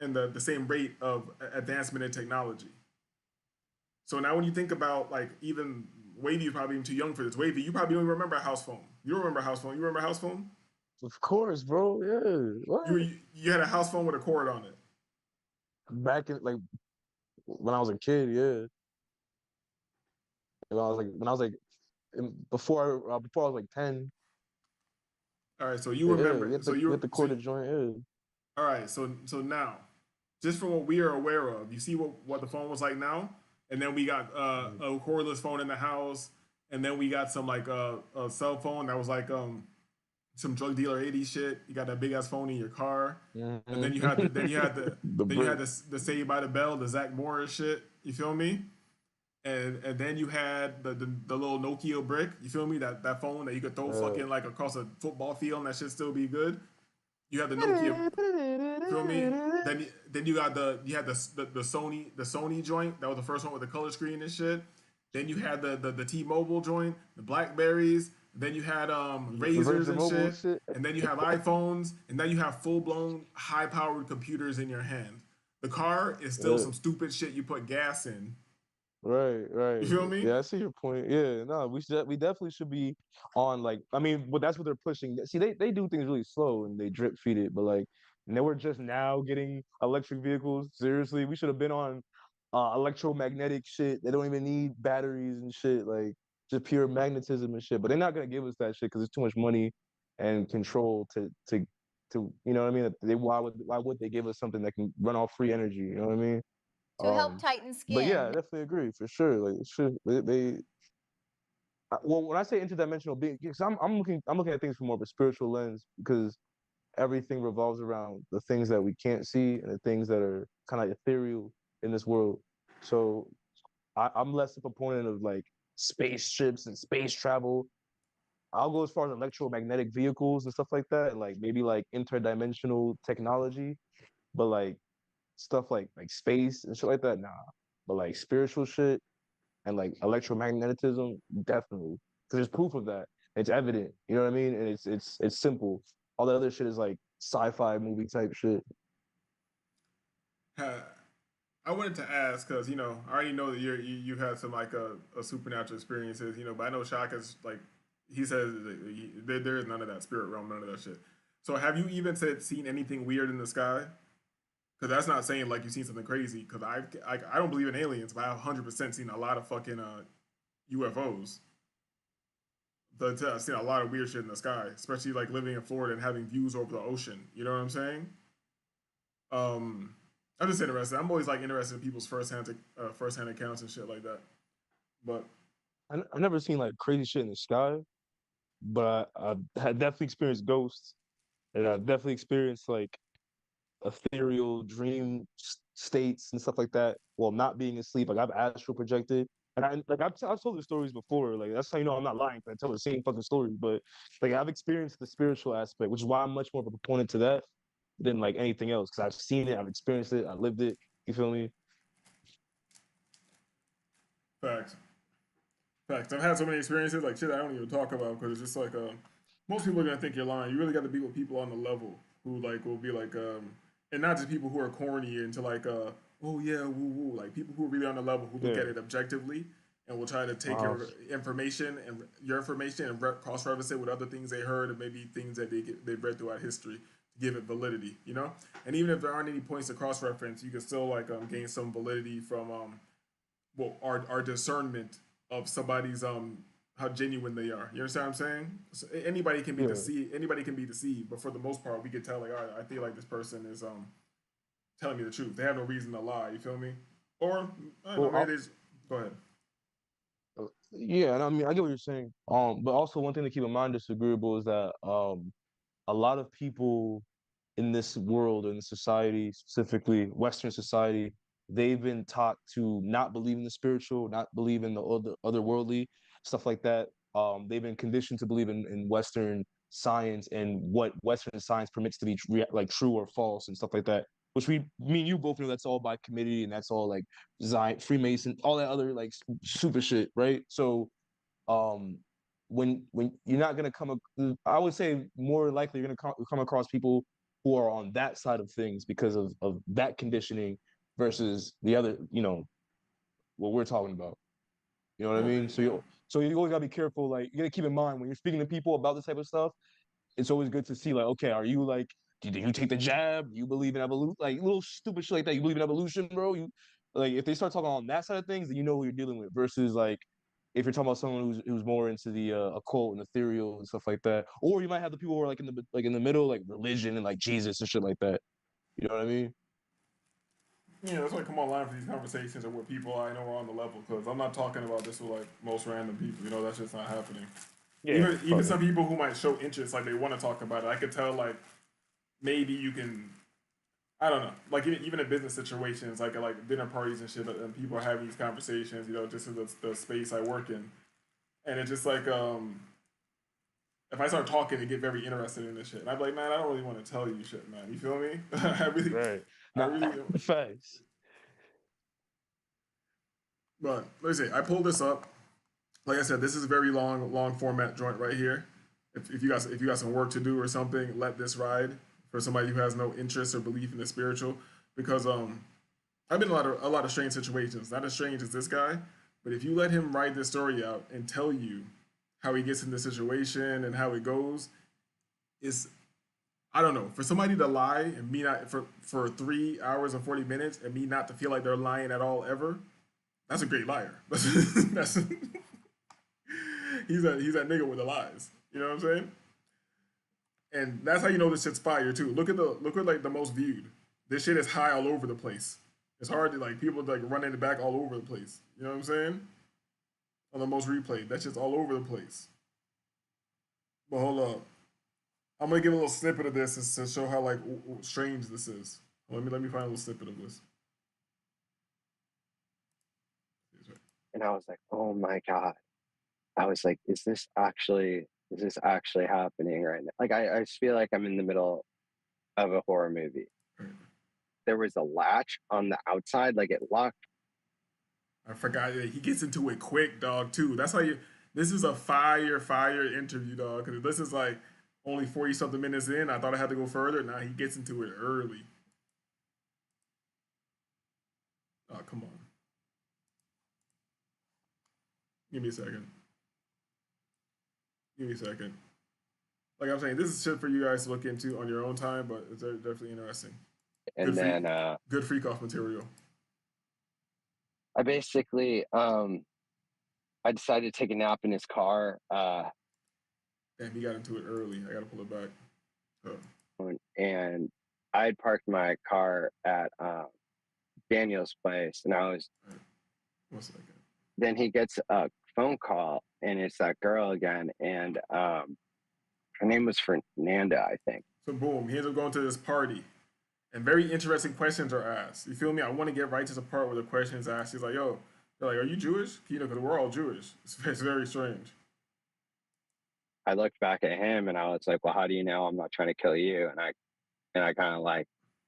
and the same rate of advancement in technology. So now when you think about like even Wavy is probably even too young for this. Wavy, you probably don't even remember a house phone. You don't remember a house phone. You remember a house phone? Of course, bro. Yeah. What? You had a house phone with a cord on it. Back in like when I was a kid, yeah. When I was like before I was like 10. All right, so you Yeah, remember. we had the corded joint. Yeah. All right, so now, just from what we are aware of, you see what the phone was like now, and then we got a cordless phone in the house, and then we got some like a cell phone that was like some drug dealer 80 shit. You got that big ass phone in your car, and then you had the Saved by the Bell, the Zach Morris shit. You feel me? And then you had the little Nokia brick. You feel me? That phone that you could throw fucking like across a football field and that shit still be good. You had the Nokia. Feel me? Then you had the Sony joint. That was the first one with the color screen and shit. Then you had the T-Mobile joint, the Blackberries. Then you had Razors and shit. And then you have iPhones. And then you have full blown high powered computers in your hand. The car is still some stupid shit you put gas in. Right. You feel me? Yeah, I see your point. Yeah, no, we definitely should be on like, I mean, but that's what they're pushing. See, they do things really slow and they drip feed it, but like, and then we're just now getting electric vehicles. Seriously, we should have been on electromagnetic shit. They don't even need batteries and shit, like just pure magnetism and shit. But they're not gonna give us that shit because it's too much money and control to you know what I mean? Why would they give us something that can run off free energy? You know what I mean? To help tighten skin. But yeah, I definitely agree for sure. Like, well, when I say interdimensional being, because I'm looking at things from more of a spiritual lens, because everything revolves around the things that we can't see and the things that are kind of ethereal in this world. So I'm less a proponent of like spaceships and space travel. I'll go as far as electromagnetic vehicles and stuff like that, and like maybe like interdimensional technology, but like stuff like space and shit like that, nah. But like spiritual shit and like electromagnetism, definitely, because there's proof of that. It's evident, you know what I mean? And it's simple. All that other shit is like sci-fi movie type shit. I wanted to ask because I already know that you've had some like a supernatural experiences, but I know Shaka's like he says there is none of that spirit realm, none of that shit. So have you even seen anything weird in the sky? Because that's not saying like you've seen something crazy. Because I don't believe in aliens, but I've 100% seen a lot of fucking UFOs. I've seen a lot of weird shit in the sky, especially like living in Florida and having views over the ocean. You know what I'm saying? I'm just interested. I'm always like interested in people's firsthand accounts and shit like that. But I've never seen like crazy shit in the sky, but I had definitely experienced ghosts, and I've definitely experienced like ethereal dream states and stuff like that while not being asleep. Like I've astral projected, and I've told the stories before. Like that's how you know I'm not lying. I tell the same fucking story. But like I've experienced the spiritual aspect, which is why I'm much more of a proponent to that than like anything else, because I've seen it, I've experienced it, I lived it. You feel me? Facts. I've had so many experiences like shit I don't even talk about because it's just like most people are gonna think you're lying. You really got to be with people on the level who like will be like and not just people who are corny into like oh yeah woo woo, like people who are really on the level who look at it objectively and will try to take your information and cross reference it with other things they heard and maybe things that they've read throughout history to give it validity, And even if there aren't any points to cross reference, you can still like gain some validity from our discernment of somebody's how genuine they are. You understand what I'm saying? So anybody can be deceived. Anybody can be deceived, but for the most part, we can tell like, all right, I feel like this person is telling me the truth. They have no reason to lie. You feel me? Or I don't know, maybe go ahead. Yeah, and I mean I get what you're saying. But also one thing to keep in mind, disagreeable, is that a lot of people in this world, in society, specifically Western society, they've been taught to not believe in the spiritual, not believe in the otherworldly, stuff like that. They've been conditioned to believe in Western science and what Western science permits to be like true or false and stuff like that. Which me and you both know that's all by committee and that's all like Zion, Freemason, all that other like super shit, right? So, when you're not gonna I would say more likely you're gonna come across people who are on that side of things because of that conditioning versus the other, what we're talking about. You know what I mean? So you always gotta be careful. Like you gotta keep in mind when you're speaking to people about this type of stuff. It's always good to see like, okay, are you like, do you take the jab? You believe in evolution? Like little stupid shit like that. You believe in evolution, bro? You like if they start talking on that side of things, then you know who you're dealing with. Versus like if you're talking about someone who's more into the occult and ethereal and stuff like that, or you might have the people who are like in the middle, like religion and like Jesus and shit like that. You know what I mean? Yeah, that's why I come online for these conversations and with people I know are on the level because I'm not talking about this with like most random people. That's just not happening. Yeah, Even fuck some it. people who might show interest, like they want to talk about it. I could tell, like maybe you can. I don't know. Like even in business situations, like dinner parties and shit, and people are having these conversations. You know, just in the space I work in, and it's just like if I start talking, they get very interested in this shit. And I'm like, man, I don't really want to tell you shit, man. You feel me? Right. I Nah, really. facts. But let me see. I pulled this up. Like I said, this is a very long format joint right here. If you got some work to do or something, let this ride for somebody who has no interest or belief in the spiritual. Because I've been in a lot of strange situations. Not as strange as this guy, but if you let him write this story out and tell you how he gets in the situation and how it goes, is I don't know. For somebody to lie and me not for 3 hours and 40 minutes and me not to feel like they're lying at all ever, that's a great liar. That's he's that nigga with the lies. You know what I'm saying? And that's how you know this shit's fire too. Look at like the most viewed. This shit is high all over the place. It's hard to like people like running it back all over the place. You know what I'm saying? On the most replayed, that shit's all over the place. But hold up, I'm gonna give a little snippet of this to show how like strange this is. Let me find a little snippet of this. And I was like, oh my God. I was like, is this actually happening right now? Like, I just feel like I'm in the middle of a horror movie. There was a latch on the outside, like it locked. I forgot that he gets into it quick, dog, too. That's how you. This is a fire interview, dog. Because this is like only 40 something minutes in. I thought I had to go further. Now he gets into it early. Oh, come on. Give me a second. Give me a second. Like I'm saying, this is shit for you guys to look into on your own time, but it's definitely interesting. And Good freak off material. I basically I decided to take a nap in his car. Damn, he got into it early. I gotta pull it back. And I had parked my car at Daniel's place, and I was. 1 second. Then he gets a phone call, and it's that girl again, and her name was Fernanda, I think. So boom, he ends up going to this party, and very interesting questions are asked. You feel me? I want to get right to the part where the question is asked. He's like, "Yo, they're like, are you Jewish? You know, because we're all Jewish." It's very strange. I looked back at him, and I was like, "Well, how do you know I'm not trying to kill you?" And I kind of like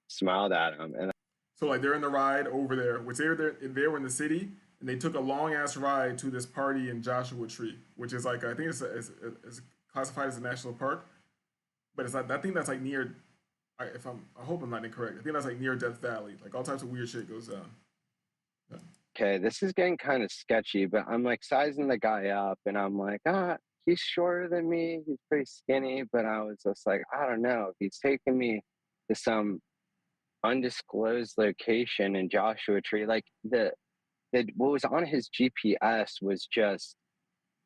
smiled at him, and so like they're in the ride over there, which they were in the city, and they took a long ass ride to this party in Joshua Tree, which is like I think it's classified as a national park, but it's like I think that's like near. I hope I'm not incorrect. I think that's like near Death Valley. Like all types of weird shit goes down. Yeah. Okay, this is getting kind of sketchy, but I'm like sizing the guy up, and I'm like, he's shorter than me. He's pretty skinny, but I was just like, I don't know. If he's taking me to some undisclosed location in Joshua Tree, like what was on his GPS was just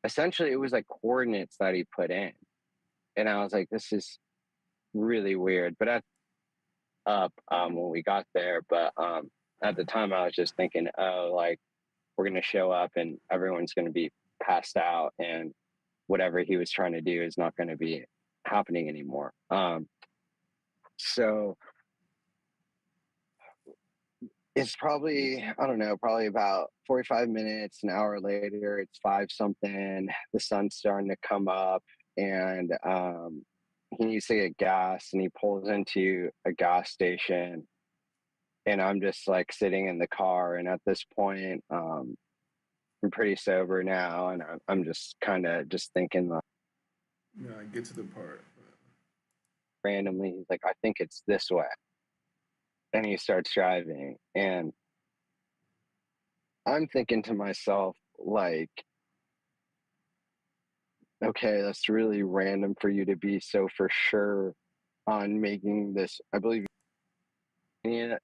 essentially it was like coordinates that he put in, and I was like, this is really weird. But when we got there, but at the time I was just thinking, oh, like we're gonna show up and everyone's gonna be passed out, and whatever he was trying to do is not gonna be happening anymore. So it's probably, I don't know, probably about 45 minutes, an hour later, it's 5 something. The sun's starting to come up, and he needs to get gas, and he pulls into a gas station, and I'm just like sitting in the car. And at this point, I'm pretty sober now, and I'm just kind of just thinking like, yeah, get to the part. Randomly, he's like, I think it's this way. And he starts driving, and I'm thinking to myself, like, okay, that's really random for you to be so for sure on making this, I believe it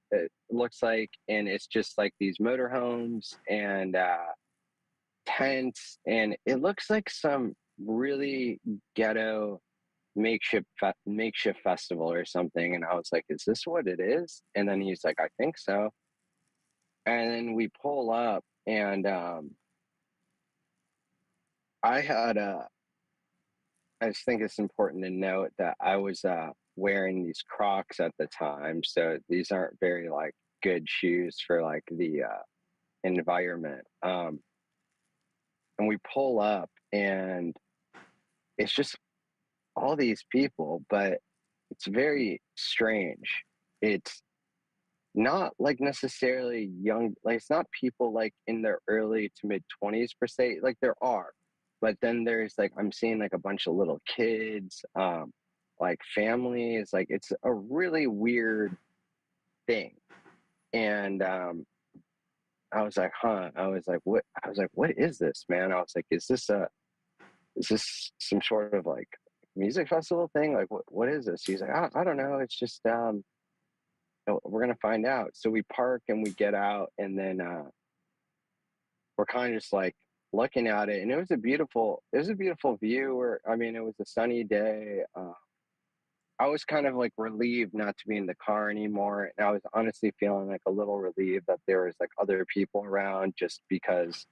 looks like, and it's just like these motorhomes and tents, and it looks like some really ghetto makeshift festival or something. And I was like, is this what it is? And then he's like, I think so. And then we pull up, and I had I just think it's important to note that I was wearing these Crocs at the time, so these aren't very like good shoes for like the environment. And we pull up, and it's just all these people, but it's very strange. It's not like necessarily young, like it's not people like in their early to mid 20s per se. Like there are, but then there's like I'm seeing like a bunch of little kids, like families. Like it's a really weird thing. And I was like, huh. I was like, what is this, man? I was like, is this some sort of like music festival thing? Like what is this? He's like, I don't know. It's just we're gonna find out. So we park and we get out, and then we're kind of just like looking at it, and it was a beautiful view. Where I mean, it was a sunny day. I was kind of like relieved not to be in the car anymore, and I was honestly feeling like a little relieved that there was like other people around, just because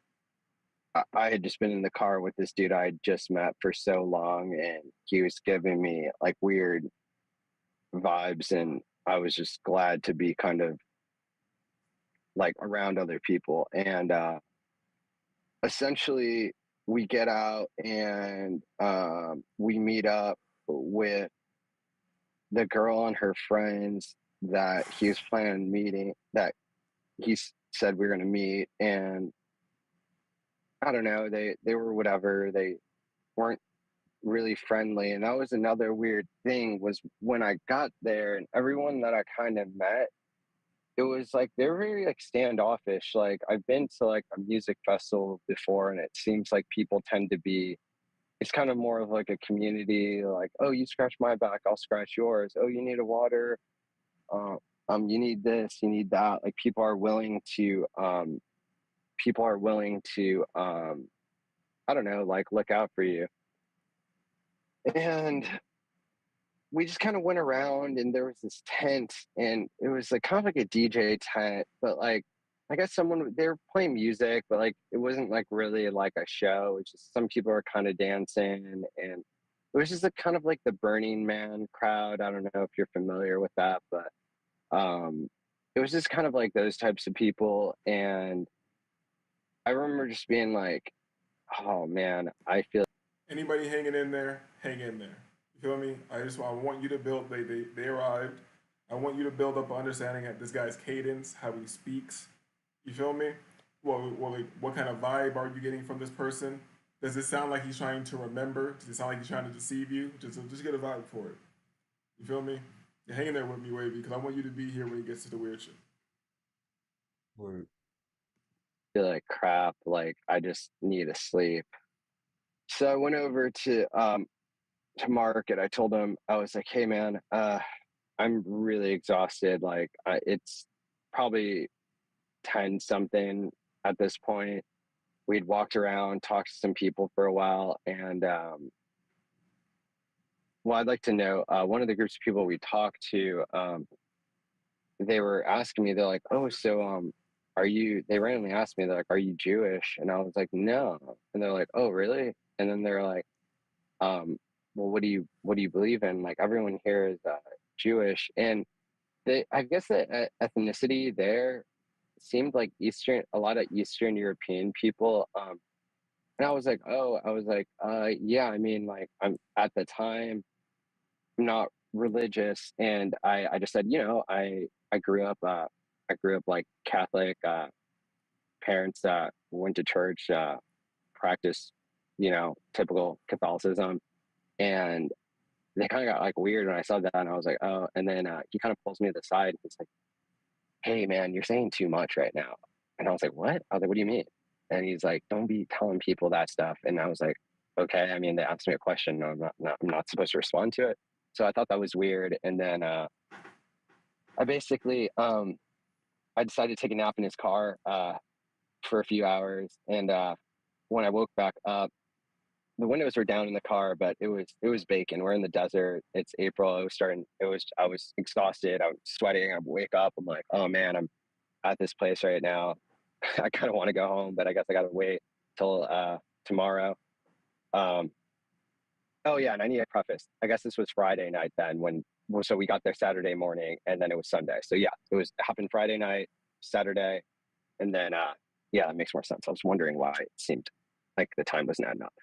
I had just been in the car with this dude I had just met for so long, and he was giving me like weird vibes, and I was just glad to be kind of like around other people. And essentially we get out, and we meet up with the girl and her friends that he was planning on meeting, that he said we were going to meet. And I don't know, they were whatever. They weren't really friendly. And that was another weird thing, was when I got there and everyone that I kind of met, it was like they're very like standoffish. Like I've been to like a music festival before, and it seems like people tend to be, it's kind of more of like a community, like, oh, you scratch my back, I'll scratch yours. Oh, you need a water, you need this, you need that. Like people are willing to I don't know, like look out for you. And we just kind of went around, and there was this tent, and it was like kind of like a DJ tent, but like I guess they were playing music, but like it wasn't like really like a show. It was just some people were kind of dancing, and it was just a kind of like the Burning Man crowd. I don't know if you're familiar with that, but it was just kind of like those types of people. And I remember just being like, oh man, I feel Anybody hanging in there, hang in there. You feel me? I want you to build. They arrived. I want you to build up an understanding of this guy's cadence, how he speaks. You feel me? What kind of vibe are you getting from this person? Does it sound like he's trying to remember? Does it sound like he's trying to deceive you? Just get a vibe for it. You feel me? You're hanging there with me, Wavy, because I want you to be here when he gets to the weird shit. Word. feel like crap. Like I just need to sleep. So I went over to Mark, and I told him, I was like, hey man, I'm really exhausted. Like it's probably 10 something at this point. We'd walked around, talked to some people for a while, and well, I'd like to know, one of the groups of people we talked to, they were asking me, they're like, oh, so they randomly asked me, they're like, are you Jewish? And I was like, no. And they're like, oh, really? And then they're like, well, what do you believe in? Like everyone here is Jewish. And I guess the ethnicity there seemed like a lot of Eastern European people. And I was like, yeah, I mean, like I'm at the time, I'm not religious. And I just said, I grew up like Catholic, parents that went to church, practiced, typical Catholicism. And they kind of got like weird when I saw that, and I was like, oh. And then he kind of pulls me to the side, and he's like, hey man, you're saying too much right now. And I was like, what? I was like, what do you mean? And he's like, don't be telling people that stuff. And I was like, okay, I mean, they asked me a question, no, I'm not supposed to respond to it. So I thought that was weird. And then I basically I decided to take a nap in his car for a few hours. And when I woke back up, the windows were down in the car, but it was baking. We're in the desert. It's April. I was exhausted. I was sweating. I wake up. I'm like, oh man, I'm at this place right now. I kind of want to go home, but I guess I got to wait till tomorrow. Oh yeah, and I need to preface. I guess this was Friday night then so we got there Saturday morning and then it was Sunday. So yeah, it happened Friday night, Saturday, and then yeah, that makes more sense. I was wondering why it seemed like the time wasn't adding up.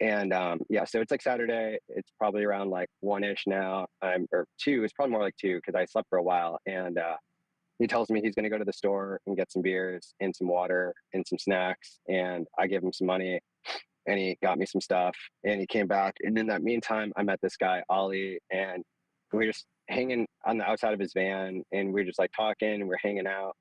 And yeah, so it's like Saturday. It's probably around like 1-ish now. Or 2. It's probably more like 2 because I slept for a while. And he tells me he's going to go to the store and get some beers and some water and some snacks. And I give him some money, and he got me some stuff. And he came back. And in that meantime, I met this guy Ollie, and we were just hanging on the outside of his van, and we were just like talking, and we're hanging out.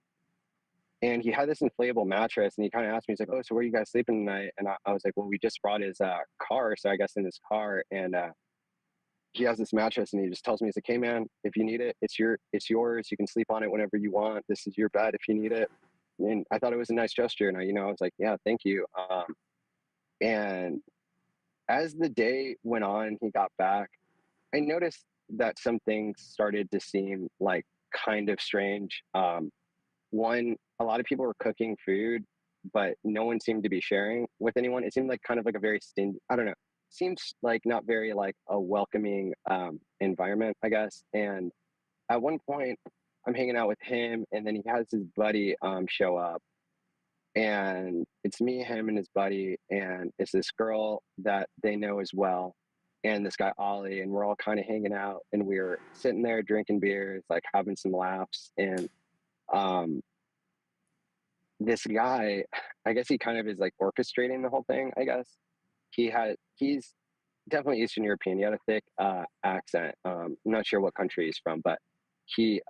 And he had this inflatable mattress, and he kind of asked me, he's like, "Oh, so where are you guys sleeping tonight?" And I was like, "Well, we just brought his car, so I guess in his car." And he has this mattress, and he just tells me, he's like, "Hey, man, if you need it, it's yours. You can sleep on it whenever you want. This is your bed if you need it." And I thought it was a nice gesture, and I was like, "Yeah, thank you." And as the day went on, he got back. I noticed that some things started to seem like kind of strange. One, a lot of people were cooking food, but no one seemed to be sharing with anyone. It seemed like kind of like a very I don't know, seems like not very like a welcoming environment, I guess. And at one point I'm hanging out with him, and then he has his buddy show up, and it's me, him, and his buddy, and it's this girl that they know as well, and this guy Ollie, and we're all kind of hanging out, and we're sitting there drinking beers, like having some laughs. And this guy, I guess he kind of is like orchestrating the whole thing. I guess he's definitely Eastern European. He had a thick accent. I'm not sure what country he's from, but he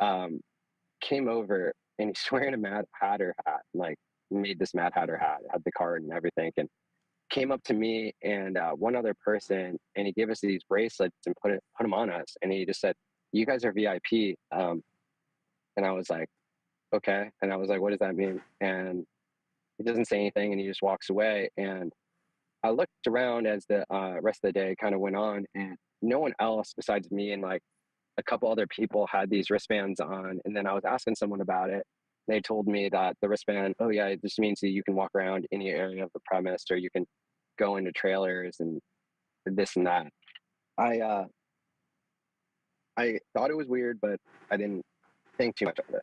came over, and he's wearing a Mad Hatter hat, like made this Mad Hatter hat, had the card and everything, and came up to me and one other person, and he gave us these bracelets and put them on us, and he just said, "You guys are VIP." And I was like, "Okay." And I was like, "What does that mean?" And he doesn't say anything, and he just walks away. And I looked around as the rest of the day kind of went on, and no one else besides me and like a couple other people had these wristbands on. And then I was asking someone about it. They told me that the wristband, oh yeah, it just means that you can walk around any area of the premise, or you can go into trailers and this and that. I thought it was weird, but I didn't think too much of it.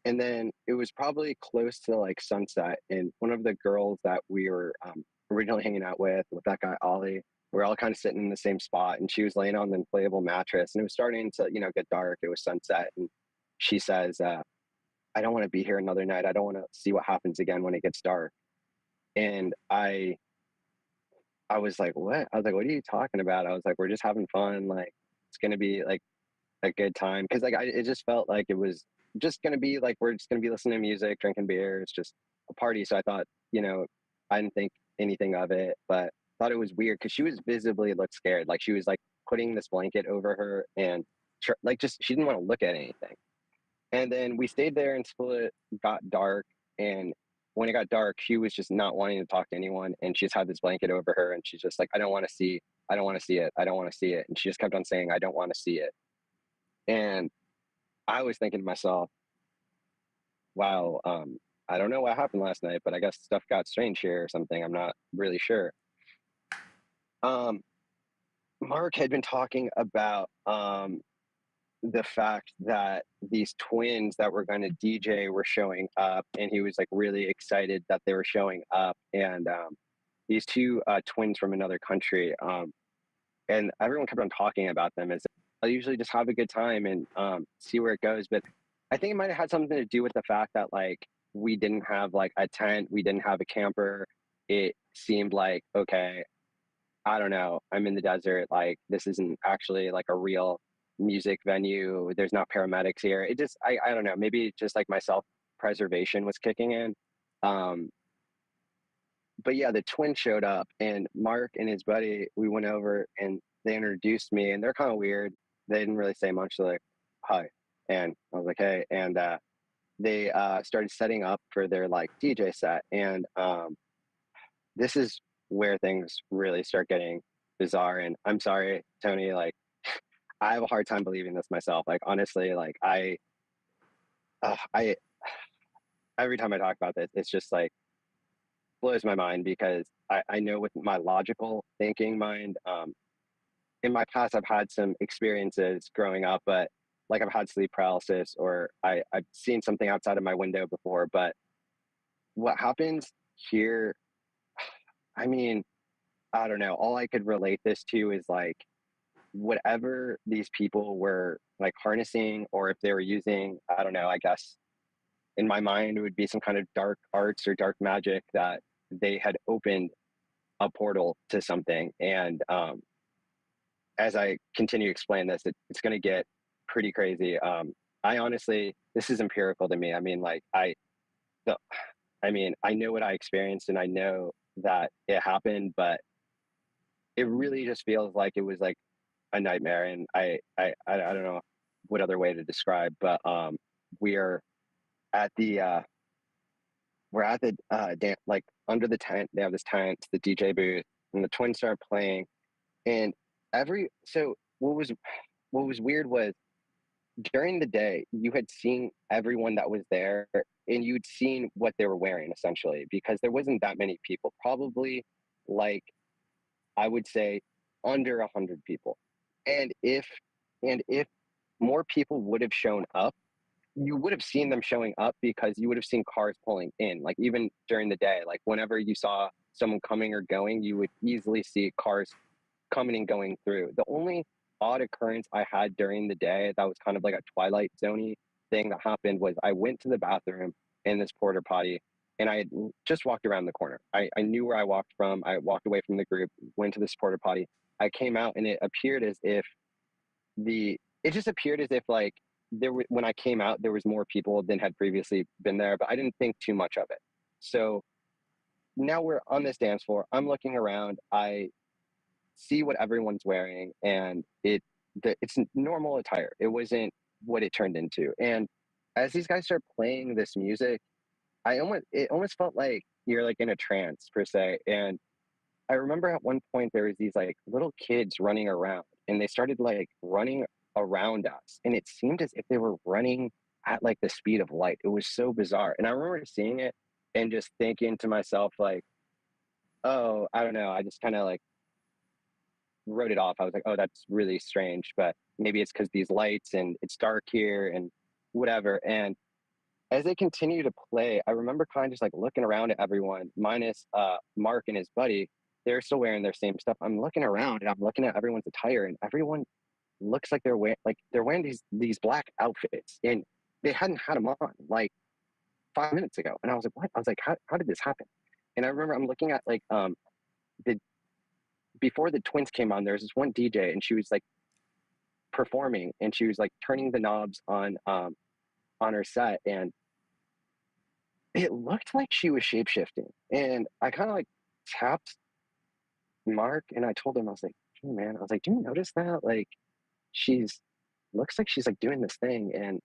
And then it was probably close to like sunset, and one of the girls that we were originally hanging out with that guy Ollie, we're all kind of sitting in the same spot, and she was laying on the inflatable mattress, and it was starting to get dark. It was sunset, and she says, "I don't want to be here another night. I don't want to see what happens again when it gets dark." And I was like, "What?" I was like, "What are you talking about?" I was like, "We're just having fun. Like, it's gonna be like a good time." Because like it just felt like it was just gonna be like we're just gonna be listening to music, drinking beer. It's just a party. So I thought, I didn't think anything of it, but thought it was weird because she was visibly looked scared. Like she was like putting this blanket over her, and like just she didn't want to look at anything. And then we stayed there until it got dark. And when it got dark, she was just not wanting to talk to anyone. And she just had this blanket over her, and she's just like, I don't want to see it. I don't want to see it. And she just kept on saying, I don't want to see it. And I was thinking to myself, wow, I don't know what happened last night, but I guess stuff got strange here or something. I'm not really sure. Mark had been talking about the fact that these twins that were going to DJ were showing up, and he was like really excited that they were showing up. And these two twins from another country, and everyone kept on talking about them as I usually just have a good time and see where it goes. But I think it might have had something to do with the fact that like we didn't have like a tent, we didn't have a camper. It seemed like, okay, I don't know, I'm in the desert, like this isn't actually like a real music venue. There's not paramedics here. It just I don't know, maybe just like my self-preservation was kicking in. But yeah, the twins showed up, and Mark and his buddy, we went over and they introduced me, and they're kind of weird. They didn't really say much. They're like, hi. And I was like, hey. And they started setting up for their like DJ set. And this is where things really start getting bizarre. And I'm sorry, Tony, like I have a hard time believing this myself. Like, honestly, like I every time I talk about this, it's just like blows my mind, because I know with my logical thinking mind, in my past, I've had some experiences growing up, but like I've had sleep paralysis or I've seen something outside of my window before. But what happens here, I mean, I don't know. All I could relate this to is like whatever these people were like harnessing, or if they were using, I don't know, I guess in my mind, it would be some kind of dark arts or dark magic that they had opened a portal to something. And as I continue to explain this, it's going to get pretty crazy. I honestly, this is empirical to me. I mean, like I mean, I know what I experienced and I know that it happened, but it really just feels like it was like a nightmare. And I don't know what other way to describe, but we are at the we're at the like under the tent. They have this tent, the DJ booth, and the Twins start playing. And so what was weird was during the day you had seen everyone that was there, and you'd seen what they were wearing essentially, because there wasn't that many people. Probably like I would say under 100 people. And if more people would have shown up, you would have seen them showing up, because you would have seen cars pulling in, like even during the day, like whenever you saw someone coming or going, you would easily see cars coming and going through. The only odd occurrence I had during the day that was kind of like a Twilight Zone thing that happened was I went to the bathroom in this porta potty, and I had just walked around the corner. I knew where I walked from. I walked away from the group, went to this porta potty. I came out, and it appeared as if it just appeared as if like when I came out, there was more people than had previously been there, but I didn't think too much of it. So now we're on this dance floor. I'm looking around. I see what everyone's wearing, and it's normal attire. It wasn't what it turned into. And as these guys start playing this music, it almost felt like you're like in a trance per se. And I remember at one point there was these like little kids running around, and they started like running around us, and it seemed as if they were running at like the speed of light. It was so bizarre. And I remember seeing it and just thinking to myself like, oh, I don't know. I just kind of like wrote it off. I was like, oh, that's really strange, but maybe it's because these lights and it's dark here and whatever. And as they continue to play, I remember kind of just like looking around at everyone, minus Mark and his buddy. They're still wearing their same stuff. I'm looking around and I'm looking at everyone's attire, and everyone looks like they're wearing these black outfits, and they hadn't had them on like 5 minutes ago. And I was like, what? I was like, how did this happen? And I remember I'm looking at like before the Twins came on, there was this one DJ, and she was like performing, and she was like turning the knobs on her set, and it looked like she was shapeshifting. And I kind of like tapped Mark, and I told him, I was like, hey man, I was like, do you notice that? Like looks like she's like doing this thing. And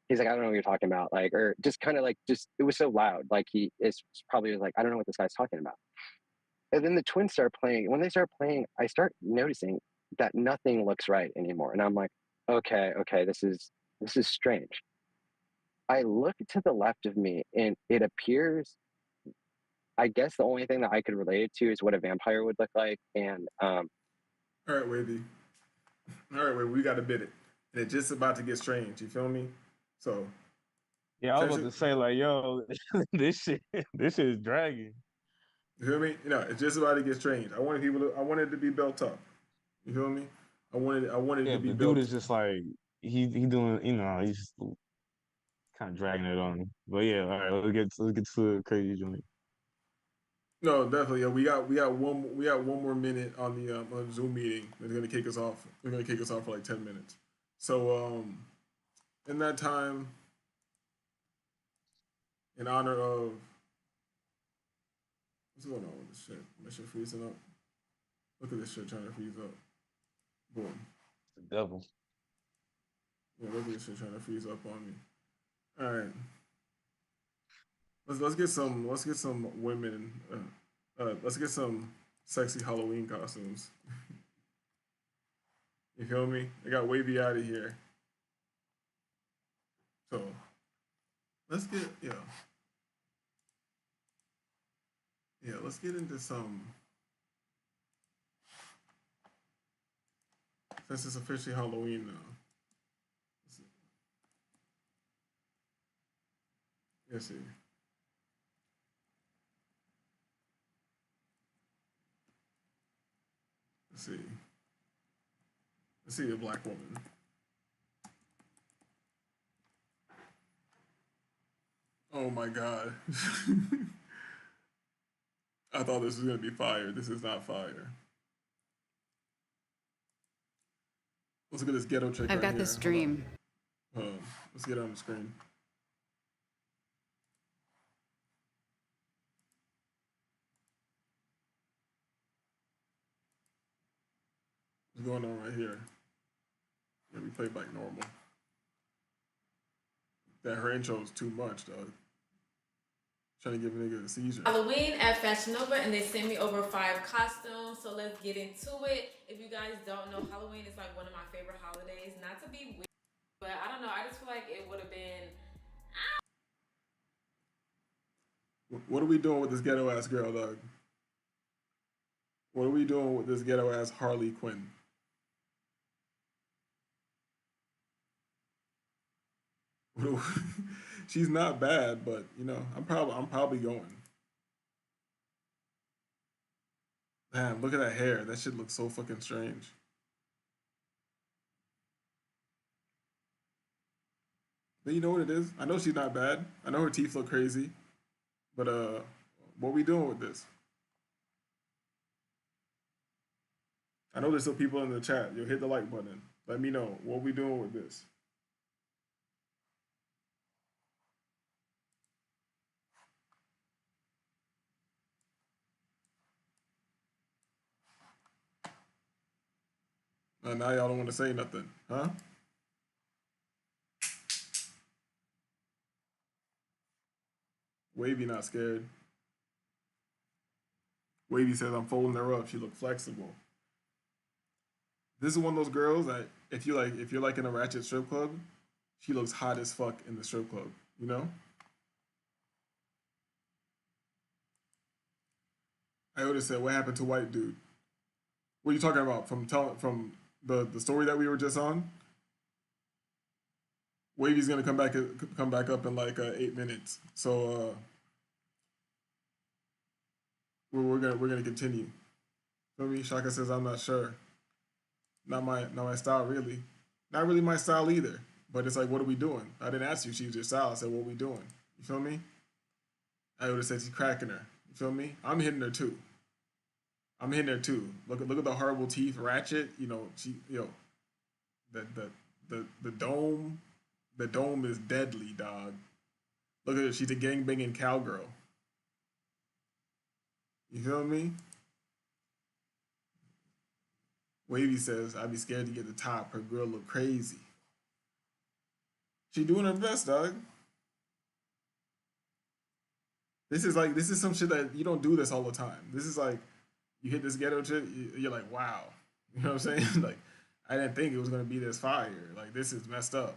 he's like, I don't know what you're talking about. Like, or just kind of like, it was so loud. Like he is probably like, I don't know what this guy's talking about. And then the Twins start playing. When they start playing, I start noticing that nothing looks right anymore. And I'm like, okay, this is strange. I look to the left of me, and it appears, I guess the only thing that I could relate it to is what a vampire would look like. And all right, Wavy. All right, Wavy, we got to bid it. And it's just about to get strange. You feel me? So. Yeah, I was about to say like, yo, this shit is dragging. You feel me? You know, it's just about to get strange. I wanted it to be built up. You feel me? I wanted it to be the built. Dude is just like he doing, you know, he's just kind of dragging it on. But yeah, all right, let's get to the crazy joint. No, definitely. Yeah, we got one more minute on the Zoom meeting. They're gonna kick us off. They're gonna kick us off for like 10 minutes. So in that time, in honor of what's going on with this shit? My shit freezing up. Look at this shit trying to freeze up. Boom. The devil. Yeah, look at this shit trying to freeze up on me. All right. Let's get some women. Let's get some sexy Halloween costumes. You feel me? I got Wavy out of here. So let's get let's get into some. Since it's officially Halloween now. Let's see. Let's see. Let's see a black woman. Oh my god. I thought this was gonna be fire. This is not fire. Let's look at this ghetto chick. I've got this dream. Let's get it on the screen. What's going on right here? Let me play back normal. That her intro is too much, dog. Trying to give a nigga a seizure. Halloween at Fashion Nova, and they sent me over 5 costumes, so let's get into it. If you guys don't know, Halloween is like one of my favorite holidays. Not to be weird, but I don't know. I just feel like it would have been. What are we doing with this ghetto ass girl, dog? What are we doing with this ghetto ass Harley Quinn? She's not bad, but you know, I'm probably going. Man, look at that hair. That shit looks so fucking strange. But you know what it is? I know she's not bad. I know her teeth look crazy. But what we doing with this? I know there's still people in the chat. Yo, hit the like button. Let me know what we doing with this. Now y'all don't want to say nothing, huh? Wavy not scared. Wavy says I'm folding her up. She look flexible. This is one of those girls that if you're like in a ratchet strip club, she looks hot as fuck in the strip club. You know? I would have said, what happened to white dude? What are you talking about? From the story that we were just on? Wavy's gonna come back up in like 8 minutes. So we're gonna continue. Feel me? Shaka says I'm not sure. Not my style really. Not really my style either. But it's like, what are we doing? I didn't ask you if she was your style. I said, what are we doing? You feel me? I would have said she's cracking her. You feel me? I'm hitting her too. Look at the horrible teeth, ratchet. You know, the dome. The dome is deadly, dog. Look at her. She's a gangbanging cowgirl. You feel me? Wavy says, I'd be scared to get the top. Her girl look crazy. She doing her best, dog. This is some shit that you don't do this all the time. This is like, you hit this ghetto shit, you're like, wow. You know what I'm saying? Like, I didn't think it was gonna be this fire. Like, this is messed up.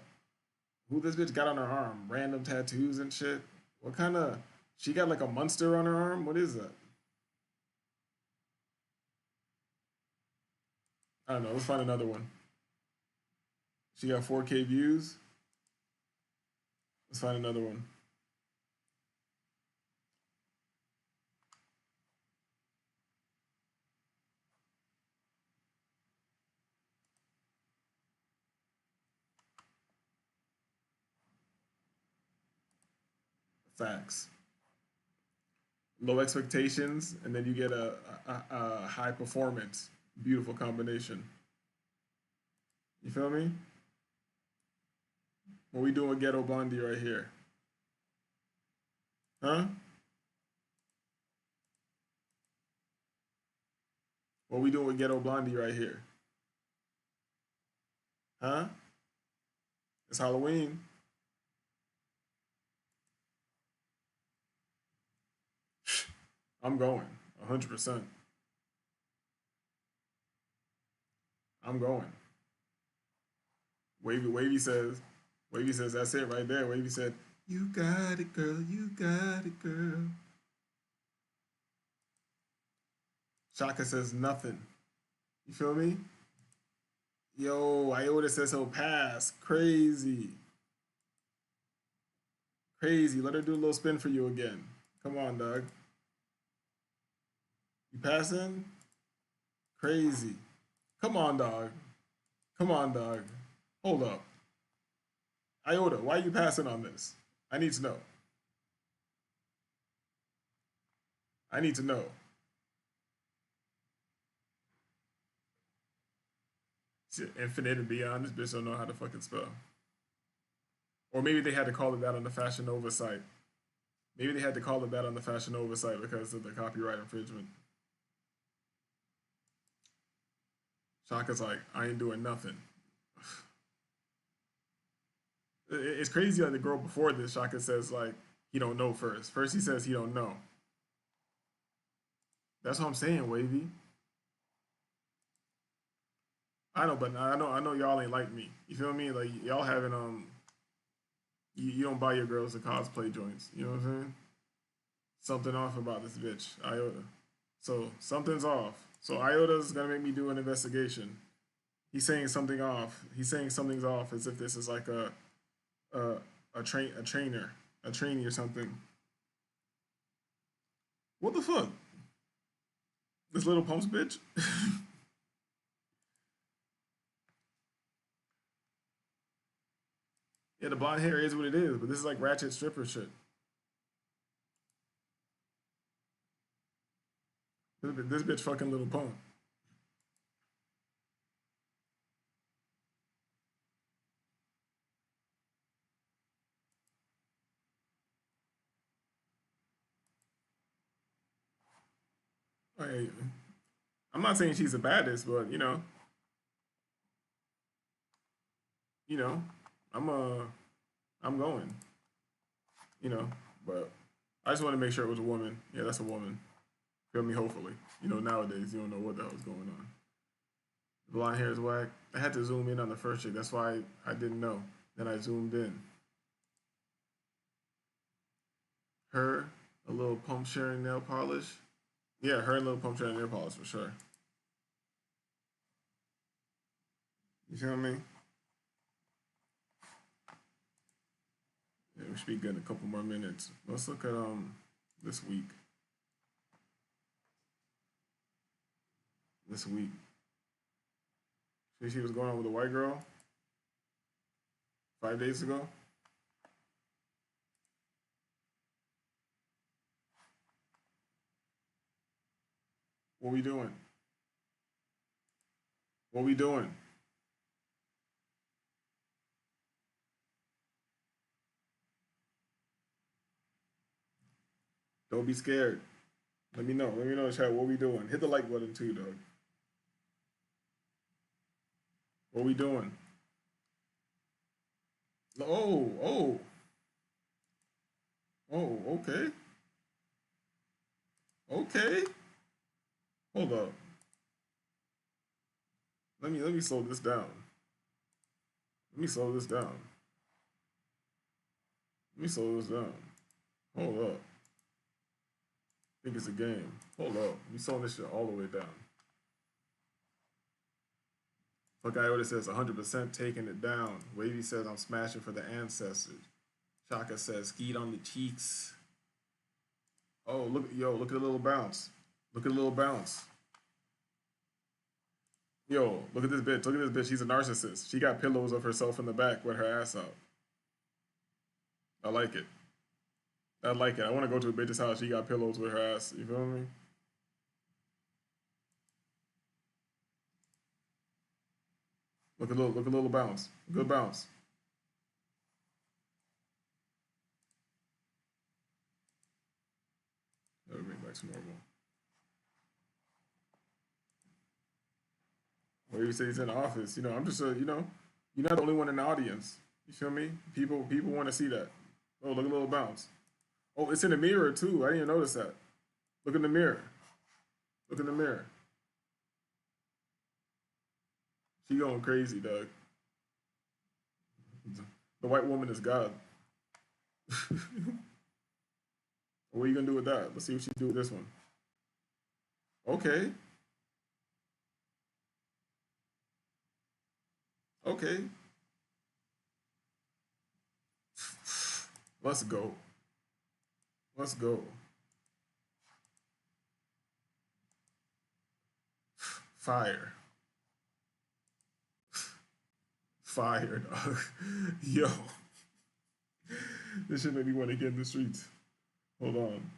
Who this bitch got on her arm? Random tattoos and shit? What kind of... She got like a monster on her arm? What is that? I don't know. Let's find another one. She got 4K views. Let's find another one. Facts. Low expectations, and then you get a high performance. Beautiful combination. You feel me? What we doing with Ghetto Blondie right here? Huh? What we doing with Ghetto Blondie right here? Huh? It's Halloween. I'm going 100%. I'm going. Wavy says that's it right there. Wavy said, "You got it, girl. You got it, girl." Shaka says nothing. You feel me? Yo, Iota says he'll pass. Crazy. Crazy. Let her do a little spin for you again. Come on, dog. You passing? Crazy. Come on, dog. Come on, dog. Hold up. Iota, why are you passing on this? I need to know. I need to know. Shit, infinite and beyond. This bitch don't know how to fucking spell. Or maybe they had to call it that on the Fashion Nova site. Maybe they had to call it that on the Fashion Nova site because of the copyright infringement. Shaka's like, I ain't doing nothing. It's crazy that the girl before this, Shaka says like, he don't know first. First he says he don't know. That's what I'm saying, Wavy. I know, but I know y'all ain't like me. You feel me? Like y'all having you don't buy your girls the cosplay joints. You know what I'm saying? Something off about this bitch, Iota. So something's off. So Iota's gonna make me do an investigation. He's saying something off. He's saying something's off as if this is like a trainee or something. What the fuck? This Little Pumps bitch? Yeah, the blonde hair is what it is, but this is like ratchet stripper shit. This bitch fucking Little Pump. Like, I'm not saying she's the baddest, but you know, I'm going, but I just want to make sure it was a woman. Yeah, that's a woman. Feel me? Hopefully, nowadays you don't know what the hell's going on. The blonde hair is whack. I had to zoom in on the first chick. That's why I didn't know. Then I zoomed in. Her, a little pump sharing nail polish. Yeah, her and Little Pump sharing nail polish for sure. You feel me? Yeah, we should be good in a couple more minutes. Let's look at this week. See what's going on with the white girl 5 days ago. What we doing? What we doing? Don't be scared. Let me know. Let me know, chat. What we doing? Hit the like button too, dog. What we doing? Oh, okay. Okay. Hold up. Let me slow this down. Let me slow this down. Hold up. I think it's a game. Hold up. We slowing this shit all the way down. Fuck Iota says 100% taking it down. Wavy says I'm smashing for the ancestors. Shaka says skeet on the cheeks. Oh, look at the little bounce. Look at the little bounce. Yo, look at this bitch. Look at this bitch. She's a narcissist. She got pillows of herself in the back with her ass out. I like it. I like it. I want to go to a bitch's house. She got pillows with her ass. You feel me? Look at little bounce. Good bounce. That'll bring back to normal. Or you say he's in the office. I'm just you're not the only one in the audience. You feel me? People want to see that. Oh, look at a little bounce. Oh, it's in the mirror too. I didn't even notice that. Look in the mirror. Look in the mirror. She going crazy, dog. The white woman is God. What are you gonna do with that? Let's see what she do with this one. Okay. Okay. Let's go. Let's go. Fire. Fire, dog. Yo. This shit made me want to get in the streets. Hold on.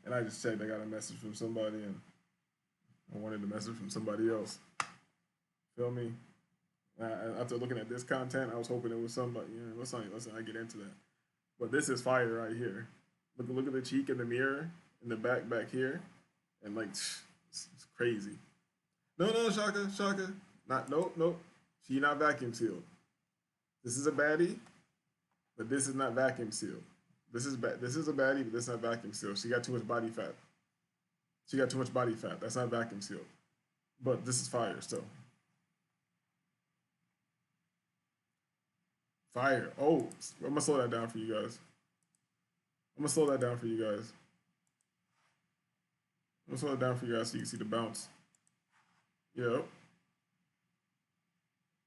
And I just checked. I got a message from somebody, and I wanted a message from somebody else. Feel me? After looking at this content, I was hoping it was somebody. You know, let's not get into that. But this is fire right here. Look at the cheek in the mirror, in the back here, and like it's crazy. No, Shaka. Nope. She not vacuum sealed. This is a baddie, but this is not vacuum sealed. This is a baddie, but this is not vacuum sealed. She got too much body fat. That's not vacuum sealed. But this is fire still. Fire. Oh, I'm gonna slow that down for you guys. I'm gonna slow that down for you guys so you can see the bounce. Yo,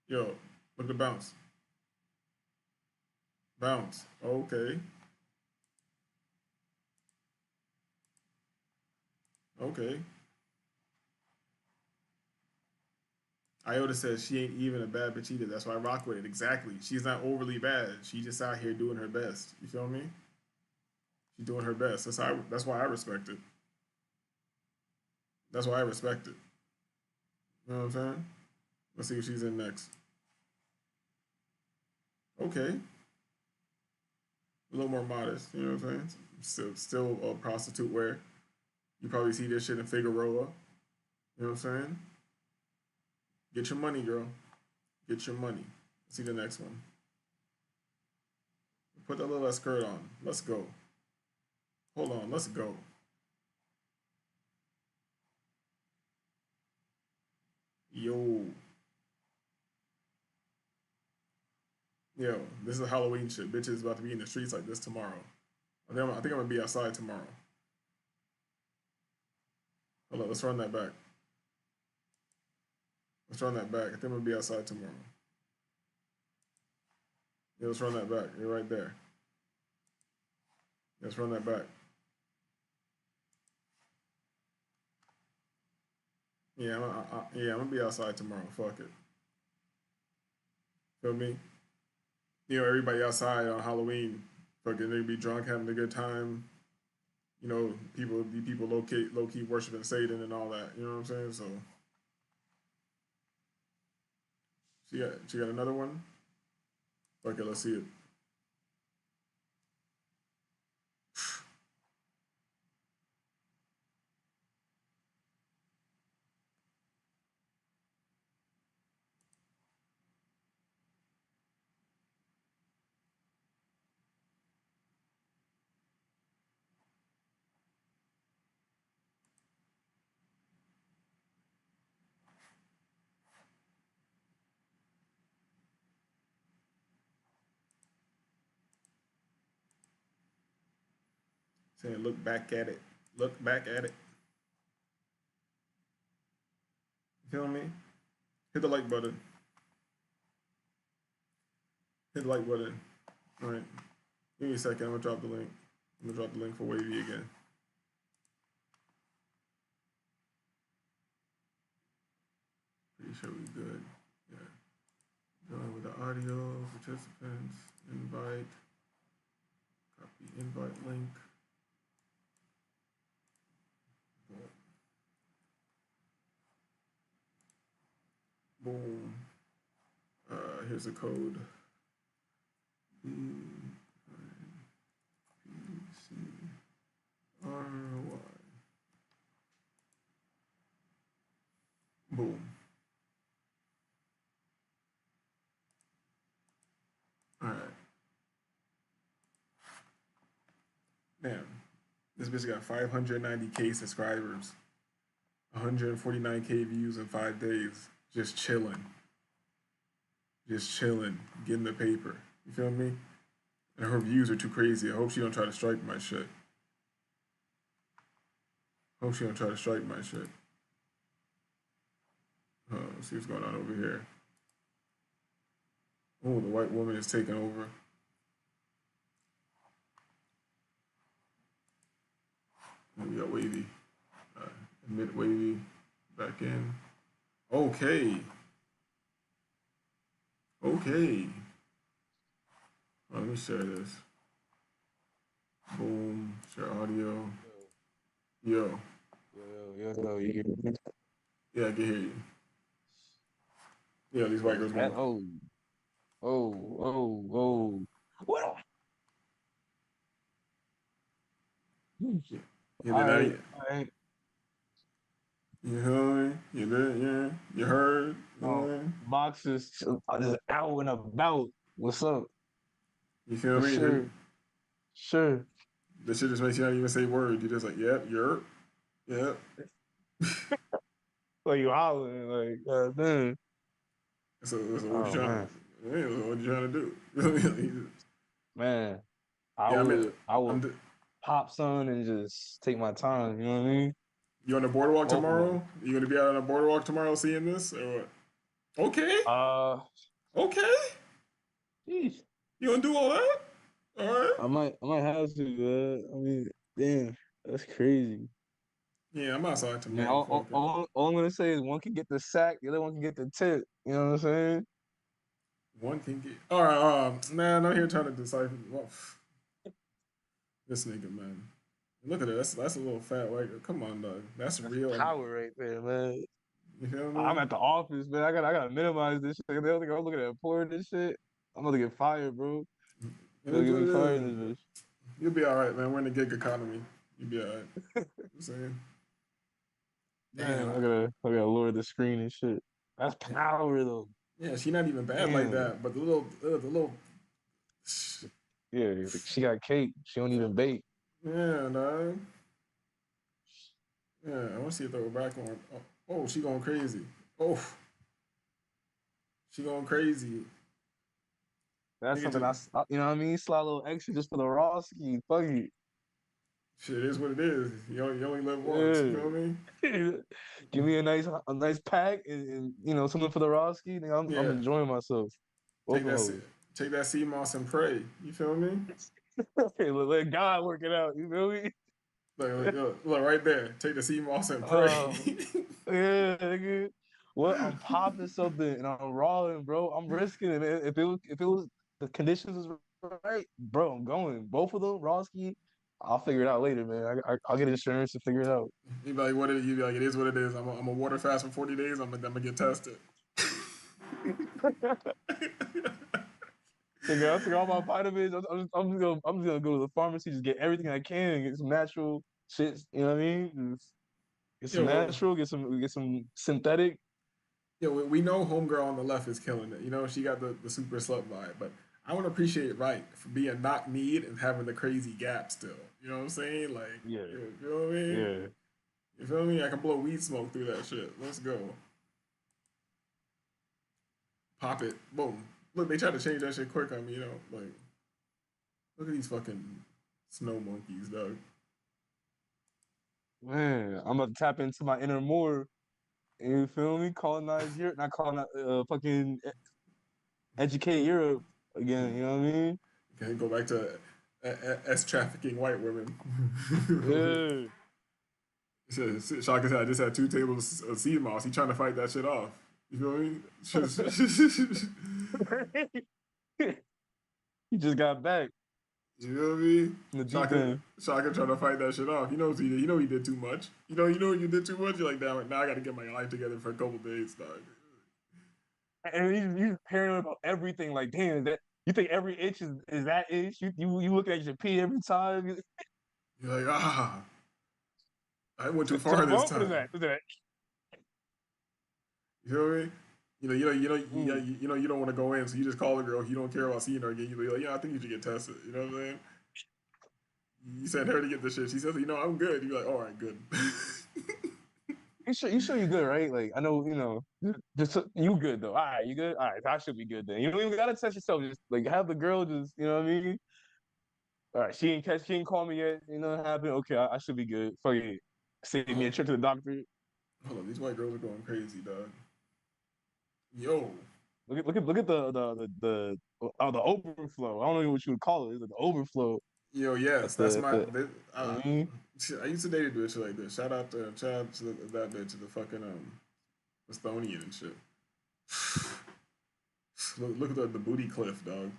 look at the bounce. Bounce. Okay. Iota says she ain't even a bad bitch either. That's why I rock with it. Exactly. She's not overly bad. She's just out here doing her best. You feel me? She's doing her best. That's why I respect it. You know what I'm saying? Let's see if she's in next. Okay. A little more modest. You know what I'm saying? Still prostitute wear. You probably see this shit in Figueroa. You know what I'm saying? Get your money, girl. Get your money. Let's see the next one. Put that little skirt on. Let's go. Hold on. Let's go. Yo, this is Halloween shit. Bitches about to be in the streets like this tomorrow. I think I'm gonna be outside tomorrow. Hold on, let's run that back. I think I'm gonna be outside tomorrow. Yeah, let's run that back. You're right there. Let's run that back. Yeah, I'm gonna be outside tomorrow. Fuck it. Feel me? You know, everybody outside on Halloween, fucking they be drunk, having a good time. You know, people low key worshiping Satan and all that. You know what I'm saying? So she got another one. Okay, let's see it. Saying look back at it. Look back at it. You feel me? Hit the like button. Hit the like button. All right. Give me a second. I'm gonna drop the link. I'm gonna drop the link for Wavy again. Pretty sure we good. Yeah. Going with the audio participants. Invite. Copy invite link. Boom. Here's a code. PCRY. Boom. All right. Damn. This bitch got 590K subscribers. 149K views in 5 days. Just chilling. Getting the paper. You feel me? And her views are too crazy. I hope she don't try to strike my shit. Hope she don't try to strike my shit. Let's see what's going on over here. Oh, the white woman is taking over. And we got Wavy. Admit Wavy back in. Okay. Okay. Let me share this. Boom. Share audio. Yo. Yo, you hear me? Yeah, I can hear you. Yeah, these white girls going. What? Yeah, you heard me? You did, yeah. You heard? Boxes just out and about. What's up? You feel me? Sure. Sure. This shit just makes you not even say words. You just like, yep, yep. Like you hollering, like, damn. So what you trying? What you trying to do? Man, I would pop some and just take my time. You know what I mean? You on the boardwalk tomorrow? You gonna be out on the boardwalk tomorrow seeing this or what? Okay. Okay. Jeez. You gonna do all that? All right. I might have to, man. I mean, damn, that's crazy. Yeah, I'm outside tomorrow. Man, all I'm gonna say is one can get the sack, the other one can get the tip. You know what I'm saying? One can get. All right, man. I'm here trying to decipher. Well, this nigga, man. Look at it. That's a little fat white girl. Come on, dog. That's real power right there, man. You feel me? I'm at the office, man. I gotta minimize this shit. They don't think I'm looking at porn and shit. I'm about to get fired, bro. They'll get me fired in this bitch. You'll be all right, man. We're in the gig economy. You'll be all right. I'm saying. Damn, I gotta lower the screen and shit. That's power though. Yeah, she not even bad like that, but the little. Yeah, she got cake. She don't even bake. Yeah, dog. Yeah, I want to see if throw back on. Oh, she going crazy. Oh, she going crazy. That's something you know what I mean? Slide a little extra just for the raw ski. Fuck it. Shit is what it is. You only live once. You feel me? Give me a nice pack and you know something for the raw ski. I'm enjoying myself. Take that sea moss and pray. You feel me? Hey, let God work it out. You feel me? Look right there. Take the sea moss and pray. Yeah, nigga. What? I'm popping something and I'm rawing, bro. I'm risking it. Man. If it was the conditions was right, bro, I'm going. Both of them, raw ski. I'll figure it out later, man. I'll get insurance to figure it out. You be like, what it? You be like, it is what it is. I'm a water fast for 40 days. I'm gonna get tested. Nigga, I took all my vitamins. I'm just gonna go to the pharmacy, just get everything I can, get some natural shit. You know what I mean? Get some natural, get some synthetic. Yeah, we know homegirl on the left is killing it. You know, she got the super slut vibe, but I want to appreciate Right for being not need and having the crazy gap still. You know what I'm saying? Like, yeah, you feel what I mean? Yeah. You feel me? I can blow weed smoke through that shit. Let's go. Pop it. Boom. Look, they tried to change that shit quick on me, you know? Like, look at these fucking snow monkeys, dog. Man, I'm about to tap into my inner Moore. You feel me? Colonize Europe, not colonize, fucking educate Europe again. You know what I mean? Okay, go back to S trafficking white women. Yeah. Shaka said, I just had 2 tables of sea moss. He trying to fight that shit off. You feel me? He just got back. You know what I mean? Shaka trying to fight that shit off. He knows he did. You know he did too much. You know you did too much. You're like, damn it, now I got to get my life together for a couple days, dog. And he's paranoid about everything. Like, damn, that you think every inch is that inch? You looking at your pee every time. You're like, I went too far this time. What is that? You feel me? You know, you don't want to go in, so you just call the girl. You don't care about seeing her again. You be like, yeah, I think you should get tested. You know what I'm saying? You sent her to get the shit. She says, you know, I'm good. You be like, all right, good. You sure you good, right? Like, I know, you know, just you good though. All right, you good? All right, I should be good then. You don't even gotta test yourself. Just like have the girl just, you know what I mean? All right, she ain't call me yet. You know what happened? Okay, I should be good. Fuck it. Save me a trip to the doctor. Hold on, these white girls are going crazy, dog. Yo, look at the overflow. I don't know what you would call it. It's like the overflow. Yo, yes, that's my. I used to date a bitch like this. Shout out to that bitch, the fucking Estonian and shit. Look at the booty cliff, dog.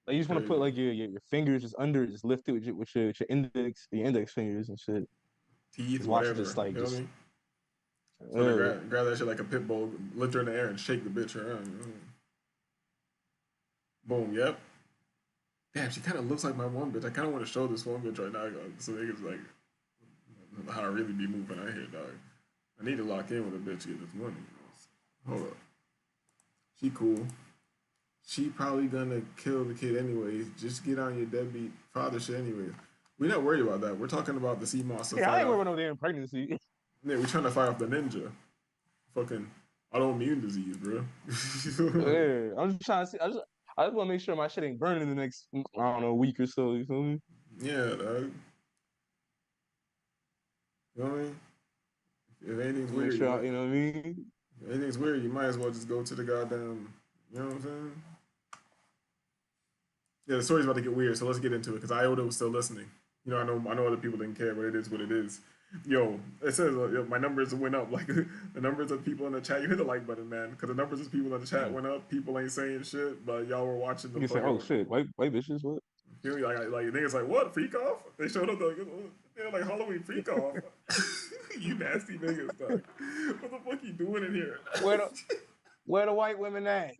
Like you just want to put like your fingers just under it, just lift it with your index fingers and shit. Teeth, watch whatever. it just like you know just. what I mean? Grab that shit like a pit bull, lift her in the air, and shake the bitch around. You know what I mean? Boom. Yep. Damn, she kind of looks like my one bitch. I kind of want to show this one bitch right now, so they can like how I really be moving out here, dog. I need to lock in with a bitch to get this money. Hold up. She cool. She probably gonna kill the kid anyways. Just get on your deadbeat father shit anyways. We're not worried about that. We're talking about the sea monster. Yeah, I ain't worried about no damn pregnancy. Yeah, we're trying to fight off the ninja. Fucking autoimmune disease, bro. Yeah, I'm just trying to see. I just want to make sure my shit ain't burning in the next, I don't know, week or so. You feel me? Yeah, dog. You know what I mean? If anything's weird, you know what I mean? If anything's weird, you might as well just go to the goddamn. You know what I'm saying? Yeah, the story's about to get weird, so let's get into it because Iota was still listening. You know, I know other people didn't care, but it is what it is. Yo, it says my numbers went up. Like the numbers of people in the chat, you hit the like button, man, because the numbers of people in the chat went up. People ain't saying shit, but y'all were watching the. You say, oh shit, white bitches, what? You know, like niggas like what freak off? They showed up they're like Halloween freak off. You nasty niggas, dog. What the fuck you doing in here? Where the white women at?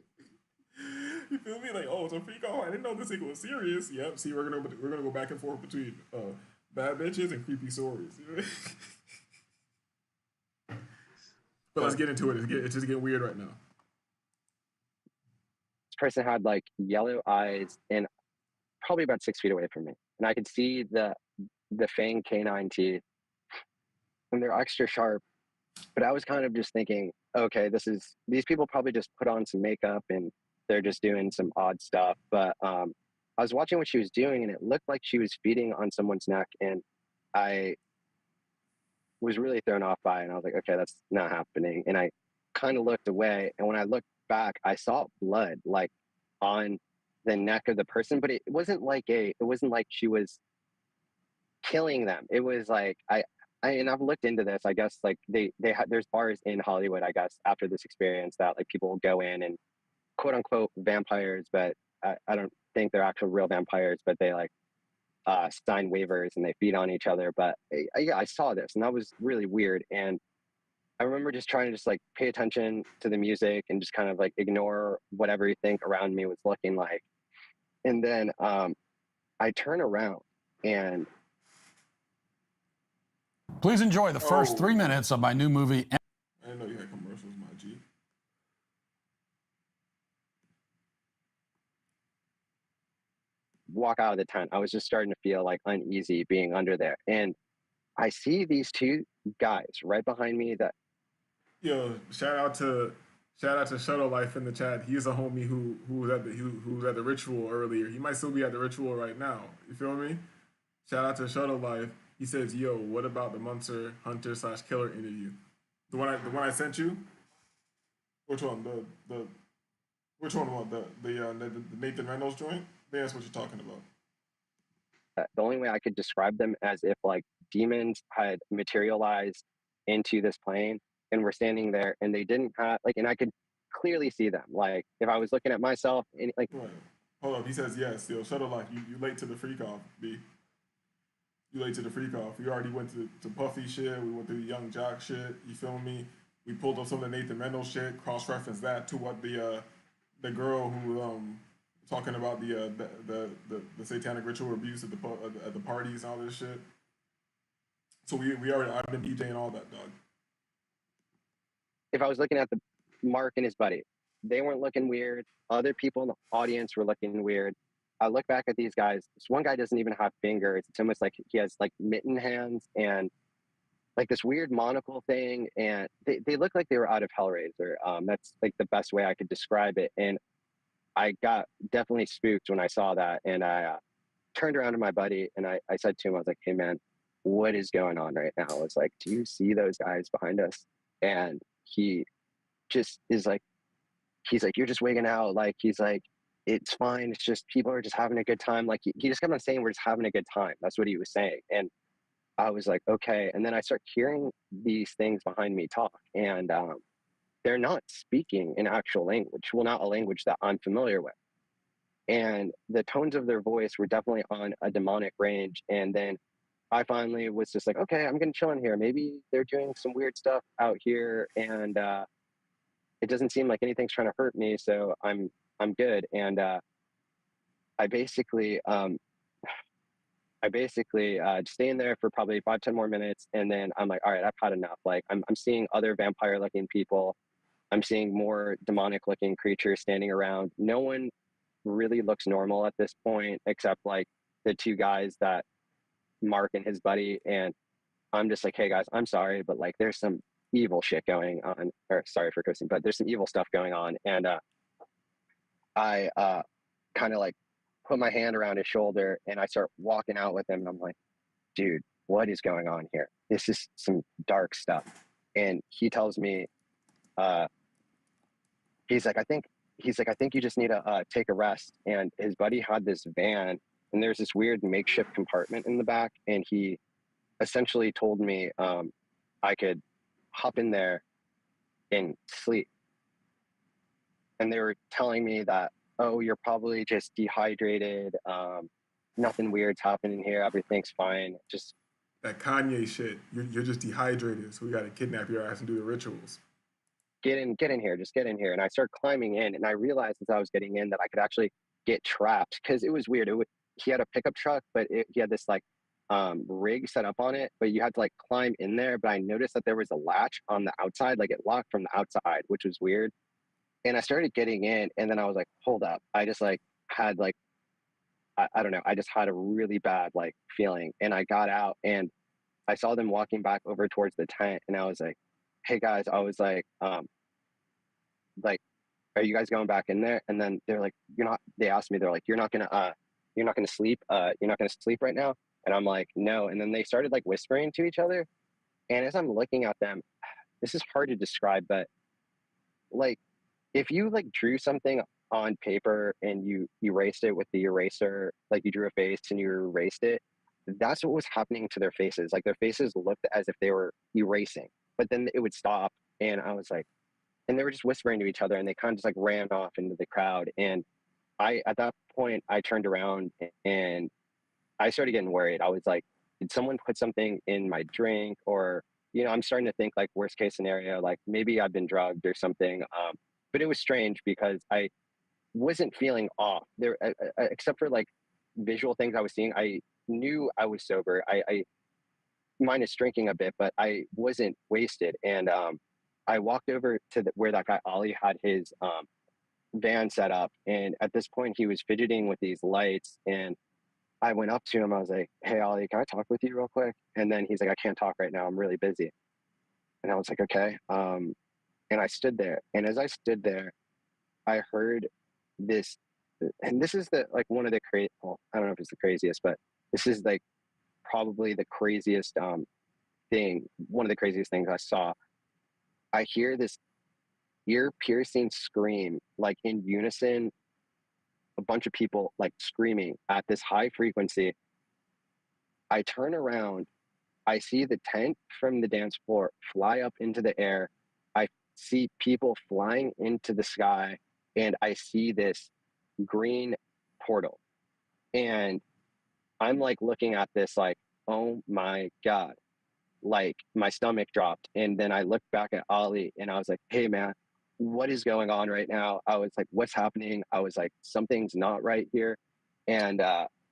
You feel me? Like, oh, it's a freak off. I didn't know this thing was serious. Yep. See, we're gonna go back and forth between bad bitches and creepy stories. You know? But let's get into it. It's just getting weird right now. This person had like yellow eyes and probably about 6 feet away from me, and I could see the fang canine teeth, and they're extra sharp. But I was kind of just thinking, okay, these people probably just put on some makeup and they're just doing some odd stuff. But I was watching what she was doing, and it looked like she was feeding on someone's neck, and I was really thrown off by it. And I was like, okay, that's not happening. And I kind of looked away, and when I looked back, I saw blood like on the neck of the person, but it wasn't like she was killing them. It was like and I've looked into this. I guess like there's bars in Hollywood, I guess, after this experience that like people will go in and quote unquote vampires, but I don't think they're actual real vampires, but they like sign waivers and they feed on each other. But yeah, I saw this and that was really weird. And I remember just trying to just like pay attention to the music and just kind of like ignore what everything around me was looking like. And then I turn around and please enjoy the first 3 minutes of my new movie. I didn't know you had commercials, my G. Walk out of the tent. I was just starting to feel like uneasy being under there. And I see these two guys right behind me that. Yo, shout out to Shuttle Life in the chat. He's a homie who was at the ritual earlier. He might still be at the ritual right now. You feel me? Shout out to Shuttle Life. He says, "Yo, what about the Monster Hunter / Killer interview? The one I sent you? Which one? Which one? The Nathan Reynolds joint? That's what you're talking about." The only way I could describe them as if like demons had materialized into this plane and were standing there, and they didn't have like, and I could clearly see them. Like if I was looking at myself, and like. Right. Hold up. He says yes. Yo, Shuttle Life, you late to the freak off, B. You late to the freak off. We already went to Puffy shit. We went through the Young Jock shit. You feel me? We pulled up some of the Nathan Reynolds shit. Cross-referenced that to what the girl who talking about the satanic ritual abuse at the parties and all this shit. So we already I've been DJing all that, dog. If I was looking at the Mark and his buddy, they weren't looking weird. Other people in the audience were looking weird. I look back at these guys. This one guy doesn't even have fingers. It's almost like he has like mitten hands and like this weird monocle thing. And they look like they were out of Hellraiser. That's like the best way I could describe it. And I got definitely spooked when I saw that. And I turned around to my buddy and I said to him, I was like, "Hey man, what is going on right now? I was like, do you see those guys behind us? And he just is like, he's like, you're just wigging out. Like, he's like, it's fine. It's just people are just having a good time. Like, he just kept on saying we're just having a good time. That's what he was saying. And I was like, okay. And then I start hearing these things behind me talk, and they're not speaking an actual language. Well, not a language that I'm familiar with. And the tones of their voice were definitely on a demonic range. And then I finally was just like, okay, I'm going to chill in here. Maybe they're doing some weird stuff out here, and it doesn't seem like anything's trying to hurt me. So I'm good. And I basically just stay in there for probably 5-10 more minutes. And then I'm like, all right, I've had enough. Like, I'm seeing other vampire looking people. I'm seeing more demonic looking creatures standing around. No one really looks normal at this point, except like the two guys that Mark and his buddy. And I'm just like, hey guys, I'm sorry, but like there's some evil shit going on, or sorry for cursing, but there's some evil stuff going on. And I kind of like put my hand around his shoulder and I start walking out with him, and I'm like, dude, what is going on here? This is some dark stuff. And he tells me, he's like, I think you just need to take a rest. And his buddy had this van, and there's this weird makeshift compartment in the back, and he essentially told me I could hop in there and sleep. And they were telling me that, oh, you're probably just dehydrated. Nothing weird's happening here. Everything's fine. Just that Kanye shit. You're just dehydrated, so we got to kidnap your ass and do the rituals. Get in here. Just get in here. And I start climbing in, and I realized as I was getting in that I could actually get trapped, because it was weird. He had a pickup truck, but he had this like rig set up on it, but you had to like climb in there. But I noticed that there was a latch on the outside, like it locked from the outside, which was weird. And I started getting in, and then I was like, hold up. I just like had like, I don't know. I just had a really bad like feeling, and I got out and I saw them walking back over towards the tent, and I was like, hey guys, I was like, are you guys going back in there? And then they're like, they asked me, they're like, you're not gonna sleep? You're not gonna sleep right now? And I'm like, no. And then they started like whispering to each other. And as I'm looking at them, this is hard to describe, but like, if you like drew something on paper and you erased it with the eraser, like you drew a face and you erased it, that's what was happening to their faces. Like their faces looked as if they were erasing, but then it would stop. And I was like, and they were just whispering to each other, and they kind of just like ran off into the crowd. And at that point, I turned around and I started getting worried. I was like, did someone put something in my drink? Or, I'm starting to think like worst case scenario, like maybe I've been drugged or something. But it was strange because I wasn't feeling off there, except for like visual things I was seeing. I knew I was sober. I minus drinking a bit, but I wasn't wasted. And I walked over to where that guy Ollie had his van set up, and at this point he was fidgeting with these lights, and I went up to him. I was like, hey Ollie, can I talk with you real quick? And then he's like, I can't talk right now, I'm really busy. And I was like, okay. And I stood there, and as I stood there, I heard this, and this is one of the well, I don't know if it's the craziest, but this is like probably the craziest thing, one of the craziest things I saw. I hear this ear-piercing scream, like in unison, a bunch of people like screaming at this high frequency. I turn around, I see the tent from the dance floor fly up into the air. I see people flying into the sky, and I see this green portal. And I'm like looking at this like, oh my God, like my stomach dropped. And then I looked back at Ollie, and I was like, hey man, what is going on right now? I was like, what's happening? I was like, something's not right here. And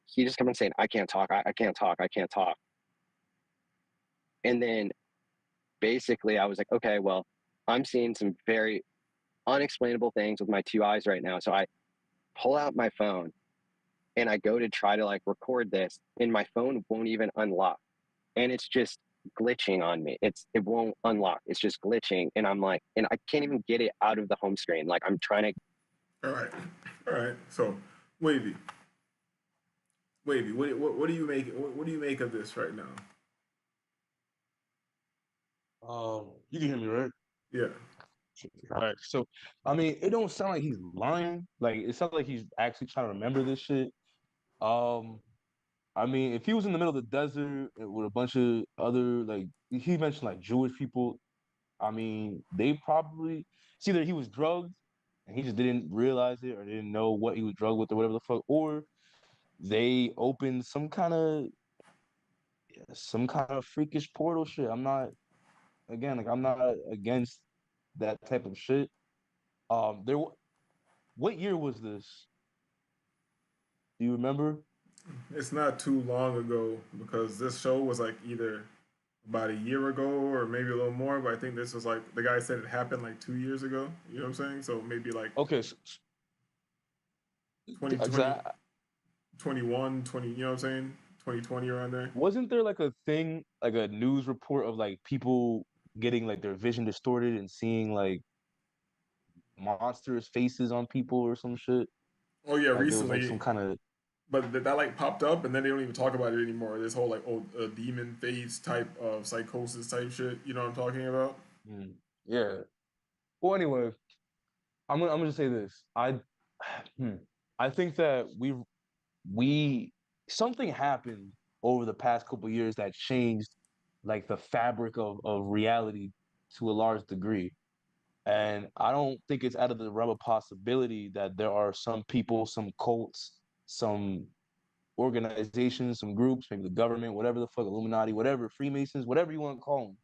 he just kept on saying, I can't talk. I can't talk. I can't talk. And then basically I was like, okay, well, I'm seeing some very unexplainable things with my two eyes right now. So I pull out my phone and I go to try to like record this, and my phone won't even unlock. And it's just glitching on me. It won't unlock. It's just glitching. And I'm like, and I can't even get it out of the home screen. Like I'm trying to. All right. So Wavy, what do you make of this right now? You can hear me, right? Yeah. All right. So, I mean, it don't sound like he's lying. Like, it sounds like he's actually trying to remember this shit. Um, I mean, if he was in the middle of the desert with a bunch of other, like, he mentioned like Jewish people. I mean, they probably it's either he was drugged and he just didn't realize it or didn't know what he was drugged with or whatever the fuck, or they opened some kind of freakish portal shit. I'm not again like I'm not against that type of shit. What year was this? Do you remember? It's not too long ago because this show was like either about a year ago or maybe a little more, but I think this was like the guy said it happened like 2 years ago. You know what I'm saying? So maybe like Okay, 2020, 21, 20, you know what I'm saying? 2020 around there. wasn't there like a thing, like a news report of like people getting like their vision distorted and seeing like monstrous faces on people or some shit? Oh yeah, Like there was like recently, some kind of but that like popped up and then they don't even talk about it anymore. This whole like demon face type of psychosis type shit. You know what I'm talking about? yeah. Well, anyway, I'm gonna just say this. I think that we something happened over the past couple years that changed like the fabric of reality to a large degree. And I don't think it's out of the realm of possibility that there are some people, some cults, some organizations, some groups, maybe the government, whatever the fuck, Illuminati, whatever, Freemasons, whatever you want to call them,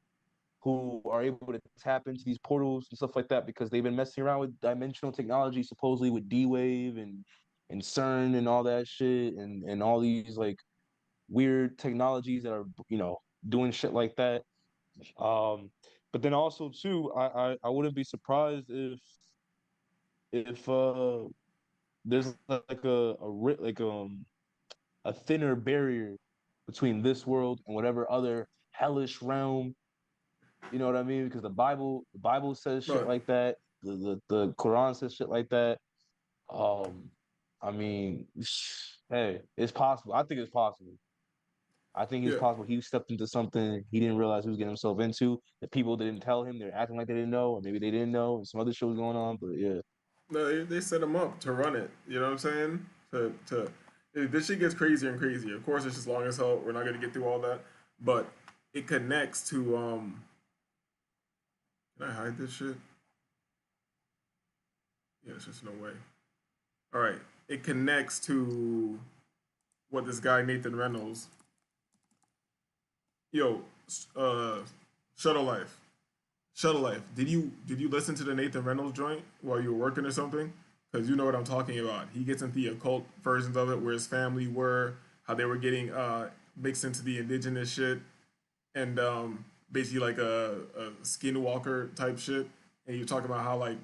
who are able to tap into these portals and stuff like that because they've been messing around with dimensional technology, supposedly with D-Wave and CERN and all that shit and all these like weird technologies that are doing shit like that. But then also too, I wouldn't be surprised if there's like a thinner barrier between this world and whatever other hellish realm. You know what I mean? Because the Bible says shit But like that. The Quran says shit like that. Um, I mean, hey, it's possible. I think it's possible. I think it's yeah, possible he stepped into something he didn't realize he was getting himself into. The people didn't tell him. They're acting like they didn't know, or maybe they didn't know, and some other shit was going on. But yeah, no, they set him up to run it. You know what I'm saying? This shit gets crazier and crazier. Of course, it's just long as hell. We're not gonna get through all that, but it connects to Can I hide this shit? Yeah, it's just no way. All right, it connects to what this guy Nathan Reynolds. Yo, uh, Shuttle Life. Shuttle Life. Did you listen to the Nathan Reynolds joint while you were working or something? Because you know what I'm talking about. He gets into the occult versions of it, where his family were, how they were getting mixed into the indigenous shit, and basically like a skinwalker type shit. And you're talking about how like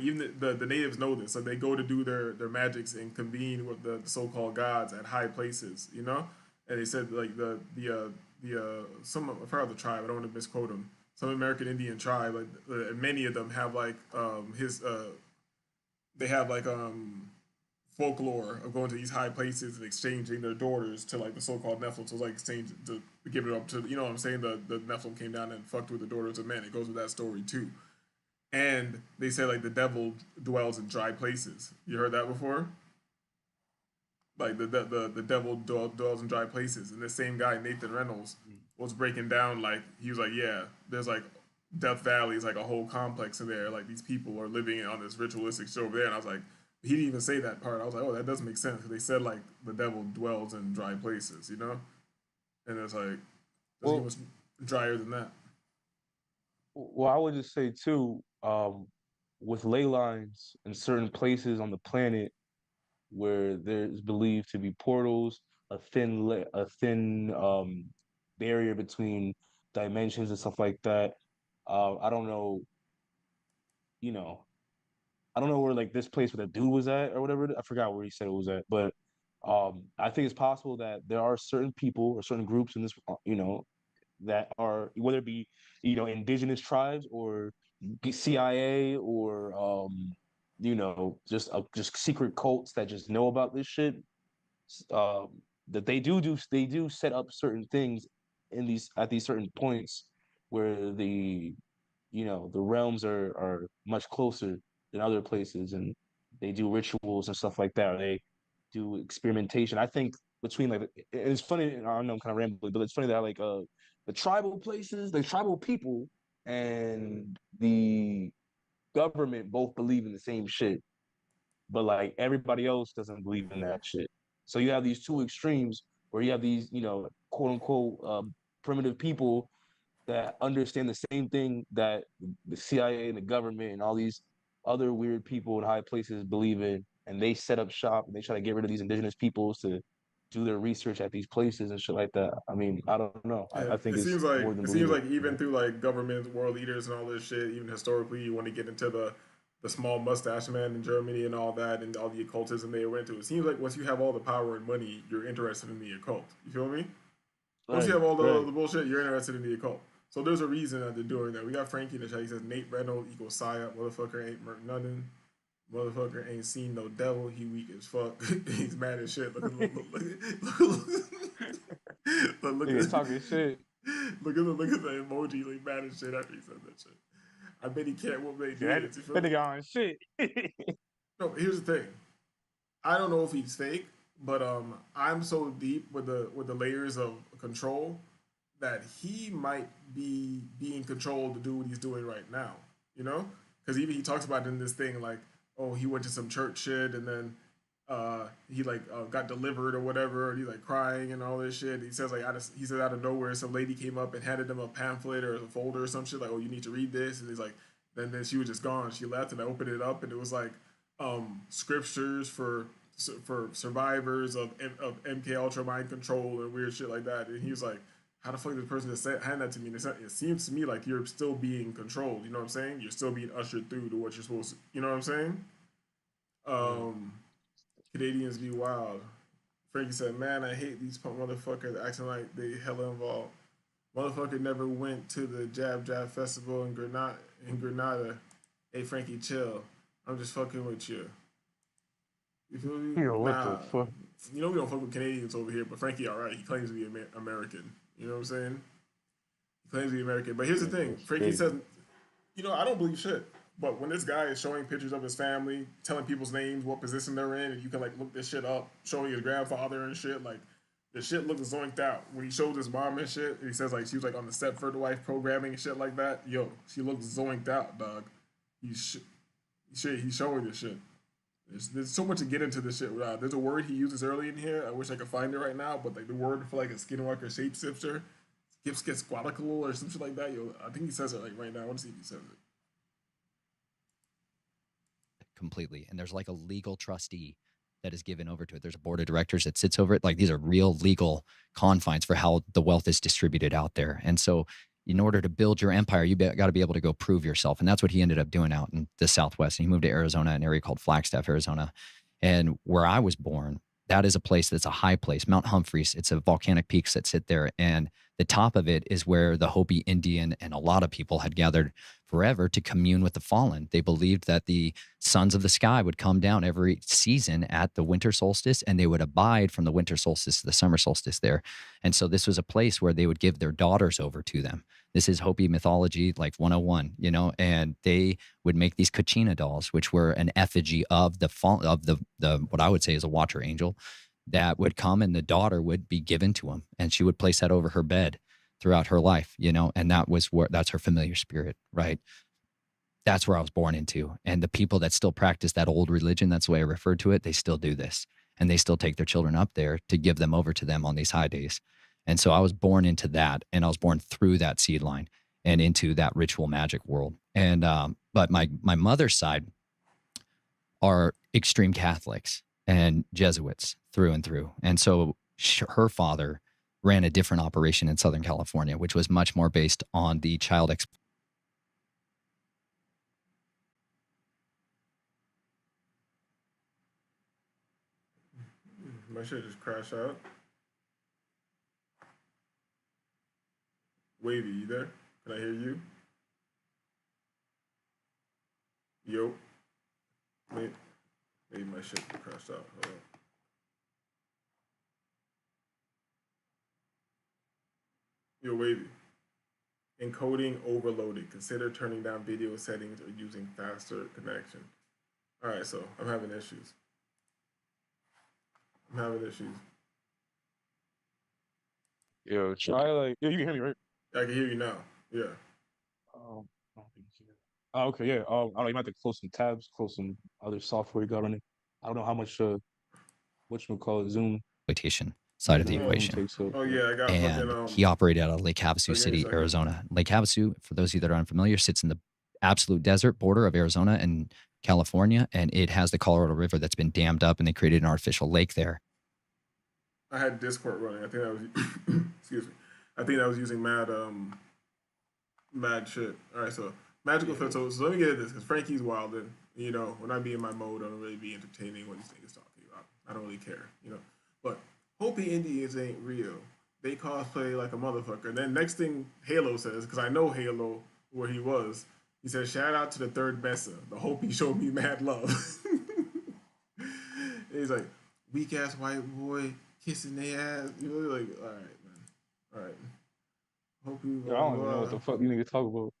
even the natives know this, so they go to do their magics and convene with the so-called gods at high places, you know. And they said like the some I forgot the tribe. I don't want to misquote them. Some American Indian tribe, like many of them have like his they have like folklore of going to these high places and exchanging their daughters to like the so-called Nephilim. So it's like exchange to give it up to, you know what I'm saying, the Nephilim came down and fucked with the daughters of men. It goes with that story too. And they say like the devil dwells in dry places. You heard that before? Like the devil dwells in dry places. And the same guy Nathan Reynolds was breaking down, like he was like, yeah, there's like Death Valley is like a whole complex in there. Like these people are living on this ritualistic shit over there. And I was like, he didn't even say that part. I was like, oh, that does make sense. They said like the devil dwells in dry places, you know? And it's like, doesn't get much drier than that. well, I would just say too, with ley lines in certain places on the planet where there's believed to be portals, a thin barrier between dimensions and stuff like that. I don't know, you know, I don't know where like this place where the dude was at or whatever. I forgot where he said it was at, but I think it's possible that there are certain people or certain groups in this, that are whether it be indigenous tribes or CIA or just secret cults that just know about this shit. That they do set up certain things in these at these certain points where the the realms are much closer than other places, and they do rituals and stuff like that, or they do experimentation. I think between like it's funny, I know I'm kind of rambling, but it's funny that like the tribal places, the tribal people and the government both believe in the same shit, but like everybody else doesn't believe in that shit. So you have these two extremes where you have these, quote unquote, primitive people that understand the same thing that the CIA and the government and all these other weird people in high places believe in, and they set up shop and they try to get rid of these indigenous peoples to do their research at these places and shit like that. I mean, I don't know. Yeah, I think it it's seems like more than it seems believable. like even through like governments, world leaders, and all this shit, even historically, you want to get into the small mustache man in Germany and all that, and all the occultism they went to. It seems like once you have all the power and money, you're interested in the occult. You feel me? Once you have all the bullshit, you're interested in the occult. So there's a reason that they're doing that. We got Frankie in the chat. He says Nate Reynolds equals psyop. Motherfucker ain't murked nothing. Motherfucker ain't seen no devil. He weak as fuck. He's mad as shit. Look Nigga talking shit. Look at the emoji. Like mad as shit after he said that shit. I bet he can't whoop they did. That nigga on shit. No, here's the thing. I don't know if he's fake, but I'm so deep with the layers of control that he might be being controlled to do what he's doing right now. You know, because even he talks about it in this thing like, oh, he went to some church shit and then he like got delivered or whatever, and he's like crying and all this shit. He says like he said out of nowhere some lady came up and handed him a pamphlet or a folder or some shit like, oh, you need to read this, and he's like, then she was just gone. She left and I opened it up and it was like scriptures for survivors of MK Ultra mind control and weird shit like that. And he was like, how the fuck did the person just hand that to me? And it seems to me like you're still being controlled. You know what I'm saying? You're still being ushered through to what you're supposed to. You know what I'm saying? Canadians be wild. Frankie said, man, I hate these punk motherfuckers acting like they hella involved. Motherfucker never went to the Jab Jab Festival in Grenada. Hey, Frankie, chill. I'm just fucking with you. You feel me? Yo, what the fuck? You know we don't fuck with Canadians over here, but Frankie, all right, he claims to be American. You know what I'm saying? He claims to be American. But here's the thing. Frankie says, I don't believe shit. But when this guy is showing pictures of his family, telling people's names, what position they're in, and you can like look this shit up, showing his grandfather and shit, like the shit looks zoinked out. When he shows his mom and shit, and he says like she was like on the Stepford Wife programming and shit like that, yo, she looks zoinked out, dog. He's showing this shit. There's so much to get into this shit. There's a word he uses early in here. I wish I could find it right now, but like the word for like a skinwalker shapeshifter, Gipsketsquatical or some shit like that. Yo, I think he says it like right now. I want to see if he says it. Completely. And there's like a legal trustee that is given over to it. There's a board of directors that sits over it. Like these are real legal confines for how the wealth is distributed out there. And so in order to build your empire, you got to be able to go prove yourself. And that's what he ended up doing out in the Southwest. And he moved to Arizona, an area called Flagstaff, Arizona. And where I was born, that is a place that's a high place, Mount Humphreys. It's a volcanic peaks that sit there. And the top of it is where the Hopi Indian and a lot of people had gathered forever to commune with the fallen. They believed that the sons of the sky would come down every season at the winter solstice, and they would abide from the winter solstice to the summer solstice there. And so this was a place where they would give their daughters over to them. This is Hopi mythology, like 101, and they would make these Kachina dolls, which were an effigy of the what I would say is a watcher angel that would come, and the daughter would be given to him, and she would place that over her bed throughout her life, and that's her familiar spirit, right? That's where I was born into. And the people that still practice that old religion, that's the way I refer to it, they still do this. And they still take their children up there to give them over to them on these high days. And so I was born into that, and I was born through that seed line and into that ritual magic world. And but my mother's side are extreme Catholics and Jesuits through and through. And so her father ran a different operation in Southern California, which was much more based on the child My shit just crashed out. Wavy, you there? Can I hear you? Yo. Maybe my shit crashed out. Hold on. Yo, Wavy. Encoding overloaded. Consider turning down video settings or using faster connection. All right, so I'm having issues. Yo, try like you can hear me, right? I can hear you now. Yeah. I don't think you can. Oh, okay, yeah. I don't know. You might have to close some tabs, close some other software you got running. I don't know how much whatchamacallit, Zoom Exploitation side of the equation. takes up. Oh yeah, I got And fucking he operated out of Lake Havasu City, second. Arizona. Lake Havasu, for those of you that are unfamiliar, sits in the absolute desert border of Arizona and California, and it has the Colorado River that's been dammed up, and they created an artificial lake there. I had Discord running. I think that was excuse me. I think I was using mad shit. All right, so magical fit. So let me get at this because Frankie's wilding. You know, when I be in my mode, I don't really be entertaining what these niggas talking about. I don't really care. You know, but Hopi Indians ain't real. They cosplay like a motherfucker. And then next thing Halo says, because I know Halo where he was. He said, "Shout out to the third Mesa. The Hopi showed me mad love." And he's like, "Weak ass white boy kissing their ass." You know, like, all right, man, all right. Hopi. I don't even know what the fuck you niggas talk about.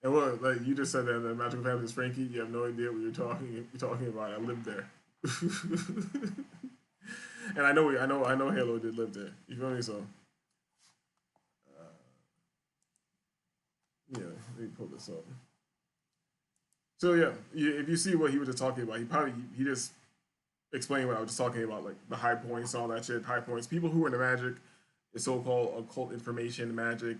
And what, like you just said that the Magical Family is Frankie. You have no idea what you're talking about. I lived there, and I know Halo did live there. You feel me? So, yeah, let me pull this up. So yeah, if you see what he was just talking about, he just explained what I was just talking about, like the high points, all that shit. High points. People who are into magic, the so-called occult information, magic,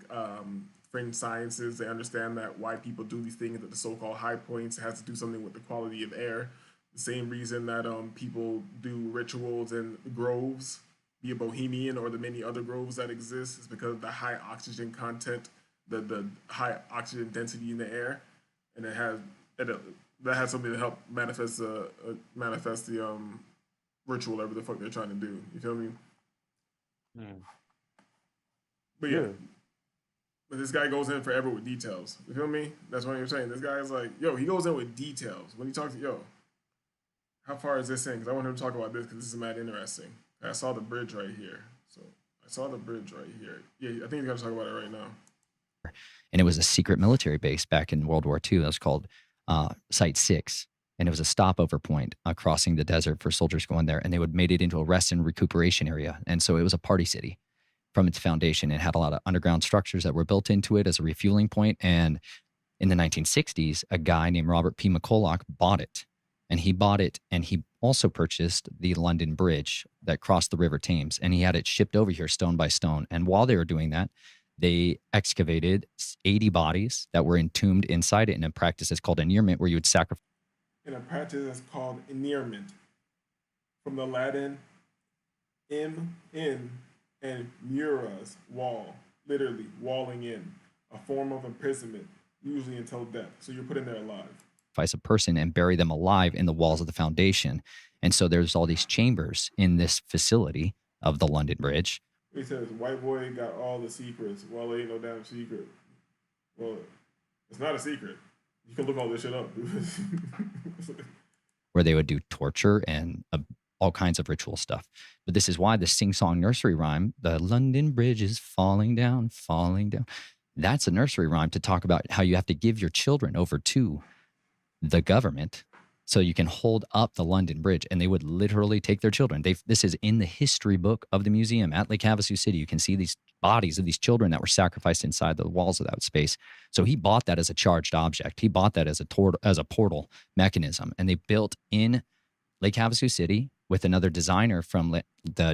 fringe sciences, they understand that why people do these things at the so-called high points has to do something with the quality of air. The same reason that people do rituals in groves, be a bohemian or the many other groves that exist, is because of the high oxygen content, the high oxygen density in the air, and that has something to help manifest the ritual, whatever the fuck they're trying to do. You feel me? But yeah. But this guy goes in forever with details. You feel me? That's what you're saying. This guy is like, yo, he goes in with details. When he talks, how far is this in? Because I want him to talk about this because this is mad interesting. I saw the bridge right here. So I saw the bridge right here. Yeah, I think he's going to talk about it right now. And it was a secret military base back in World War II. That was called Site 6. And it was a stopover point crossing the desert for soldiers going there. And they would made it into a rest and recuperation area. And so it was a party city from its foundation. It had a lot of underground structures that were built into it as a refueling point. And in the 1960s, a guy named Robert P. McCulloch bought it. And he bought it, and he also purchased the London Bridge that crossed the River Thames. And he had it shipped over here stone by stone. And while they were doing that, they excavated 80 bodies that were entombed inside it in a practice that's called annierment, where you would sacrifice. In a practice that's called annierment, from the Latin in, and muras, wall, literally walling in, a form of imprisonment, usually until death. So you're put in there alive. A person and bury them alive in the walls of the foundation. And so there's all these chambers in this facility of the London Bridge. He says, white boy got all the secrets. Well, ain't no damn secret. Well, it's not a secret. You can look all this shit up. Where they would do torture and all kinds of ritual stuff. But this is why the sing-song nursery rhyme, the London Bridge is falling down, falling down. That's a nursery rhyme to talk about how you have to give your children over to the government so you can hold up the London Bridge. And they would literally take their children. This is in the history book of the museum at Lake Havasu City. You can see these bodies of these children that were sacrificed inside the walls of that space. So he bought that as a charged object. He bought that as a portal mechanism. And they built in Lake Havasu City with another designer from the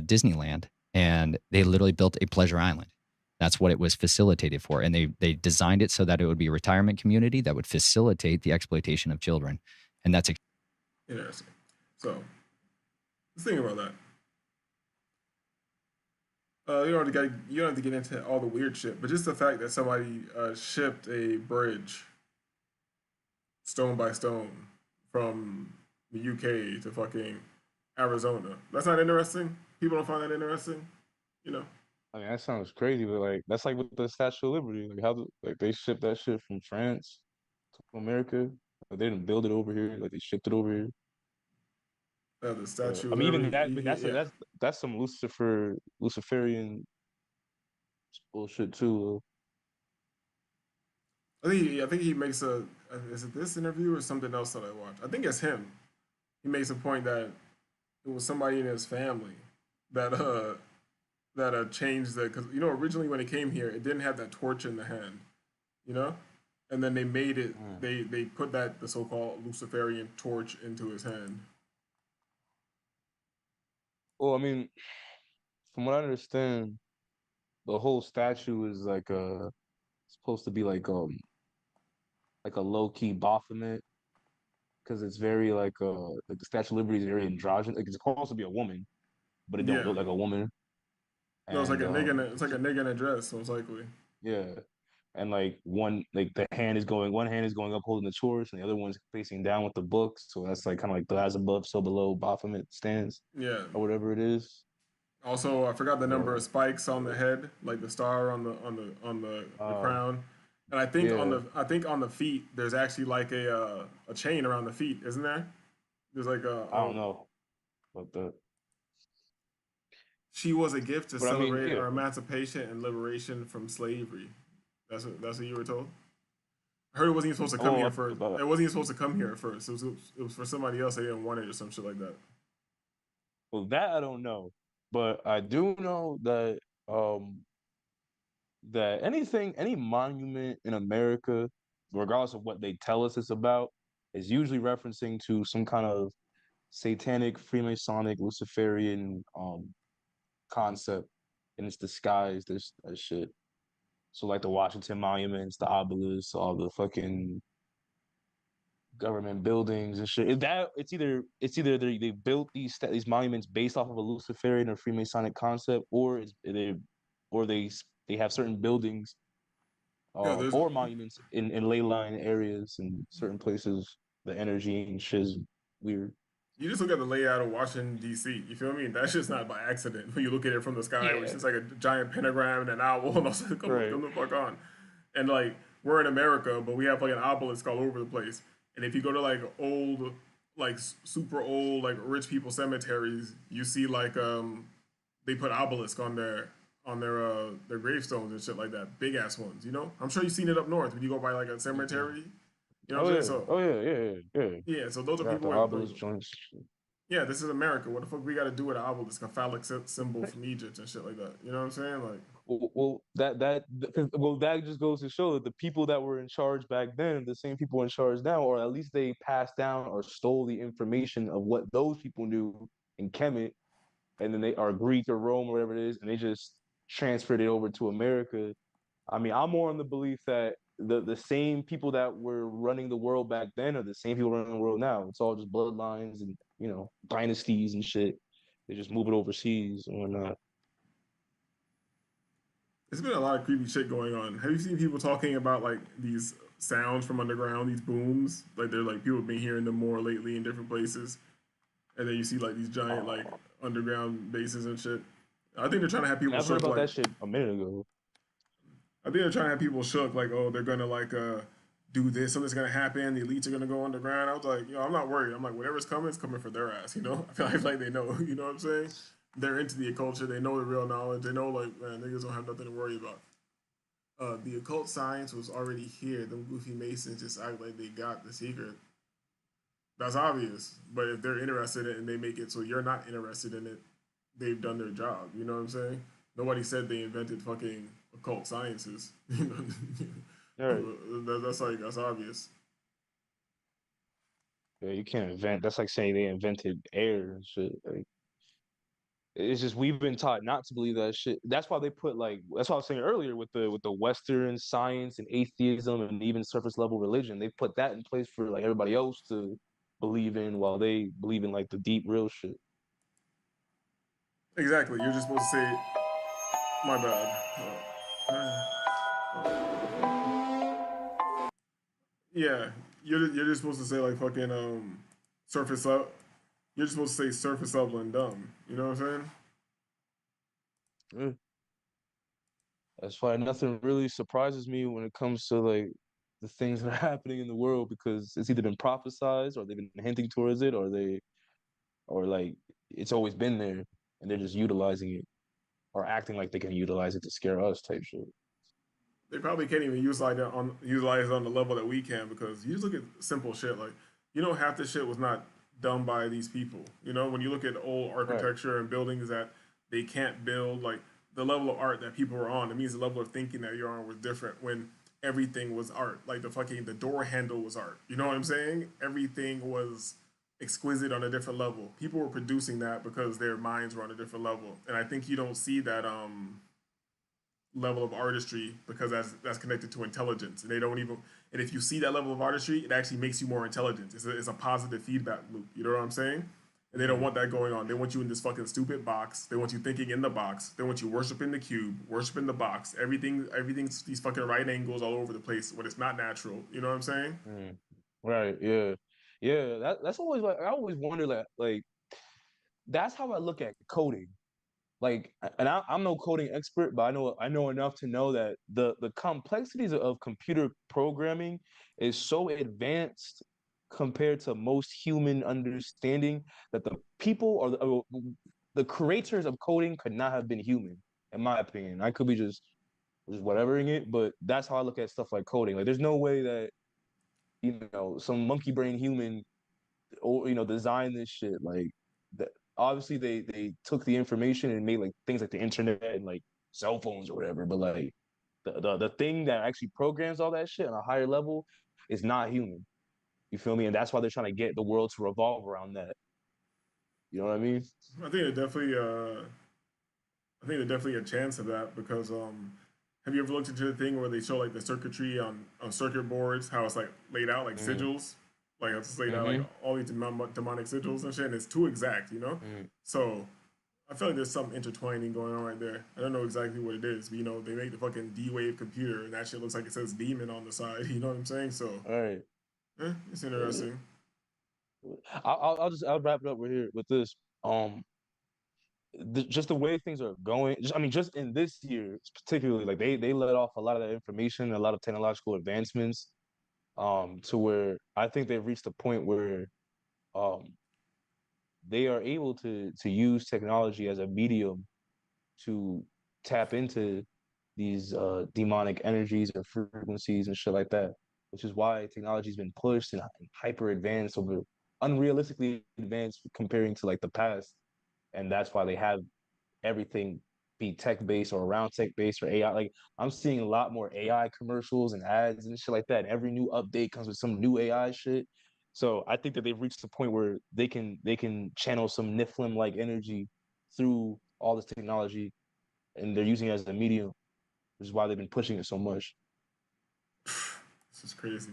Disneyland. And they literally built a pleasure island. That's what it was facilitated for. And they designed it so that it would be a retirement community that would facilitate the exploitation of children. And that's interesting. So let's think about that. You don't have to get into all the weird shit, but just the fact that somebody shipped a bridge stone by stone from the UK to fucking Arizona. That's not interesting. People don't find that interesting, you know. I mean, that sounds crazy, but like that's like with the Statue of Liberty. Like how they shipped that shit from France to America. Like, they didn't build it over here. Like they shipped it over here. The Statue. I mean, even that's some Luciferian bullshit too. I think he makes a. Is it this interview or something else that I watched? I think it's him. He makes a point that it was somebody in his family that changed the, because originally when it came here it didn't have that torch in the hand, you know, and then they made it. They put the so-called Luciferian torch into his hand. Well, I mean, from what I understand, the whole statue is supposed to be like a low key Baphomet, because it's very like the Statue of Liberty is very androgynous. Like, it's supposed to be a woman, but it don't Yeah. look like a woman. No, it's like And a nigga. It's like a nigga in a dress, most likely. yeah, and like one hand is going up holding the torch, and the other one's facing down with the book. So that's like kind of like the as above, so below Baphomet stands, Yeah. or whatever it is. Also, I forgot the number of spikes on the head, like the star on the crown, and I think on the feet there's actually like a chain around the feet, isn't there? There's like I don't know, but she was a gift to celebrate yeah. our emancipation and liberation from slavery. That's what you were told. I heard it wasn't even supposed to come here first. It wasn't even supposed to come here at first. It was for somebody else. They didn't want it or some shit like that. Well, that I don't know, but I do know that that any monument in America, regardless of what they tell us it's about, is usually referencing to some kind of satanic, Freemasonic, Luciferian concept, and it's disguised as shit. So like the Washington monuments, the obelisks, all the fucking government buildings and shit. It's either they built these monuments based off of a Luciferian or Freemasonic concept, or they have certain buildings or monuments in ley line areas and certain places. The energy and shit is weird. You just look at the layout of Washington D.C. You feel me? That's just not by accident. When you look at it from the sky, which is like a giant pentagram and an owl, and also come the fuck on. And like we're in America, but we have like an obelisk all over the place. And if you go to like old, like super old, like rich people cemeteries, you see like they put obelisk on their gravestones and shit like that, big ass ones. You know, I'm sure you've seen it up north when you go by like a cemetery. You know what I'm saying? So, yeah. So those are people with obelisk joints. Yeah, this is America. What the fuck we got to do with an obelisk, a phallic symbol from Egypt and shit like that? You know what I'm saying? Like, well, that just goes to show that the people that were in charge back then, the same people in charge now, or at least they passed down or stole the information of what those people knew in Kemet, and then they are Greek or Rome or whatever it is, and they just transferred it over to America. I mean, I'm more on the belief that the same people that were running the world back then are the same people running the world now. It's all just bloodlines and dynasties and shit. They just move it overseas and whatnot. There's been a lot of creepy shit going on. Have you seen people talking about like these sounds from underground, these booms? Like they're like people have been hearing them more lately in different places, and then you see like these giant like underground bases and shit. I think they're trying to have people. I heard about that shit a minute ago. I think they're trying to have people shook, like, oh, they're gonna like do this, something's gonna happen, the elites are gonna go underground. I was like, I'm not worried. I'm like, whatever's coming, it's coming for their ass, you know? I feel like they know, you know what I'm saying? They're into the culture, they know the real knowledge, they know like, man, niggas don't have nothing to worry about. The occult science was already here. Them goofy Masons just act like they got the secret. That's obvious. But if they're interested in it and they make it so you're not interested in it, they've done their job. You know what I'm saying? Nobody said they invented fucking occult sciences. That's obvious. Yeah, you can't invent. That's like saying they invented air and shit. Like, it's just we've been taught not to believe that shit. That's why they put that's what I was saying earlier with the Western science and atheism and even surface level religion. They put that in place for like everybody else to believe in, while they believe in like the deep real shit. Exactly. You're just supposed to say, my bad. Yeah, you're just supposed to say like fucking surface up. You're just supposed to say surface level and dumb. You know what I'm saying? That's why nothing really surprises me when it comes to like the things that are happening in the world, because it's either been prophesized or they've been hinting towards it, or like it's always been there and they're just utilizing it or acting like they can utilize it to scare us type shit. They probably can't even utilize it on the level that we can because you just look at simple shit like half this shit was not done by these people. When you look at old Right. architecture and buildings that they can't build, like the level of art that people were on, it means the level of thinking that you're on was different when everything was art. Like the door handle was art. You know what I'm saying? Everything was exquisite on a different level. People were producing that because their minds were on a different level. And I think you don't see that level of artistry because that's connected to intelligence, and they don't even. And if you see that level of artistry, it actually makes you more intelligent. It's a positive feedback loop. You know what I'm saying? And they don't want that going on. They want you in this fucking stupid box. They want you thinking in the box. They want you worshiping the cube, worshiping the box. Everything's these fucking right angles all over the place when it's not natural. You know what I'm saying? Right. Yeah. Yeah. That's always like I always wonder like that's how I look at coding. Like, and I'm no coding expert, but I know enough to know that the complexities of computer programming is so advanced compared to most human understanding that the people or the creators of coding could not have been human, in my opinion. I could be just whatevering it, but that's how I look at stuff like coding. Like, there's no way that some monkey brain human or design this shit. Like that obviously they took the information and made like things like the internet and like cell phones or whatever, but like the thing that actually programs all that shit on a higher level is not human. You feel me? And that's why they're trying to get the world to revolve around that. You know what I mean? I think there's definitely a chance of that because have you ever looked into the thing where they show like the circuitry on circuit boards, how it's like laid out like sigils, like it's laid out like all these demonic sigils and shit, and it's too exact. So I feel like there's some intertwining going on right there. I don't know exactly what it is, but they make the fucking D-Wave computer, and that shit looks like it says demon on the side. You know what I'm saying? So, all right, it's interesting. I'll wrap it up right here with this. Just the way things are going. I mean, just in this year, particularly, like they let off a lot of that information, a lot of technological advancements, to where I think they've reached a point where, they are able to use technology as a medium to tap into these demonic energies or frequencies and shit like that, which is why technology's been pushed and hyper advanced over unrealistically advanced comparing to like the past. And that's why they have everything be tech based or around tech based or AI. Like I'm seeing a lot more AI commercials and ads and shit like that. And every new update comes with some new AI shit. So I think that they've reached the point where they can channel some Niflheim like energy through all this technology, and they're using it as a medium, which is why they've been pushing it so much. This is crazy.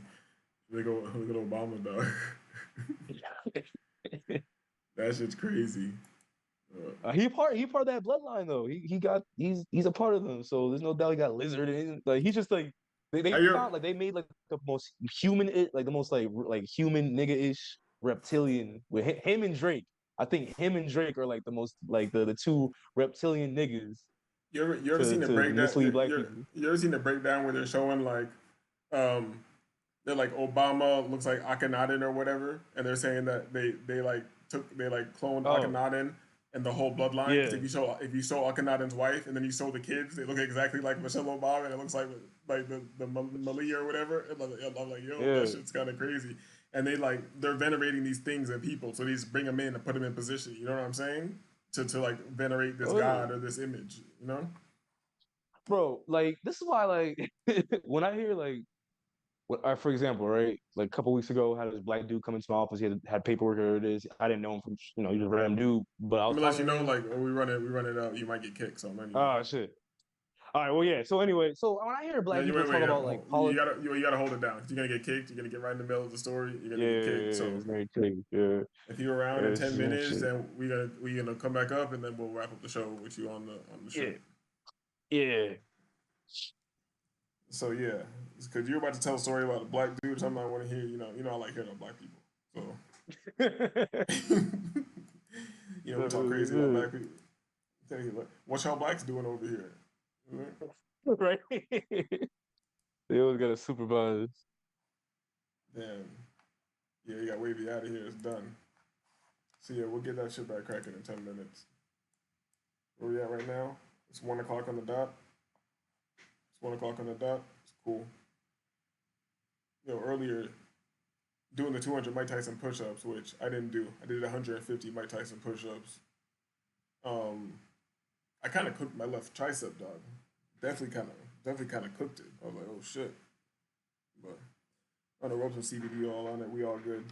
Look at Obama, dog. That shit's crazy. He part of that bloodline though. He's a part of them. So there's no doubt he got lizard in. Like he's just like they found like they made like the most human like the most like human nigga-ish reptilian with him and Drake. I think him and Drake are like the most like the two reptilian niggas. You ever seen the breakdown? Mislead black people. You ever seen the breakdown where they're showing like they're like Obama looks like Akhenaten or whatever, and they're saying that they cloned Akhenaten and the whole bloodline. Yeah. Because if you show Akhenaten's wife and then you show the kids, they look exactly like Michelle Obama, and it looks like the Malia or whatever. I'm like, yo, that shit's kind of crazy. And they're venerating these things and people, so they just bring them in and put them in position. You know what I'm saying? To like venerate this god or this image. You know? Bro, like this is why like when I hear like for example, right? Like a couple weeks ago, had this black dude come into my office. He had paperwork. Here it is. I didn't know him from, he's a random dude. But I was let you know, like when we run it out, you might get kicked. So oh shit. All right. Well, yeah. So anyway, so when I hear black people talk about like politics, you gotta hold it down. You're gonna get kicked. You're gonna get right in the middle of the story. You're gonna get kicked. So it's very clear. Yeah. If you're around in 10 minutes, then we're gonna come back up, and then we'll wrap up the show with you on the show. Yeah. So yeah, because you're about to tell a story about a black dude, something I want to hear. You know, I like hearing about black people. So, we talk crazy about black people. Tell you, what y'all blacks doing over here? Right. They always gotta supervise. Damn. Yeah, you got Wavy out of here. It's done. So yeah, we'll get that shit back cracking in 10 minutes. Where we at right now? It's 1 o'clock on the dot. It's 1 o'clock on the dot. It's cool. You know, earlier doing the 200 Mike Tyson push-ups, which I didn't do. I did 150 Mike Tyson push-ups. I kind of cooked my left tricep, dog. Definitely kind of cooked it. I was like, oh shit. But on the ropes and CBD all on it, we all good.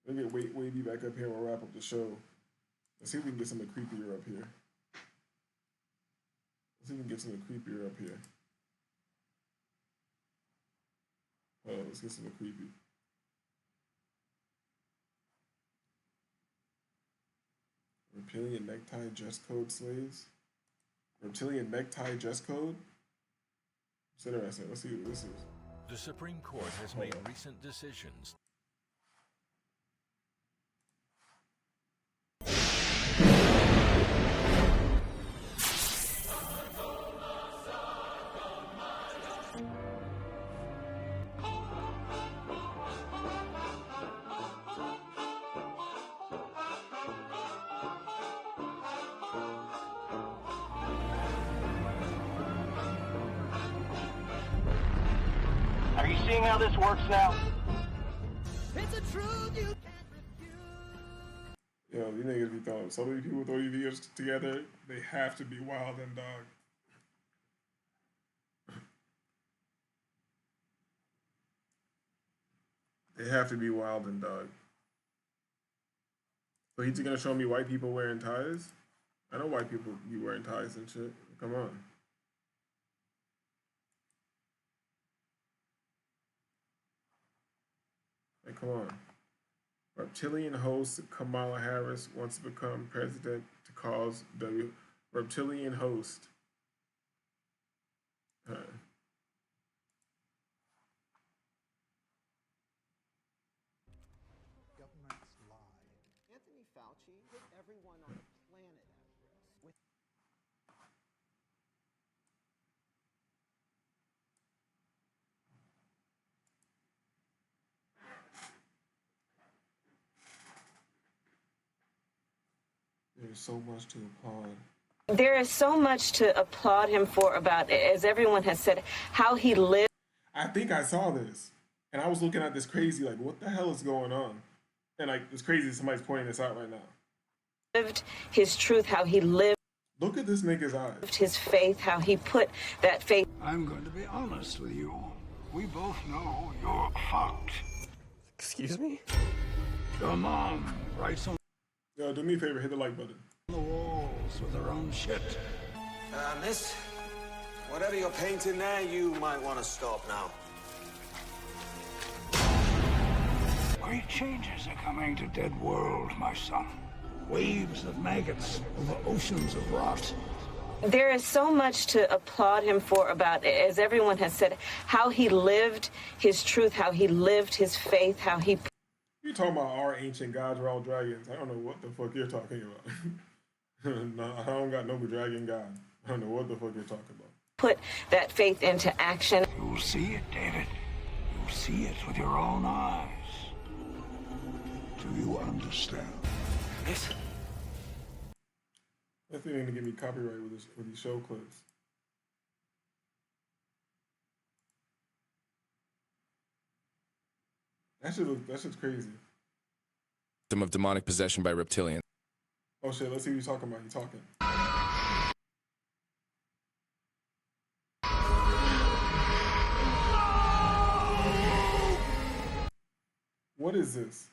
Let me get Wavy back up here and we'll wrap up the show. Let's see if we can get something creepier up here. Let's see if we can get something creepier up here. Let's get something creepy. Reptilian necktie dress code slaves? Reptilian necktie dress code? It's interesting. Let's see what this is. The Supreme Court has made recent decisions. Are you seeing how this works now? It's a truth you Yo, these niggas be throwing so many people throw these videos together, they have to be wild and dog. They have to be wild and dog. So he's gonna show me white people wearing ties? I know white people be wearing ties and shit. Come on. Hey, come on. Reptilian host Kamala Harris wants to become president to cause W. Reptilian host. Governments lie. Anthony Fauci put everyone on the planet at risk. With There's so much to applaud. There is so much to applaud him for about, as everyone has said, how he lived. I think I saw this, and I was looking at this crazy, like, what the hell is going on? And like, it's crazy somebody's pointing this out right now. Lived his truth, how he lived. Look at this nigga's eyes. His faith, how he put that faith. I'm going to be honest with you. We both know you're fucked. Excuse me? Your mom writes on Yo, do me a favor, hit the like button. the walls with her own shit. Miss, whatever you're painting there, you might want to stop now. Great changes are coming to Dead World, my son. Waves of maggots over oceans of rot. There is so much to applaud him for about, as everyone has said, how he lived his truth, how he lived his faith, how he... You talking about our ancient gods were all dragons. I don't know what the fuck you're talking about. No, I don't got no dragon god. I don't know what the fuck you're talking about. Put that faith into action. You'll see it, David. You'll see it with your own eyes. Do you understand? Yes. That thing ain't gonna give me copyright with these show clips. That shit's crazy. Victim of demonic possession by reptilians. Oh shit, let's see what he's talking about. He's talking. What is this?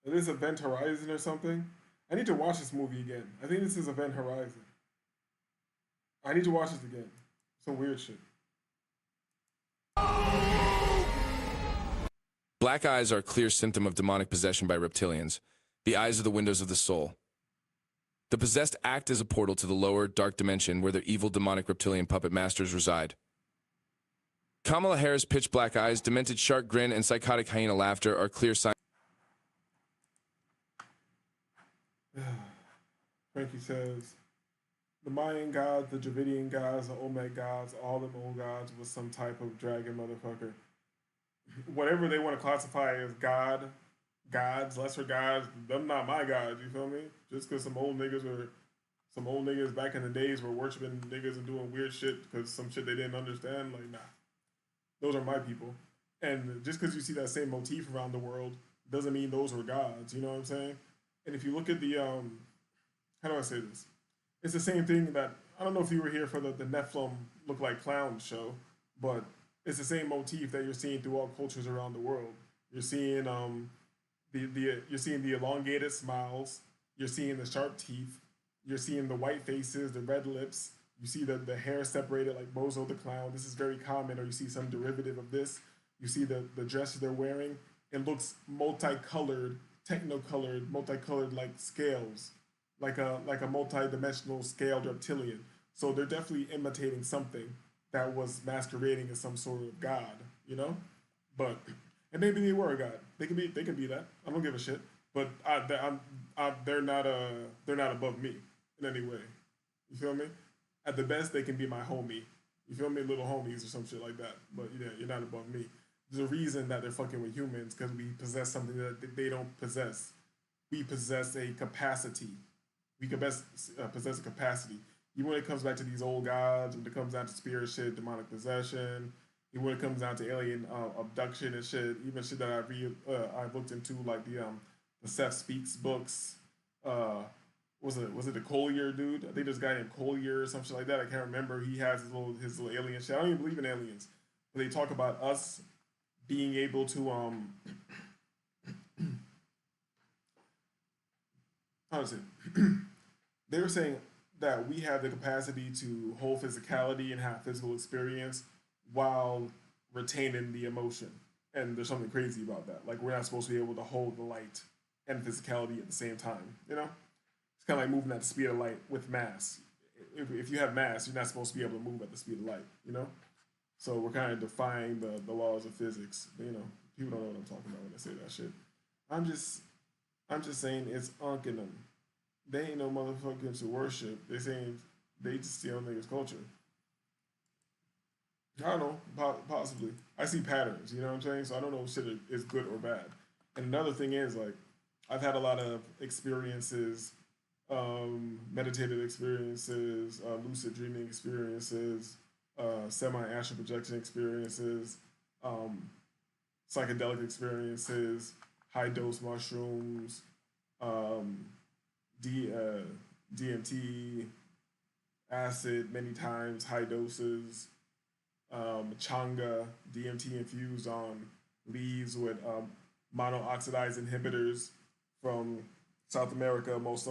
Is this Event Horizon or something? I need to watch this movie again. I think this is Event Horizon. I need to watch this again. Some weird shit. Black eyes are a clear symptom of demonic possession by reptilians. The eyes are the windows of the soul. The possessed act as a portal to the lower, dark dimension where their evil demonic reptilian puppet masters reside. Kamala Harris' pitch black eyes, demented shark grin, and psychotic hyena laughter are clear signs. Frankie says, the Mayan gods, the Dravidian gods, the Olmec gods, all them old gods was some type of dragon motherfucker. Whatever they want to classify as gods, lesser gods, them not my gods, you feel me? Just because some old niggas were some old niggas back in the days were worshiping niggas and doing weird shit because some shit they didn't understand. Like, nah, those are my people. And just because you see that same motif around the world doesn't mean those were gods. You know what I'm saying? And if you look at the how do I say this? It's the same thing that I don't know if you were here for the Nephilim Look Like Clowns show, but it's the same motif that you're seeing through all cultures around the world. You're seeing you're seeing the elongated smiles, you're seeing the sharp teeth, you're seeing the white faces, the red lips. You see the hair separated like Bozo the Clown. This is very common. Or you see some derivative of this. You see the dresses they're wearing. It looks multicolored, techno-colored, multicolored like scales, like a multi-dimensional scaled reptilian. So they're definitely imitating something that was masquerading as some sort of god, you know. But and maybe they were a god. They can be that. I don't give a shit. But they're not above me in any way. You feel me? At the best, they can be my homie. You feel me? Little homies or some shit like that. But yeah, you're not above me. There's a reason that they're fucking with humans because we possess something that they don't possess. We possess a capacity. We can best possess a capacity. Even when it comes back to these old gods, when it comes down to spirit shit, demonic possession, even when it comes down to alien abduction and shit, even shit that I've looked into, like the Seth Speaks books. Was it the Collier dude? I think there's a guy named Collier or some shit like that. I can't remember. He has his little alien shit. I don't even believe in aliens, but they talk about us being able to how to say they were saying that we have the capacity to hold physicality and have physical experience while retaining the emotion. And there's something crazy about that. Like, we're not supposed to be able to hold the light and physicality at the same time, you know? It's kind of like moving at the speed of light with mass. If you have mass, you're not supposed to be able to move at the speed of light, you know? So we're kind of defying the laws of physics. You know, people don't know what I'm talking about when they say that shit. I'm just saying it's unking them. They ain't no motherfuckers to worship. They saying they just steal niggas' culture. I don't know, possibly. I see patterns, you know what I'm saying? So I don't know if shit is good or bad. And another thing is, like, I've had a lot of experiences, meditative experiences, lucid dreaming experiences, semi-astral projection experiences, psychedelic experiences, high-dose mushrooms, DMT, acid many times, high doses, changa, DMT infused on leaves with monooxidase inhibitors from South America, most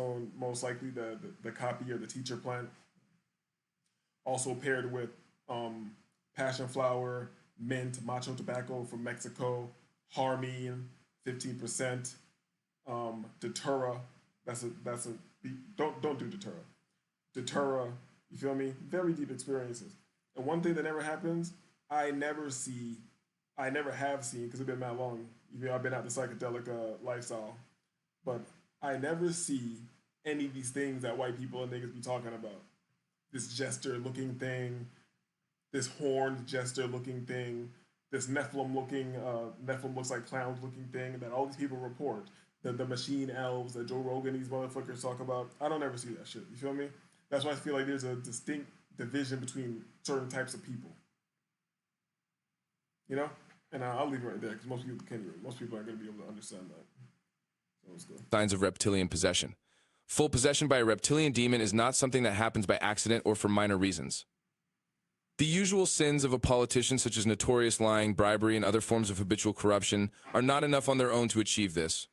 likely the copy or the teacher plant. Also paired with passion flower, mint, macho tobacco from Mexico, harmine, 15%, datura. That's a don't do datura. Datura, you feel me? Very deep experiences. And one thing that never happens, I never have seen, because it's been that long. I've been out the psychedelic lifestyle, but I never see any of these things that white people and niggas be talking about. This jester-looking thing, this horned jester-looking thing, this Nephilim looks like clowns-looking thing that all these people report. The machine elves that Joe Rogan, these motherfuckers talk about. I don't ever see that shit. You feel me? That's why I feel like there's a distinct division between certain types of people. You know? And I'll leave it right there because most people aren't going to be able to understand that. So let's go. Signs of reptilian possession. Full possession by a reptilian demon is not something that happens by accident or for minor reasons. The usual sins of a politician, such as notorious lying, bribery, and other forms of habitual corruption, are not enough on their own to achieve this.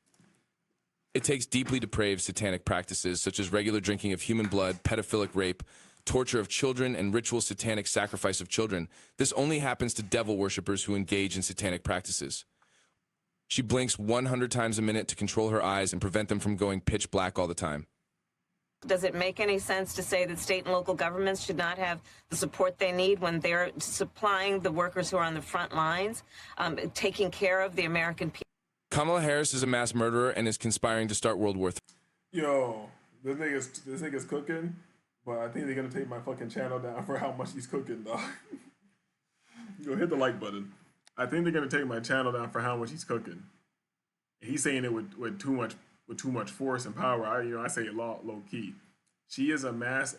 It takes deeply depraved satanic practices, such as regular drinking of human blood, pedophilic rape, torture of children, and ritual satanic sacrifice of children. This only happens to devil worshippers who engage in satanic practices. She blinks 100 times a minute to control her eyes and prevent them from going pitch black all the time. Does it make any sense to say that state and local governments should not have the support they need when they're supplying the workers who are on the front lines, taking care of the American people? Kamala Harris is a mass murderer and is conspiring to start World War III. Yo, this nigga's cooking, but I think they're gonna take my fucking channel down for how much he's cooking, dog. Yo, hit the like button. I think they're gonna take my channel down for how much he's cooking. He's saying it with too much force and power. I say it low key. She is a mass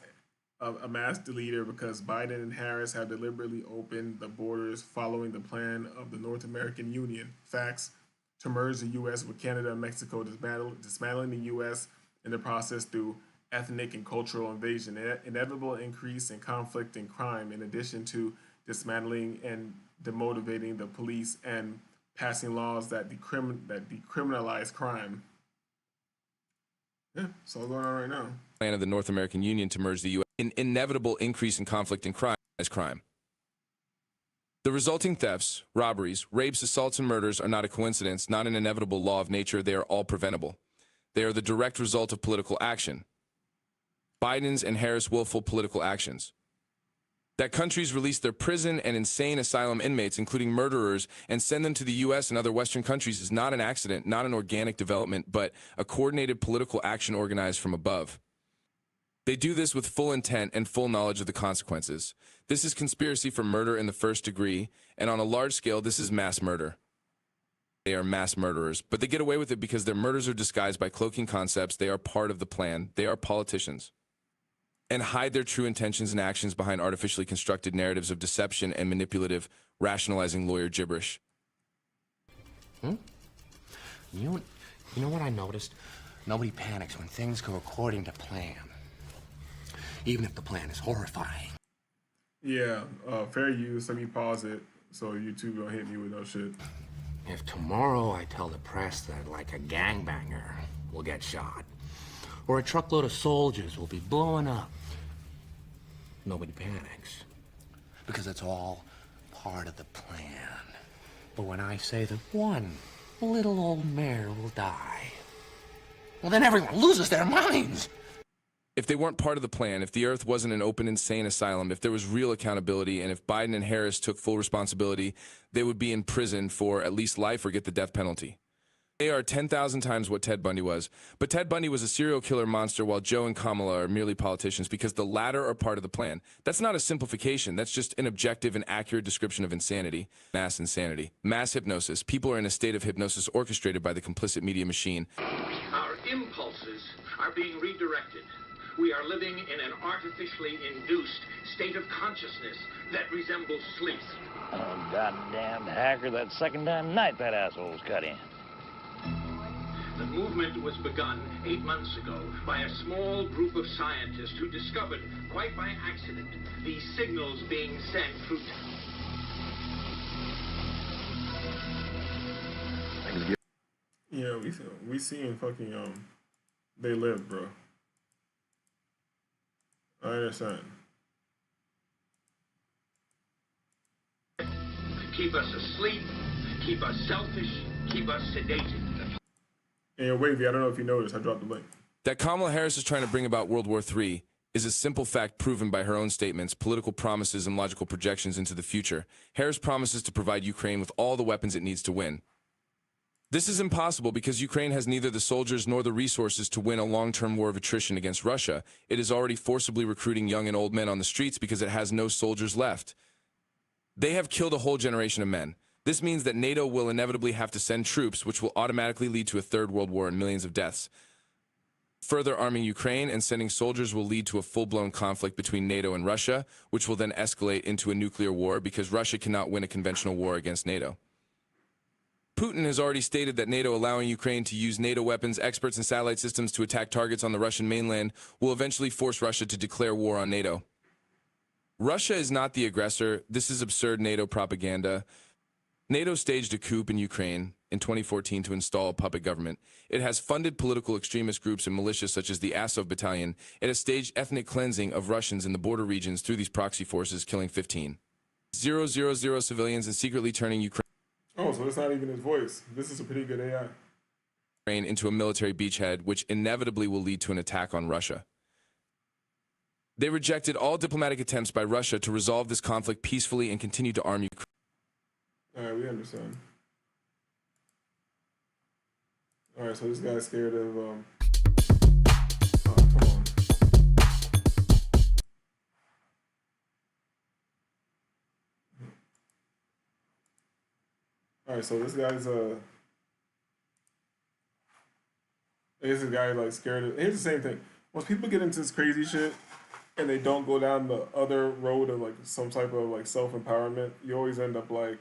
deleter because Biden and Harris have deliberately opened the borders following the plan of the North American Union. Facts. To merge the U.S. with Canada and Mexico, dismantling the U.S. in the process through ethnic and cultural invasion, inevitable increase in conflict and crime, in addition to dismantling and demotivating the police and passing laws that decriminalize crime. Yeah, it's all going on right now. Plan of the North American Union to merge the U.S. An inevitable increase in conflict and crime as crime. The resulting thefts, robberies, rapes, assaults, and murders are not a coincidence, not an inevitable law of nature. They are all preventable. They are the direct result of political action. Biden's and Harris' willful political actions. That countries release their prison and insane asylum inmates, including murderers, and send them to the U.S. and other Western countries is not an accident, not an organic development, but a coordinated political action organized from above. They do this with full intent and full knowledge of the consequences. This is conspiracy for murder in the first degree, and on a large scale, this is mass murder. They are mass murderers, but they get away with it because their murders are disguised by cloaking concepts. They are part of the plan. They are politicians. And hide their true intentions and actions behind artificially constructed narratives of deception and manipulative, rationalizing lawyer gibberish. You know what I noticed? Nobody panics when things go according to plan. Even if the plan is horrifying. Yeah, fair use. Let me pause it so YouTube don't hit me with no shit. If tomorrow I tell the press that, like, a gangbanger will get shot, or a truckload of soldiers will be blowing up, nobody panics. Because it's all part of the plan. But when I say that one little old mare will die, well, then everyone loses their minds. If they weren't part of the plan, if the earth wasn't an open, insane asylum, if there was real accountability, and if Biden and Harris took full responsibility, they would be in prison for at least life or get the death penalty. They are 10,000 times what Ted Bundy was. But Ted Bundy was a serial killer monster while Joe and Kamala are merely politicians because the latter are part of the plan. That's not a simplification. That's just an objective and accurate description of insanity. Mass insanity. Mass hypnosis. People are in a state of hypnosis orchestrated by the complicit media machine. Our impulses are being redirected. We are living in an artificially induced state of consciousness that resembles sleep. Oh, goddamn hacker, that second time tonight that asshole's cut in. The movement was begun 8 months ago by a small group of scientists who discovered, quite by accident, these signals being sent through... Yeah, we seeing fucking, they live, bro. I understand. Keep us asleep, keep us selfish, keep us sedated. And Wavy, I don't know if you noticed, I dropped the link. That Kamala Harris is trying to bring about World War III is a simple fact proven by her own statements, political promises, and logical projections into the future. Harris promises to provide Ukraine with all the weapons it needs to win. This is impossible because Ukraine has neither the soldiers nor the resources to win a long-term war of attrition against Russia. It is already forcibly recruiting young and old men on the streets because it has no soldiers left. They have killed a whole generation of men. This means that NATO will inevitably have to send troops, which will automatically lead to a third world war and millions of deaths. Further arming Ukraine and sending soldiers will lead to a full-blown conflict between NATO and Russia, which will then escalate into a nuclear war because Russia cannot win a conventional war against NATO. Putin has already stated that NATO allowing Ukraine to use NATO weapons, experts, and satellite systems to attack targets on the Russian mainland will eventually force Russia to declare war on NATO. Russia is not the aggressor. This is absurd NATO propaganda. NATO staged a coup in Ukraine in 2014 to install a puppet government. It has funded political extremist groups and militias such as the Azov Battalion. It has staged ethnic cleansing of Russians in the border regions through these proxy forces, killing 15,000 civilians and secretly turning Ukraine. Oh, so it's not even his voice. This is a pretty good AI. Into a military beachhead, which inevitably will lead to an attack on Russia. They rejected all diplomatic attempts by Russia to resolve this conflict peacefully and continue to arm Ukraine. All right, we understand. All right, so this guy's scared of, oh, come on. All right, so this guy's, I guess this guy like scared of, here's the same thing. once people get into this crazy shit and they don't go down the other road of like some type of like self empowerment, you always end up like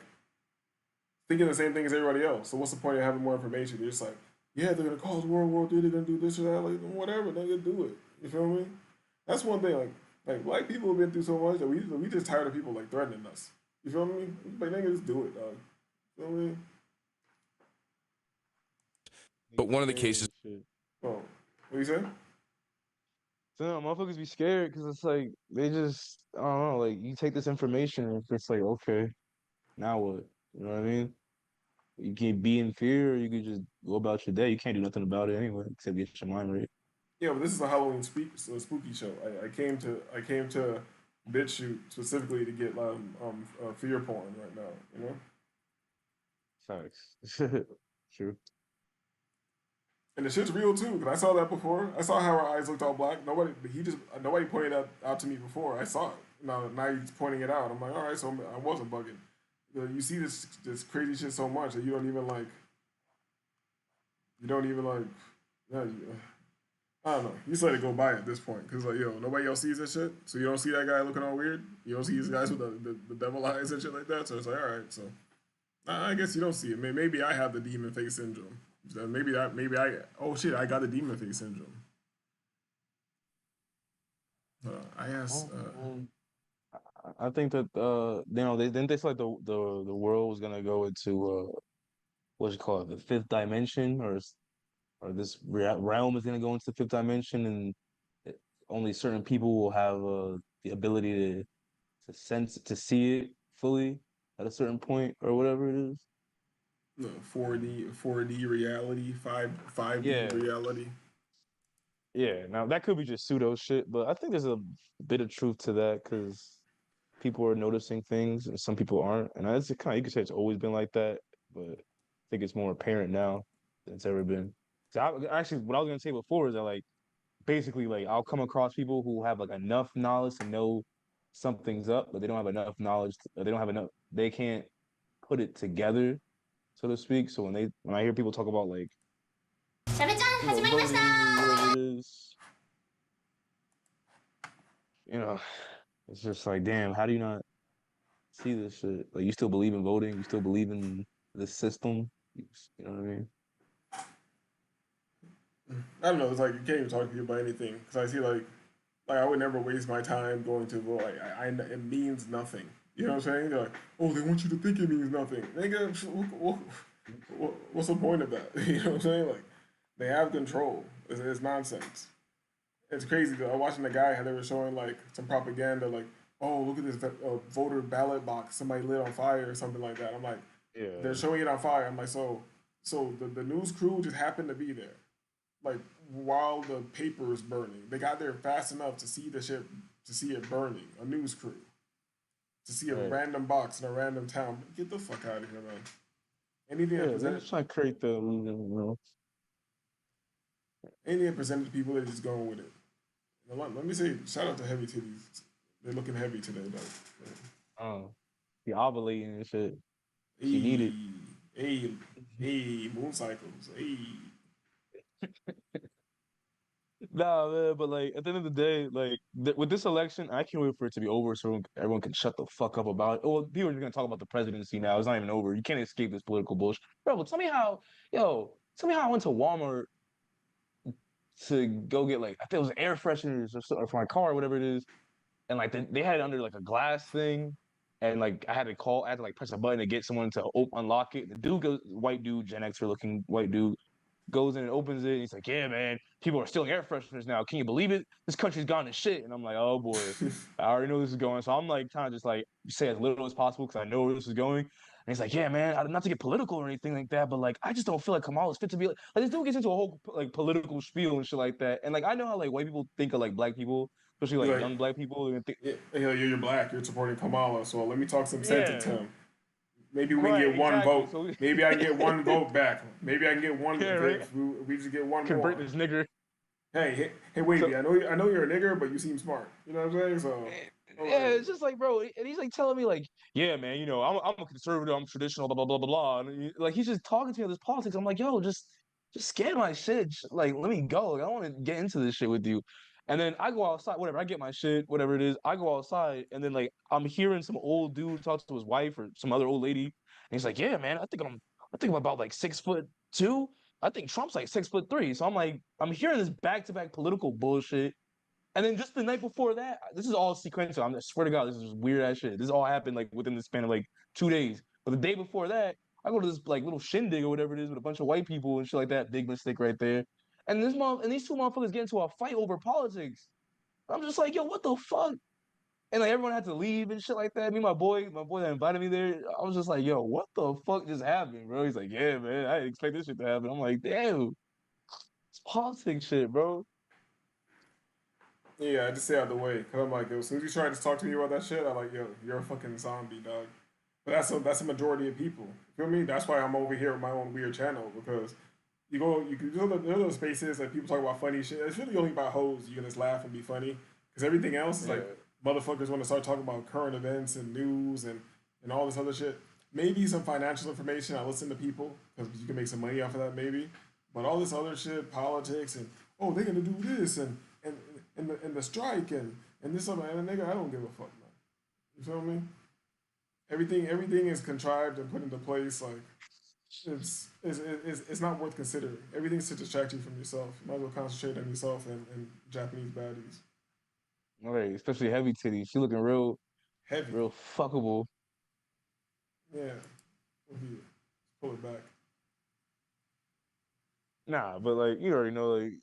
thinking the same thing as everybody else. So what's the point of having more information? You're just like, yeah, they're gonna cause World War III, they're gonna do this or that, like whatever, they're gonna do it. You feel me? That's one thing. Like black people have been through so much that we just tired of people like threatening us. You feel me? Like nigga, just do it, dog. You feel me? But one of the cases. Oh, what you say? So no, motherfuckers be scared because it's like they just I don't know. Like you take this information and it's like okay, now what? You know what I mean? You can be in fear, or you could just go about your day. You can't do nothing about it anyway, except get your mind right. Yeah, but this is a Halloween spooky show. I came to BitChute specifically to get fear porn right now. You know. Facts. True. And the shit's real too, because I saw that before. I saw how her eyes looked all black. Nobody pointed that out to me before. I saw it. Now he's pointing it out. I'm like, all right, so I wasn't bugging. You see this crazy shit so much that you don't even like. Yeah, I don't know. You just let it go by at this point, because like nobody else sees this shit. So you don't see that guy looking all weird. You don't see these guys with the devil eyes and shit like that. So it's like, all right, so I guess you don't see it. Maybe I have the demon face syndrome. I got the demon face syndrome. I asked. I think that they said like the world was gonna go into what you call it, the fifth dimension, or this realm is gonna go into the fifth dimension, and only certain people will have the ability to see it fully at a certain point or whatever it is. No, 4D reality, 5D reality. Yeah, now that could be just pseudo shit, but I think there's a bit of truth to that because people are noticing things and some people aren't, and that's kind of, you could say it's always been like that, but I think it's more apparent now than it's ever been. So actually, what I was gonna say before is that like basically like I'll come across people who have like enough knowledge to know something's up, but they don't have enough knowledge. They can't put it together, so to speak. So when I hear people talk about like voting, whatever it is, it's just like, damn, how do you not see this shit? Like, you still believe in voting? You still believe in the system? You know what I mean? I don't know. It's like you can't even talk to you about anything because I see like I would never waste my time going to vote. Like it means nothing. You know what I'm saying? They're like, oh, they want you to think it means nothing. Nigga, what's the point of that? You know what I'm saying? Like, they have control. It's nonsense. It's crazy. I was watching the guy how they were showing like some propaganda, like, oh, look at this voter ballot box somebody lit on fire or something like that. I'm like, yeah, they're showing it on fire. I'm like, so the news crew just happened to be there, like while the paper is burning. They got there fast enough to see the shit, to see it burning. A news crew. To see a random box in a random town. Get the fuck out of here, man. Anything that they're presented, just trying to create the anything that presented to people, they're just going with it. Let me say, shout out to Heavy Titties. They're looking heavy today, though. Oh, the ovulating and shit. She needed. Hey, moon cycles. Hey. Nah, man, but like at the end of the day, like with this election, I can't wait for it to be over so everyone can shut the fuck up about it. Oh, people are gonna talk about the presidency now. It's not even over. You can't escape this political bullshit. Bro, tell me how I went to Walmart to go get like, I think it was air fresheners or for my car or whatever it is, and like they had it under like a glass thing, and like I had to like press a button to get someone to unlock it. The dude goes, white dude, Gen Xer looking white dude, goes in and opens it, and he's like, yeah, man, people are stealing air fresheners now. Can you believe it? This country's gone to shit. And I'm like, oh boy, I already know this is going. So I'm like trying to just like say as little as possible because I know where this is going. And he's like, yeah, man, not to get political or anything like that, but like I just don't feel like Kamala's fit to be like this dude gets into a whole like political spiel and shit like that. And like I know how like white people think of like black people, especially like young black people. You're black, you're supporting Kamala, so let me talk some sense into him. Maybe we get one vote. So maybe I can get one vote back. Maybe I can get one. We just get one. Convert this nigger. Hey, wait. So, I know you're a nigger, but you seem smart. You know what I'm saying? So. Yeah, it's just like, bro, and he's like telling me like, yeah, man, I'm a conservative, I'm traditional, blah blah blah blah blah, and like he's just talking to me about this politics. I'm like, yo, just just scan my shit. Like, let me go. Like, I want to get into this shit with you. And then I go outside, whatever. I get my shit, whatever it is. I go outside, and then like I'm hearing some old dude talk to his wife or some other old lady, and he's like, "Yeah, man, I think I'm about like 6'2". I think Trump's like 6'3". So I'm like, I'm hearing this back-to-back political bullshit. And then just the night before that, this is all sequential. I swear to God, this is weird ass shit. This all happened like within the span of like 2 days. But the day before that, I go to this like little shindig or whatever it is with a bunch of white people and shit like that. Big mistake right there. And these two motherfuckers get into a fight over politics. I'm just like, yo, what the fuck? And like everyone had to leave and shit like that. Me, my boy that invited me there, I was just like, yo, what the fuck just happened, bro? He's like, yeah, man, I didn't expect this shit to happen. I'm like, damn, it's politics shit, bro. Yeah, I just stay out of the way. Cause I'm like, yo, as soon as you try to talk to me about that shit, I'm like, yo, you're a fucking zombie, dog. But that's a majority of people. You feel me? That's why I'm over here with my own weird channel because you can go to those spaces that people talk about funny shit. It's really only about hoes. You can just laugh and be funny because everything else is like motherfuckers want to start talking about current events and news and all this other shit. Maybe some financial information. I listen to people because you can make some money off of that maybe. But all this other shit, politics and oh they're gonna do this and the strike and this other and nigga I don't give a fuck man. You feel me? Everything is contrived and put into place like it's not worth considering. Everything's to distract you from yourself. You might as well concentrate on yourself and Japanese baddies. All right, especially heavy titty. She looking real heavy, real fuckable. Yeah, pull it back. Nah, but like you already know, like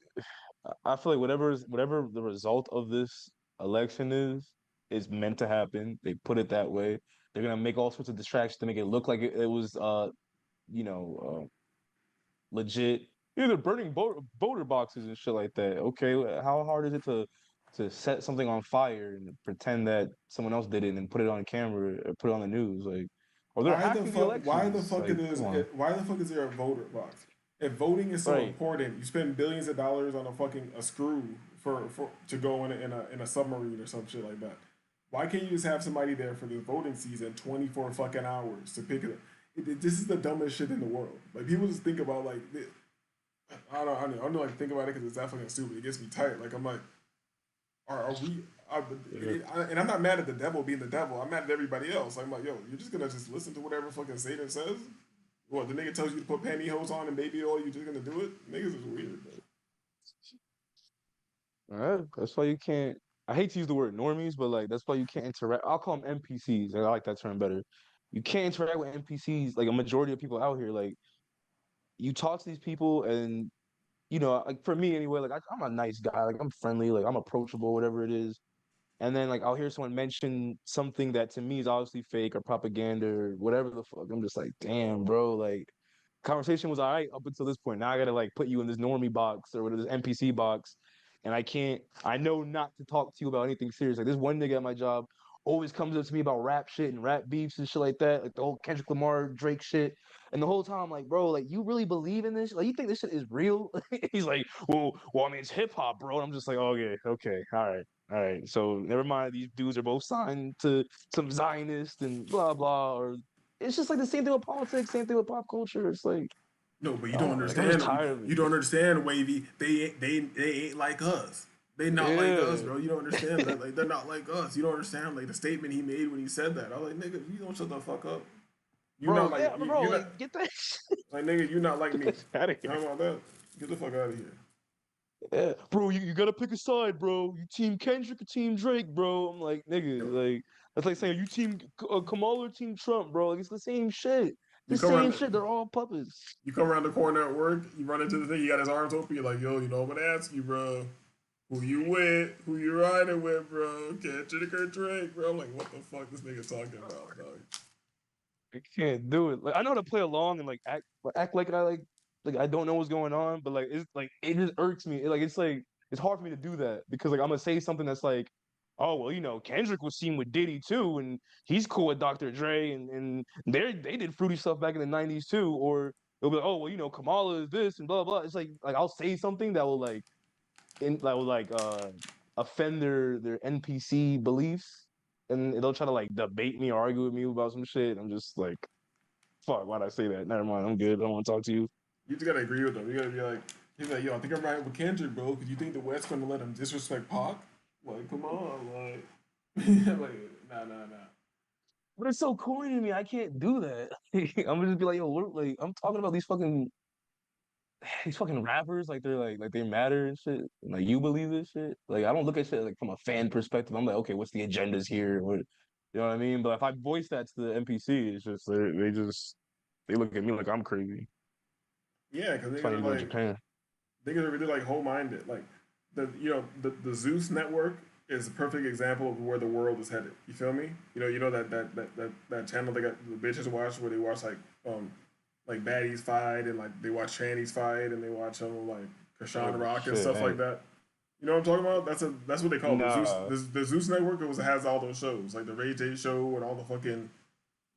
I feel like whatever the result of this election is meant to happen. They put it that way. They're gonna make all sorts of distractions to make it look like it was you know legit. They're burning voter boxes and shit like that. Okay, how hard is it to set something on fire and pretend that someone else did it and put it on camera or put it on the news? Like, or they're hacking the elections. Why the fuck is there a voter box? If voting is so important, you spend billions of dollars on a screw for to go in a submarine or some shit like that. Why can't you just have somebody there for the voting season 24 fucking hours to pick it up? This is the dumbest shit in the world. Like people just think about like I don't like think about it because it's that fucking stupid. It gets me tight. Like I'm like, are we? And I'm not mad at the devil being the devil. I'm mad at everybody else. I'm like, yo, you're just gonna just listen to whatever fucking Satan says. What the nigga tells you to put pantyhose on and baby oil, you just gonna do it? Niggas is weird. Alright, that's why you can't. I hate to use the word normies, but like that's why you can't interact. I'll call them NPCs. I like that term better. You can't interact with NPCs like a majority of people out here. Like you talk to these people, and you know, like for me anyway, like I'm a nice guy. Like I'm friendly. Like I'm approachable, whatever it is. And then like I'll hear someone mention something that to me is obviously fake or propaganda or whatever the fuck. I'm just like, damn, bro. Like conversation was all right up until this point. Now I gotta like put you in this normie box or whatever this NPC box, and I know not to talk to you about anything serious. Like this one nigga at my job always comes up to me about rap shit and rap beefs and shit like that, like the whole Kendrick Lamar Drake shit. And the whole time I'm like, bro, like you really believe in this? Like you think this shit is real? He's like, well, I mean it's hip hop, bro. And I'm just like, okay, all right. So never mind. These dudes are both signed to some Zionist and blah blah. Or it's just like the same thing with politics, same thing with pop culture. It's like no, but you don't understand. You don't understand, Wavy. They ain't like us. They not like us, bro. You don't understand that. Like they're not like us. You don't understand like the statement he made when he said that. I was like, nigga, you don't shut the fuck up. You not like bro, like, get that shit. Like nigga, you not like me. How about that? Get the fuck out of here. Yeah, bro, you gotta pick a side, bro. You team Kendrick or team Drake, bro. I'm like, nigga, like that's like saying you team Kamala or team Trump, bro. Like it's the same shit. The same shit. They're all puppets. You come around the corner at work, you run into the thing, you got his arms open. You're like, yo, you know I'm gonna ask you, bro. Who you with? Who you riding with, bro? Kendrick or Drake, bro? I'm like, what the fuck this nigga talking about, dog? I can't do it. Like I know how to play along and like act like I don't know what's going on, but like it's like it just irks me. It's like it's hard for me to do that because like I'm gonna say something that's like, oh well, you know, Kendrick was seen with Diddy too, and he's cool with Dr. Dre, and they did fruity stuff back in the '90s too, or it'll be like, oh well, you know, Kamala is this and blah blah. It's like I'll say something that will offend their NPC beliefs, and they'll try to like debate me or argue with me about some shit. I'm just like, fuck, why'd I say that? Never mind, I'm good. I don't want to talk to you. You just gotta agree with them. You gotta be like, he's like, yo, I think I'm riding with Kendrick, bro. Cause you think the West gonna let him disrespect Pac? Like, come on, like, like, nah. But it's so corny to me. I can't do that. I'm gonna just be like, yo, like I'm talking about these fucking rappers, like like they matter and shit. Like you believe this shit. Like I don't look at shit like from a fan perspective. I'm like, okay, what's the agendas here? What, you know what I mean? But if I voice that to the NPC, it's just they look at me like I'm crazy. Yeah, because It's funny to go to Japan. They are really like whole-minded. Like the Zeus network is a perfect example of where the world is headed. You feel me? You know that channel they got the bitches watch where they watch like baddies fight and like they watch trannies fight and they watch like Krishan Rock and stuff like that. You know what I'm talking about? That's what they call the Zeus. The Zeus network has all those shows like the Ray J show and all the fucking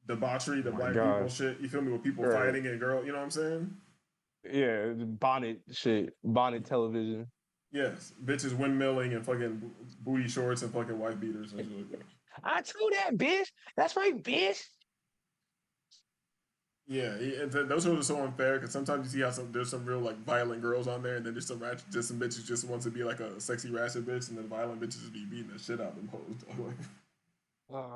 debauchery, the black people shit. You feel me? With people fighting and girl. You know what I'm saying? Yeah, bonnet shit, bonnet television. Yes, bitches windmilling and fucking booty shorts and fucking white beaters and shit like that. I told that bitch. That's right, bitch. Yeah, those shows are so unfair because sometimes you see how there's some real like violent girls on there, and then there's some bitches just wants to be like a sexy ratchet bitch, and then violent bitches just be beating the shit out of them hoes.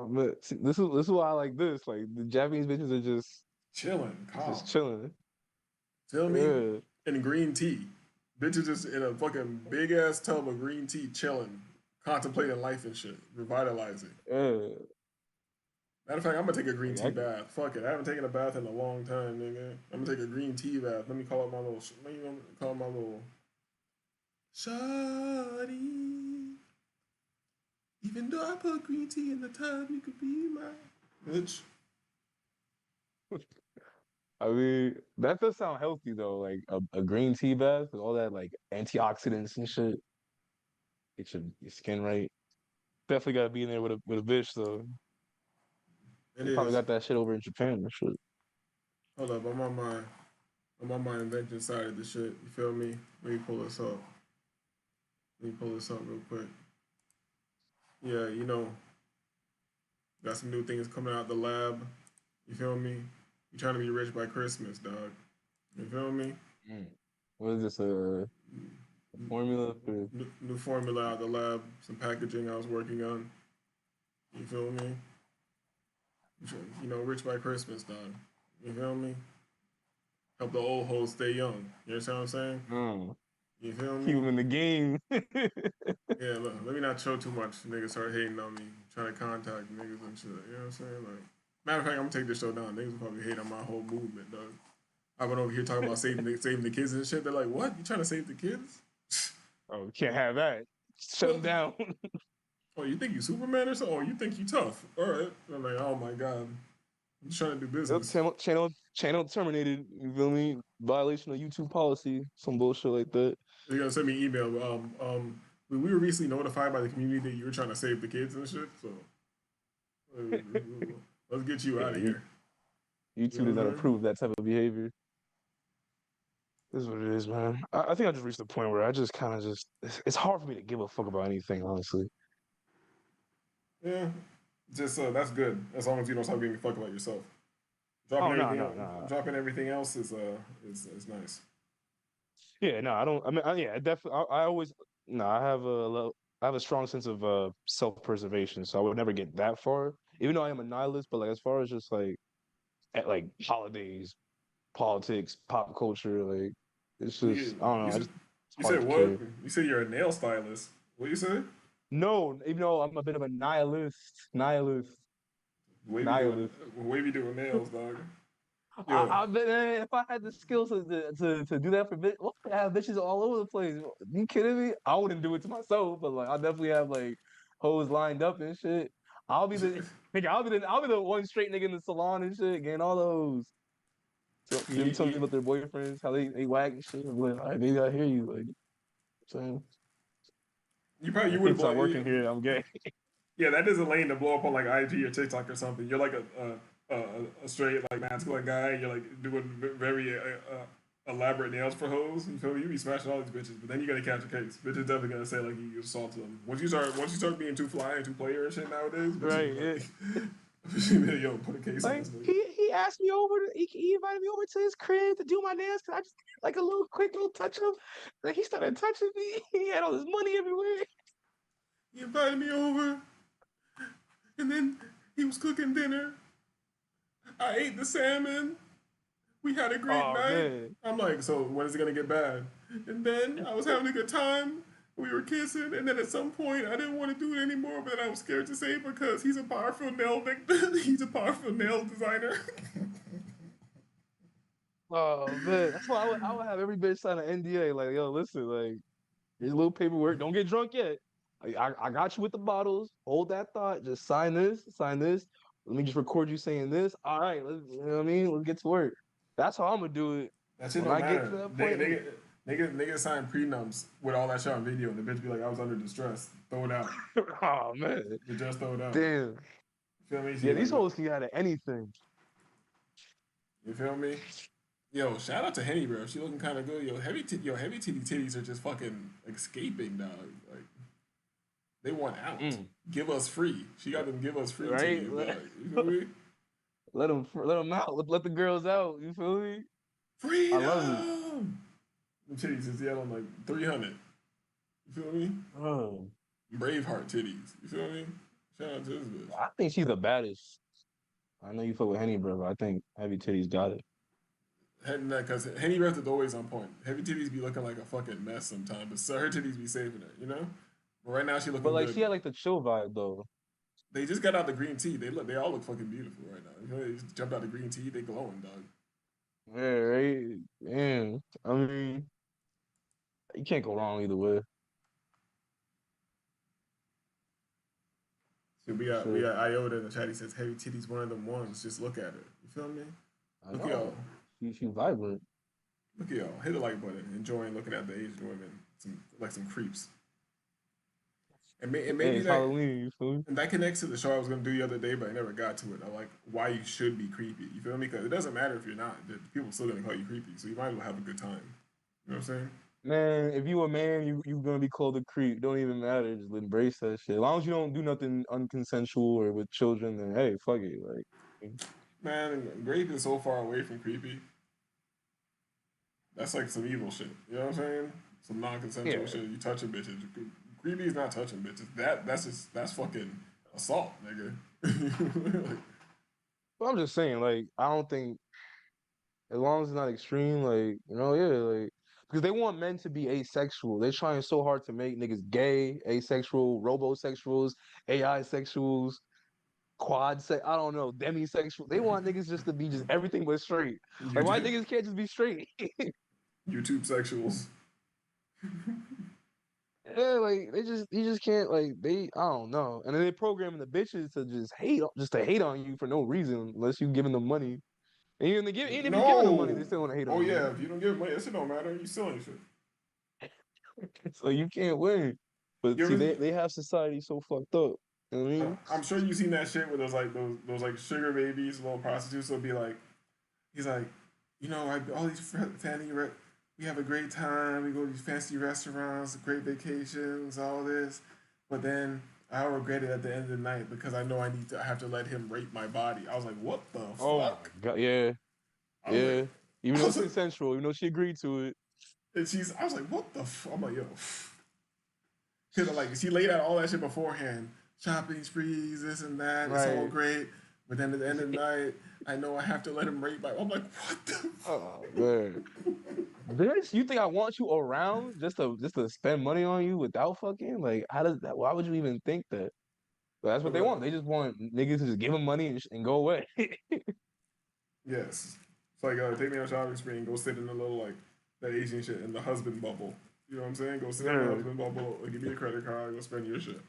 But see, this is why I like this. Like the Japanese bitches are just chilling, calm. Just chilling. Feel me? And green tea. Bitches just in a fucking big ass tub of green tea chilling, contemplating life and shit, revitalizing. Matter of fact, I'm gonna take a green tea bath. Fuck it. I haven't taken a bath in a long time, nigga. I'm gonna take a green tea bath. Let me call up my little shawty. Even though I put green tea in the tub, you could be my bitch. I mean, that does sound healthy though. Like a green tea bath with all that like antioxidants and shit. Get your skin right. Definitely gotta be in there with a bitch though. They probably got that shit over in Japan and shit. Hold up, I'm on my invention side of the shit. You feel me? Let me pull this up. Real quick. Yeah, got some new things coming out the lab. You feel me? You trying to be rich by Christmas, dog. You feel me? What is this? A formula for new formula out the lab. Some packaging I was working on. You feel me? Rich by Christmas, dog. You feel me? Help the old hoes stay young. You understand what I'm saying? You feel me? Keep them in the game. Yeah, look, let me not show too much. Niggas start hating on me, trying to contact niggas and shit. You know what I'm saying? Like, matter of fact, I'm gonna take this show down. Niggas will probably hate on my whole movement, dog. I went over here talking about saving the kids and shit. They're like, what? You trying to save the kids? Oh, we can't have that. Shut them down. Oh, you think you Superman or something? Oh, you think you tough? All right. I'm like, oh my god. I'm just trying to do business. Channel terminated. You feel me? Violation of YouTube policy. Some bullshit like that. They're gonna send me an email. We were recently notified by the community that you were trying to save the kids and shit. So let's get you out of here. YouTube does not approve that type of behavior. This is what it is, man. I think I just reached the point where I just kind of it's hard for me to give a fuck about anything, honestly. Yeah, just that's good. As long as you don't stop giving a fuck about yourself. Dropping everything else is nice. Yeah, no, I don't. I mean, I definitely. I always. No, I have a strong sense of self-preservation, so I would never get that far. Even though I am a nihilist, but like as far as just like at like holidays, politics, pop culture, like it's just I don't know. You said what? Care. You said you're a nail stylist. What do you say? No, even though I'm a bit of a nihilist. Way we doing nails, dog. If I had the skills to do that for bitches, I have bitches all over the place. You kidding me? I wouldn't do it to myself, but like I'll definitely have like hoes lined up and shit. I'll be the one straight nigga in the salon and shit, getting all those. So they tell me about their boyfriends, how they whack and shit. I'm like, all right, maybe I hear you. Like, saying you would start working here. I'm gay. Yeah, that doesn't lane to blow up on like IG or TikTok or something. You're like a straight like masculine guy. You're like doing very elaborate nails for hoes. You feel me? You be smashing all these bitches, but then you gotta catch a case. Bitches definitely gonna say like you assaulted them. Once you start being too fly and too player and shit nowadays, right? Like, yo, put a case on this. He he asked me over. He invited me over to his crib to do my nails. Cause I just like a quick little touch up. Like he started touching me. He had all this money everywhere. He invited me over, and then he was cooking dinner. I ate the salmon. We had a great night. Man. I'm like, so when is it gonna get bad? And then I was having a good time. We were kissing, and then at some point I didn't want to do it anymore, but I was scared to say it because he's a powerful nail victim. He's a powerful nail designer. Oh man, that's why I would have every bitch sign an NDA. Like, yo, listen, like, here's a little paperwork. Don't get drunk yet. I got you with the bottles. Hold that thought. Just sign this. Sign this. Let me just record you saying this. All right, you know what I mean? Let's get to work. That's how I'm gonna do it. That shit When don't I get matter. to that point, Niggas sign prenups with all that shit on video, and the bitch be like, I was under distress. Throw it out. oh man, You just throw it out. damn. You feel me? Yeah, these hoes can get out of anything. You feel me? Yo, shout out to Henny, bro. She looking kind of good. Yo, heavy titties are just fucking escaping, dog. Like, they want out. Give us free. She got them give us free Right? titties, dog. You feel me? Let them out. Let the girls out. You feel me? Freedom! I love it. Them titties is yelling like 300. You feel me? Oh. Braveheart titties. You feel me? Shout out to this bitch. I think she's the baddest. I know you fuck with Henny, bro, but I think Heavy Titties got it. Because Henny Breath is always on point. Heavy titties be looking like a fucking mess sometimes, but so her titties be saving her, you know? But right now she looking But like good. she had like the chill vibe though. They just got out the green tea. They all look fucking beautiful right now. You know, they just jumped out the green tea. They glowing, dog. Yeah, right. Damn. I mean, you can't go wrong either way. So we got Iota in the chat. He says heavy titties one of them ones. Just look at her. You feel me? I Look know. at y'all. She vibrant. Look at y'all. Hit the like button. Enjoying looking at the Asian women. Some creeps. And maybe Hey, it's that, Halloween, you feel me? and that connects to the show I was gonna do the other day, but I never got to it. I like why you should be creepy. You feel me? Because it doesn't matter if you're not. People still gonna call you creepy, so you might as well have a good time. You know what I'm saying? Man, if you a man, you're gonna be called a creep. Don't even matter. Just embrace that shit. As long as you don't do nothing unconsensual or with children, then hey, fuck it. Like, Man, grape is so far away from creepy. That's like some evil shit. You know what I'm saying? Some non-consensual Yeah. shit. You touching bitches. Creepy is not touching bitches. That's fucking assault, nigga. Like, but I'm just saying, like, I don't think as long as it's not extreme, like, you know, yeah, like, because they want men to be asexual. They're trying so hard to make niggas gay, asexual, robosexuals, AI sexuals, quad sex. I don't know, demisexual. They want niggas just to be just everything but straight. Like, why niggas can't just be straight? YouTube sexuals. Yeah, like you just can't like I don't know. And then they're programming the bitches to just hate on you for no reason unless you giving them money. And even if you giving them money, they still want to hate on you. Oh yeah, if you don't give money, that shit don't matter. You still ain't shit. So you can't win. But You see, ever- they have society so fucked up. You know what I mean? I'm sure you've seen that shit where those like sugar babies, little prostitutes will be like, he's like, you know, all these we have a great time. We go to these fancy restaurants, great vacations, all this, but then I'll regret it at the end of the night because I know I have to let him rape my body. I was like, what the Oh my fuck? God, yeah. I was Yeah. like- Even though it's consensual, even though she agreed to it. And I was like, what the fuck? I'm like, yo. Because like, she laid out all that shit beforehand. Shopping sprees, this and that. It's all Right. great. But then at the end of the night, I know I have to let him rape my... I'm like, what the Oh man. This you think I want you around just to spend money on you without fucking? Like, how does that? Why would you even think that? But that's what they want. They just want niggas to just give them money and go away. Yes. It's like, take me on a shopping spree and go sit in the little, like, that Asian shit in the husband bubble. You know what I'm saying? Go sit in the Yeah. husband bubble, give me a credit card, go spend your shit.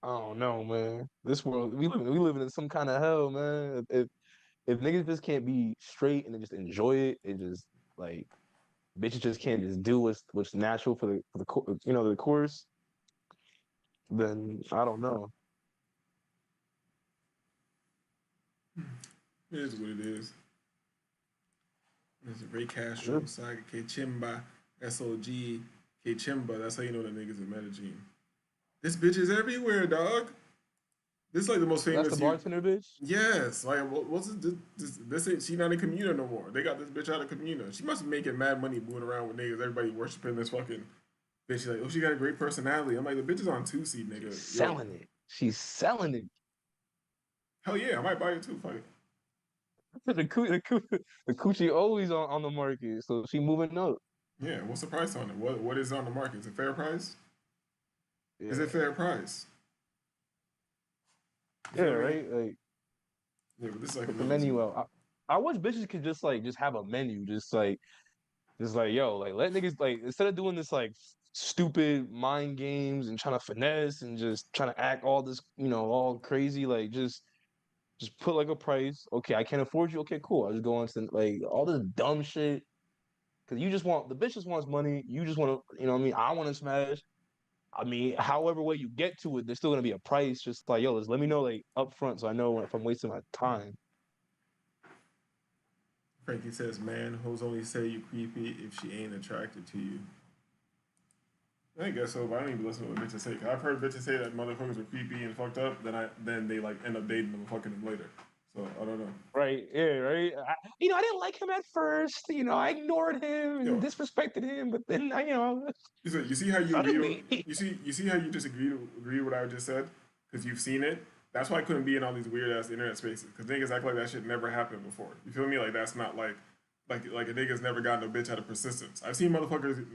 I don't know, man. This world, we living in some kind of hell, man. If niggas just can't be straight and they just enjoy it, and just like bitches just can't just do what's natural for the course, then I don't know. It is what it is. There's Ray Castro, Saga K Chimba, SOG, K Chimba. That's how you know the niggas in Medellin. This bitch is everywhere, dog. This is like the most That's famous. the bartender bitch. Yes, like what's it? This ain't she not in Comuna no more. They got this bitch out of Comuna. She must be making mad money moving around with niggas. Everybody worshiping this fucking bitch. She's like, oh, she got a great personality. I'm like, the bitch is on 2C, nigga. Selling it. She's selling it. Hell yeah, I might buy it too. Fuck it. The coochie always on the market, so she moving up. Yeah, what's the price on it? What is on the market? Is it fair price? Yeah. Is it fair price? Yeah, right. Like, yeah, but this is like put the menu out. I wish bitches could just have a menu, just like yo, like let niggas like instead of doing this like stupid mind games and trying to finesse and just trying to act all this, all crazy, like just put like a price. Okay, I can't afford you. Okay, cool. I just go into like all this dumb shit. Cause you just the bitch just wants money. You just want to, what I mean? I want to smash. I mean, however way you get to it, there's still gonna be a price. Just like, yo, let me know like up front so I know if I'm wasting my time. Frankie says, man, hoes only say you creepy if she ain't attracted to you. I guess so, but I don't even listen to what bitches say. Cause I've heard bitches say that motherfuckers are creepy and fucked up, then they like end up dating them and fucking them later. So I don't know. Right, yeah, right. I didn't like him at first. I ignored him and disrespected him, but then You see how you agree? You see how you just agree with what I just said because you've seen it. That's why I couldn't be in all these weird ass internet spaces because niggas act like that shit never happened before. You feel me? Like that's not like a nigga's never gotten a bitch out of persistence. I've seen motherfuckers.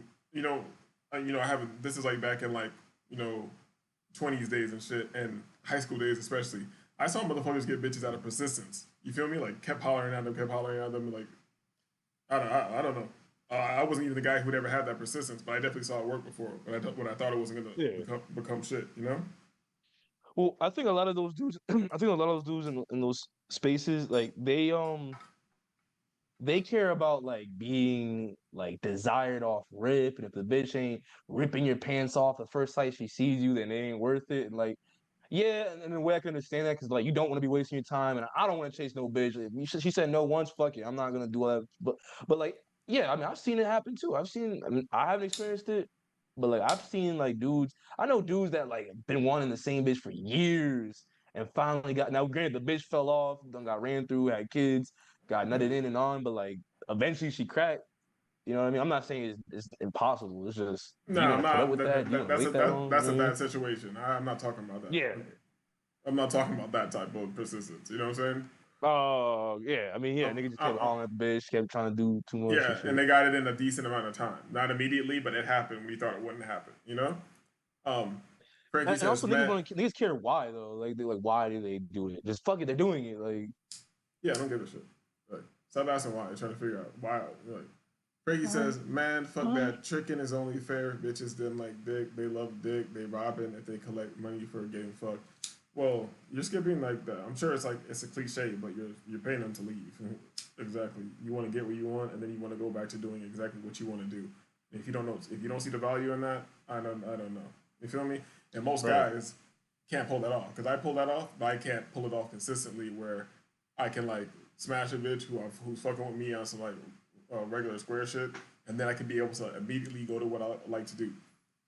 I haven't. This is like back in 20s days and shit and high school days especially. I saw motherfuckers get bitches out of persistence. You feel me? Like kept hollering at them, like I don't know. I wasn't even the guy who would ever had that persistence, but I definitely saw it work before. When I thought it wasn't gonna become shit, Well, I think a lot of those dudes. In those spaces, like they care about like being like desired off rip, and if the bitch ain't ripping your pants off the first sight she sees you, then it ain't worth it. And like, yeah, and in a way I can understand that because like you don't want to be wasting your time, and I don't want to chase no bitch. If she said no once, fuck it, I'm not gonna do that. But like, yeah, I mean, I've seen it happen too. I haven't experienced it, but like I've seen like dudes. I know dudes that like been wanting the same bitch for years and finally got. Now, granted, the bitch fell off, done got ran through, had kids, got nutted in and on, but like eventually she cracked. You know what I mean? I'm not saying it's impossible. It's just No, you I'm gonna put up not. with that. That's a bad situation. I'm not talking about that. Yeah. I'm not talking about that type of persistence. You know what I'm saying? Oh, yeah. I mean, yeah, nigga just kept hollering at the bitch, kept trying to do too much. Yeah, and they got it in a decent amount of time. Not immediately, but it happened. We thought it wouldn't happen. Frankie and says, also, niggas care why though. Like, why do they do it? Just fuck it, they're doing it. Like, yeah, I don't give a shit. Like, stop asking why. Trying to figure out why. Like, Frankie says, man, fuck that. Tricking is only fair. Bitches didn't like dick. They love dick. They robbing if they collect money for getting fucked. Well, you're skipping like that. I'm sure it's a cliche, but you're paying them to leave. Exactly. You want to get what you want, and then you want to go back to doing exactly what you want to do. And if you don't see the value in that, I don't know. You feel me? And most guys can't pull that off because I pull that off, but I can't pull it off consistently where I can like smash a bitch who's fucking with me on some like regular square shit, and then I can be able to immediately go to what I like to do.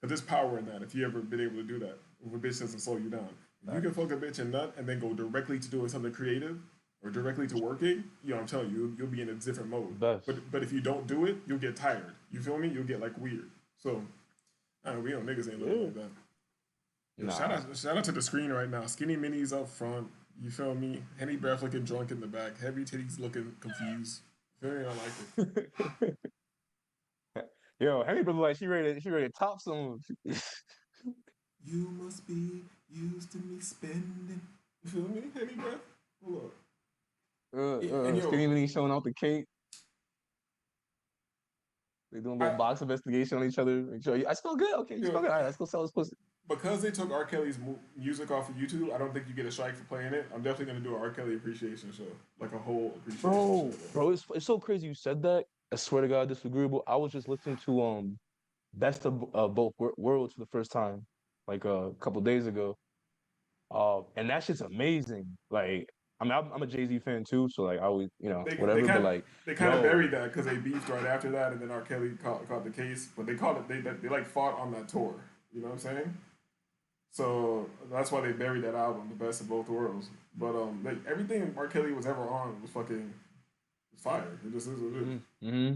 Because there's power in that. If you ever been able to do that, if a bitch doesn't slow you down. You can fuck a bitch and nut and then go directly to doing something creative or directly to working, I'm telling you, you'll be in a different mode. But if you don't do it, you'll get tired. You feel me? You'll get like weird. So, we know niggas ain't living like that. Nah. Shout out to the screen right now. Skinny minis up front. You feel me? Henny breath looking drunk in the back. Heavy titties looking confused. You feel me? I like it. Yo, Henny breath like she ready to top someone. You must be used to me spending. You feel me? Henny breath. Hold up. Skinny mini showing out the cake. They doing a little box investigation on each other. Make sure I smell good. Okay, you smell good. All right, let's go sell this pussy. Because they took R. Kelly's music off of YouTube, I don't think you get a strike for playing it. I'm definitely gonna do an R. Kelly appreciation show, like a whole appreciation show. Bro, it's so crazy you said that. I swear to God, disagreeable. I was just listening to Best of Both Worlds for the first time, like a couple days ago. And that shit's amazing. Like, I mean, I'm a Jay-Z fan too, so like I always, whatever. But like, they kind of buried that because they beefed right after that, and then R. Kelly caught the case. But they called it they like fought on that tour. You know what I'm saying? So that's why they buried that album, The Best of Both Worlds. But like everything R. Kelly was ever on was fucking fire. It just is what it is. Mm-hmm.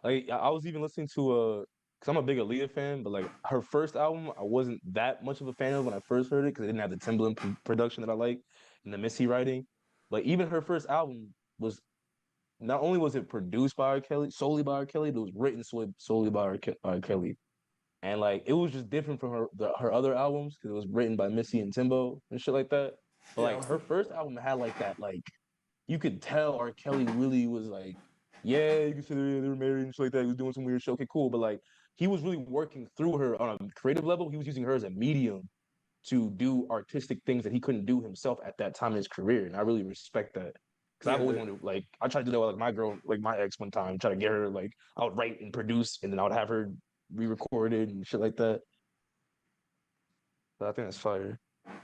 Like I was even listening to because I'm a big Aaliyah fan, but like her first album, I wasn't that much of a fan of when I first heard it because it didn't have the Timbaland production that I like and the Missy writing. Like even her first album was not only was it produced by R. Kelly, solely by R. Kelly, but it was written solely by R. Kelly. And like it was just different from her other albums because it was written by Missy and Timbo and shit like that. But Yeah, like her first album had like that like you could tell R. Kelly really was like, yeah, you can see they were married and shit like that. He was doing some weird shit. Okay, cool. But like he was really working through her on a creative level. He was using her as a medium to do artistic things that he couldn't do himself at that time in his career. And I really respect that. Because I've always wanted to, like, I tried to do that with like my girl, like my ex one time, try to get her, like, I would write and produce, and then I would have her re-recorded and shit like that. But I think that's fire.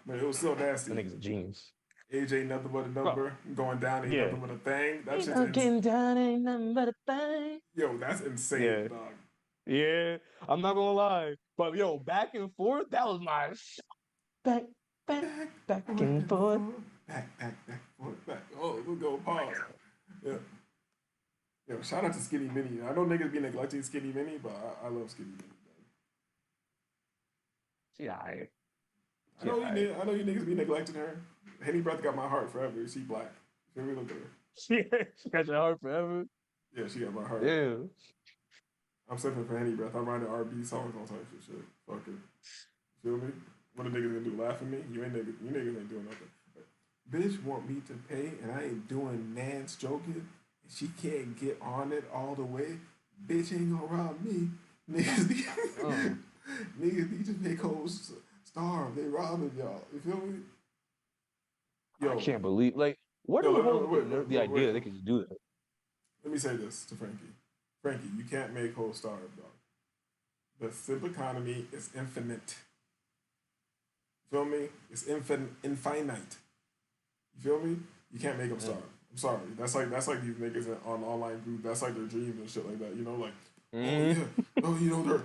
But it was still nasty. I think it's a genius. Age ain't nothing but a number. Going down ain't Yeah. nothing but a thing. That shit's Getting down ain't nothing but a thing. Yo, that's insane, Yeah. dog. Yeah, I'm not gonna lie, but yo, back and forth, that was my back and forth. Back, forth, back. Oh, we'll go pause. Yeah. Yo, shout out to Skinny Minnie. I know niggas be neglecting Skinny Minnie, but I love Skinny Minnie. She alright. I know you niggas be neglecting her. Henny Breath got my heart forever. She black. Feel me? Look at her. She got your heart forever. Yeah, she got my heart. Yeah. I'm surfing for Henny Breath. I'm writing R&B songs, all types of shit. Fuck it. Feel me? What a niggas gonna do? Laugh at me? You niggas ain't doing nothing. Bitch want me to pay and I ain't doing Nance joking. And she can't get on it all the way. Bitch ain't gonna rob me. Niggas need to make hoes starve. They robbing y'all. You feel me? I can't believe what the idea they could just do that. Let me say this to Frankie. Frankie, you can't make hoes starve, dog. The simple economy is infinite. You feel me? It's infinite. You feel me? You can't make them starve. I'm sorry. That's like these niggas on online group. That's like their dreams and shit like that. You know, like, oh yeah, oh you know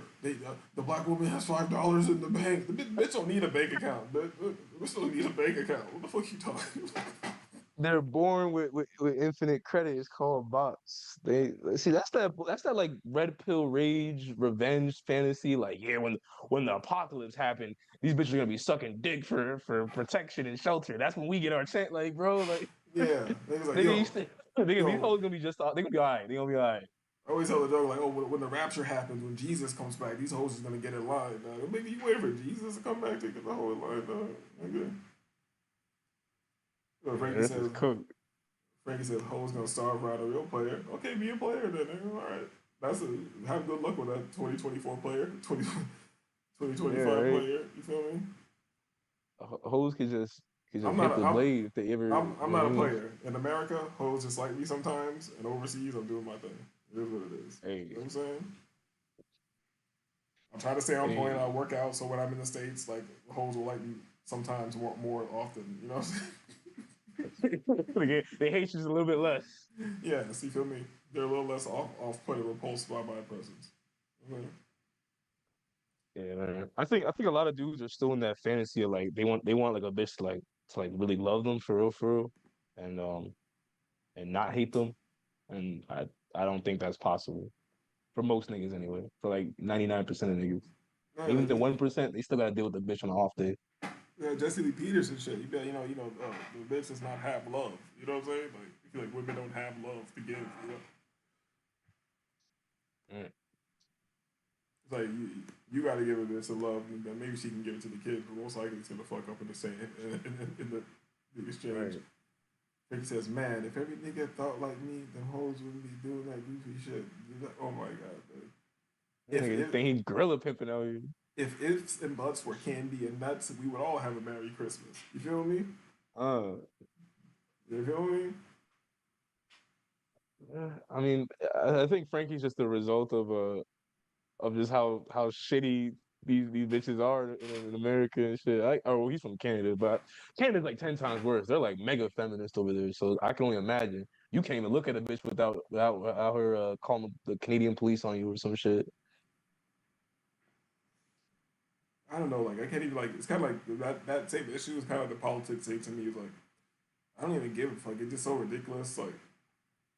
the black woman has $5 in the bank. The bitch don't need a bank account. We still need a bank account. What the fuck you talking about? They're born with infinite credit. It's called bots. They see that's that like red pill rage revenge fantasy. Like yeah, when the apocalypse happened, these bitches are gonna be sucking dick for protection and shelter. That's when we get our chance. Like bro, like yeah, niggas like these hoes gonna be just they gonna be alright. They gonna be alright. I always tell the joke like, oh, when the rapture happens, when Jesus comes back, these hoes is gonna get in line. Dog. Maybe you wait for Jesus to come back to get the whole line. Dog. Okay. So Frankie says, hoes gonna starve around a real player. Okay, be a player then. Nigga. All right. Have good luck with that 2024 player, 2025 player. You feel me? Hoes could just hit the blade if they ever. I'm not a player. In America, hoes just like me sometimes, and overseas, I'm doing my thing. It is what it is. Hey. You know what I'm saying? I'm trying to stay on point. I work out, so when I'm in the States, like, hoes will like me sometimes more often. You know what I'm saying? They hate you just a little bit less. Yeah, so you feel me? They're a little less off-putting, repulsed by my presence. Okay. Yeah, man. I think a lot of dudes are still in that fantasy of like they want like a bitch to really love them for real, and not hate them, and I don't think that's possible for most niggas anyway. For like 99% of niggas, even the 1%, they still gotta deal with the bitch on an off day. Yeah, Jesse Lee Peters and shit. The bitch does not have love. You know what I'm saying? Like, I feel like women don't have love to give. You know. It's like you got to give a bitch some love, and then maybe she can give it to the kids, but most likely it's gonna fuck up in the same in the exchange. Right. Frankie says, "Man, if every nigga thought like me, them hoes wouldn't be doing that goofy shit." Oh my god, man. If he's gorilla pimping out here. If ifs and buts were candy and nuts, we would all have a Merry Christmas. You feel me? You feel me? I mean, I think Frankie's just the result of just how shitty these bitches are in America and shit. He's from Canada, but Canada's like 10 times worse. They're like mega feminist over there, so I can only imagine. You can't even look at a bitch without her calling the Canadian police on you or some shit. I don't know, like I can't even like. It's kind of like that same issue is kind of the politics thing to me. Is like I don't even give a fuck. It's just so ridiculous.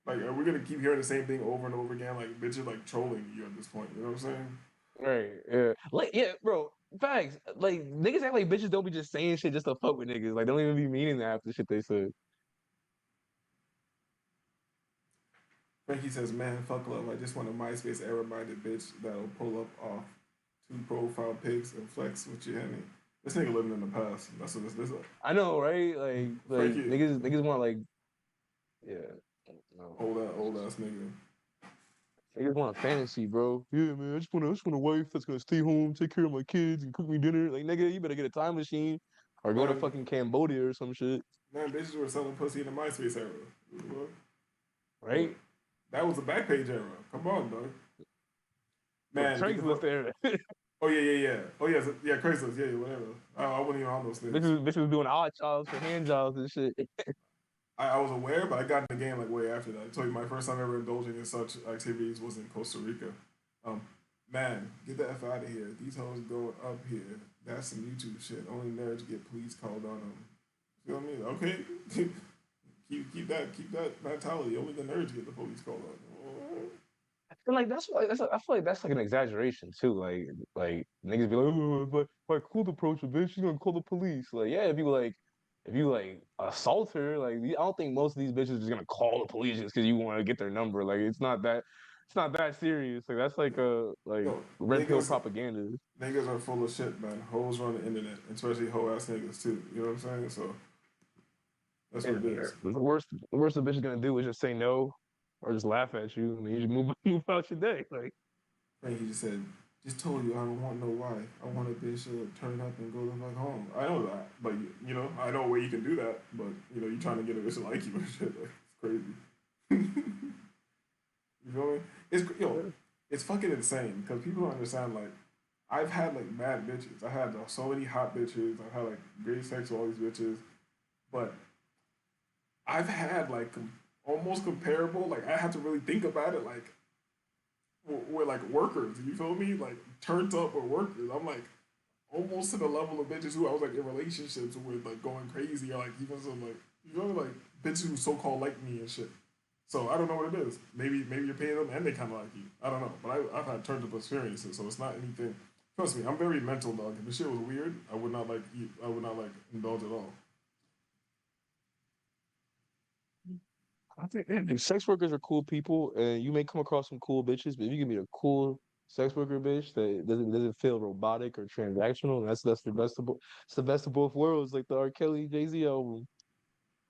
Like are we gonna keep hearing the same thing over and over again? Like bitches like trolling you at this point. You know what I'm saying? Right. Yeah. Like, yeah, bro. Facts. Like, niggas act like bitches don't be just saying shit just to fuck with niggas. Like, they don't even be meaning half the shit they said. Frankie says, "Man, fuck love. I just want a MySpace era-minded bitch that'll pull up off 2 profile pics and flex with you, honey." This nigga living in the past. That's what this. I know, right? Like Frankie, niggas want like, yeah. No. old ass nigga. Niggas want a fantasy, bro. Yeah, man. I just want a wife that's gonna stay home, take care of my kids, and cook me dinner. Like, nigga, you better get a time machine or go to fucking Cambodia or some shit. Man, bitches were selling pussy in the MySpace era. Right? That was the Backpage era. Come on, dog. Man, Craigslist era. Oh yeah. Oh yeah, Craigslist. Yeah, whatever. I wasn't even on those things. Bitches doing odd jobs for hand jobs and shit. I was aware, but I got in the game like way after that. I told you my first time ever indulging in such activities was in Costa Rica. Man, get the F out of here. These hoes going up here. That's some YouTube shit. Only nerds get police called on them. You know what I mean? Okay. keep that mentality. Only the nerds get the police called on them. I feel like I feel like that's like an exaggeration too. Like niggas be like, oh, but if I cool approach a bitch, she's gonna call the police. Like, yeah, if you like assault her, like I don't think most of these bitches are just gonna call the police just because you want to get their number. Like, it's not that serious. Like, that's like red pill propaganda. Niggas are full of shit, man. Hoes run the internet, especially hoe ass niggas too. You know what I'm saying? So that's what it is. The worst a bitch is gonna do is just say no or just laugh at you and then you just move out your day. Like, Frankie just said, "Just told you I don't want no wife. I want a bitch to turn up and go the fuck home." I know that, but you know, I know a way you can do that. But you know, you trying to get a bitch to like you and shit. Like, it's crazy. You feel me? It's fucking insane because people don't understand. Like, I've had like mad bitches. I had so many hot bitches. I've had like great sex with all these bitches, but I've had like almost comparable. Like, I have to really think about it. Like, we're like workers. You feel me? Like turned up or workers. I'm like almost to the level of bitches who I was like in relationships with, like going crazy, or like even some like you know like bitches who so called like me and shit. So I don't know what it is. Maybe you're paying them and they kind of like you. I don't know. But I've had turned up experiences, so it's not anything. Trust me, I'm very mental, dog. If the shit was weird, I would not like indulge at all. I think sex workers are cool people, and you may come across some cool bitches, but if you give me a cool sex worker bitch that doesn't feel robotic or transactional, that's the best of it's the best of both worlds, like the R. Kelly Jay-Z album.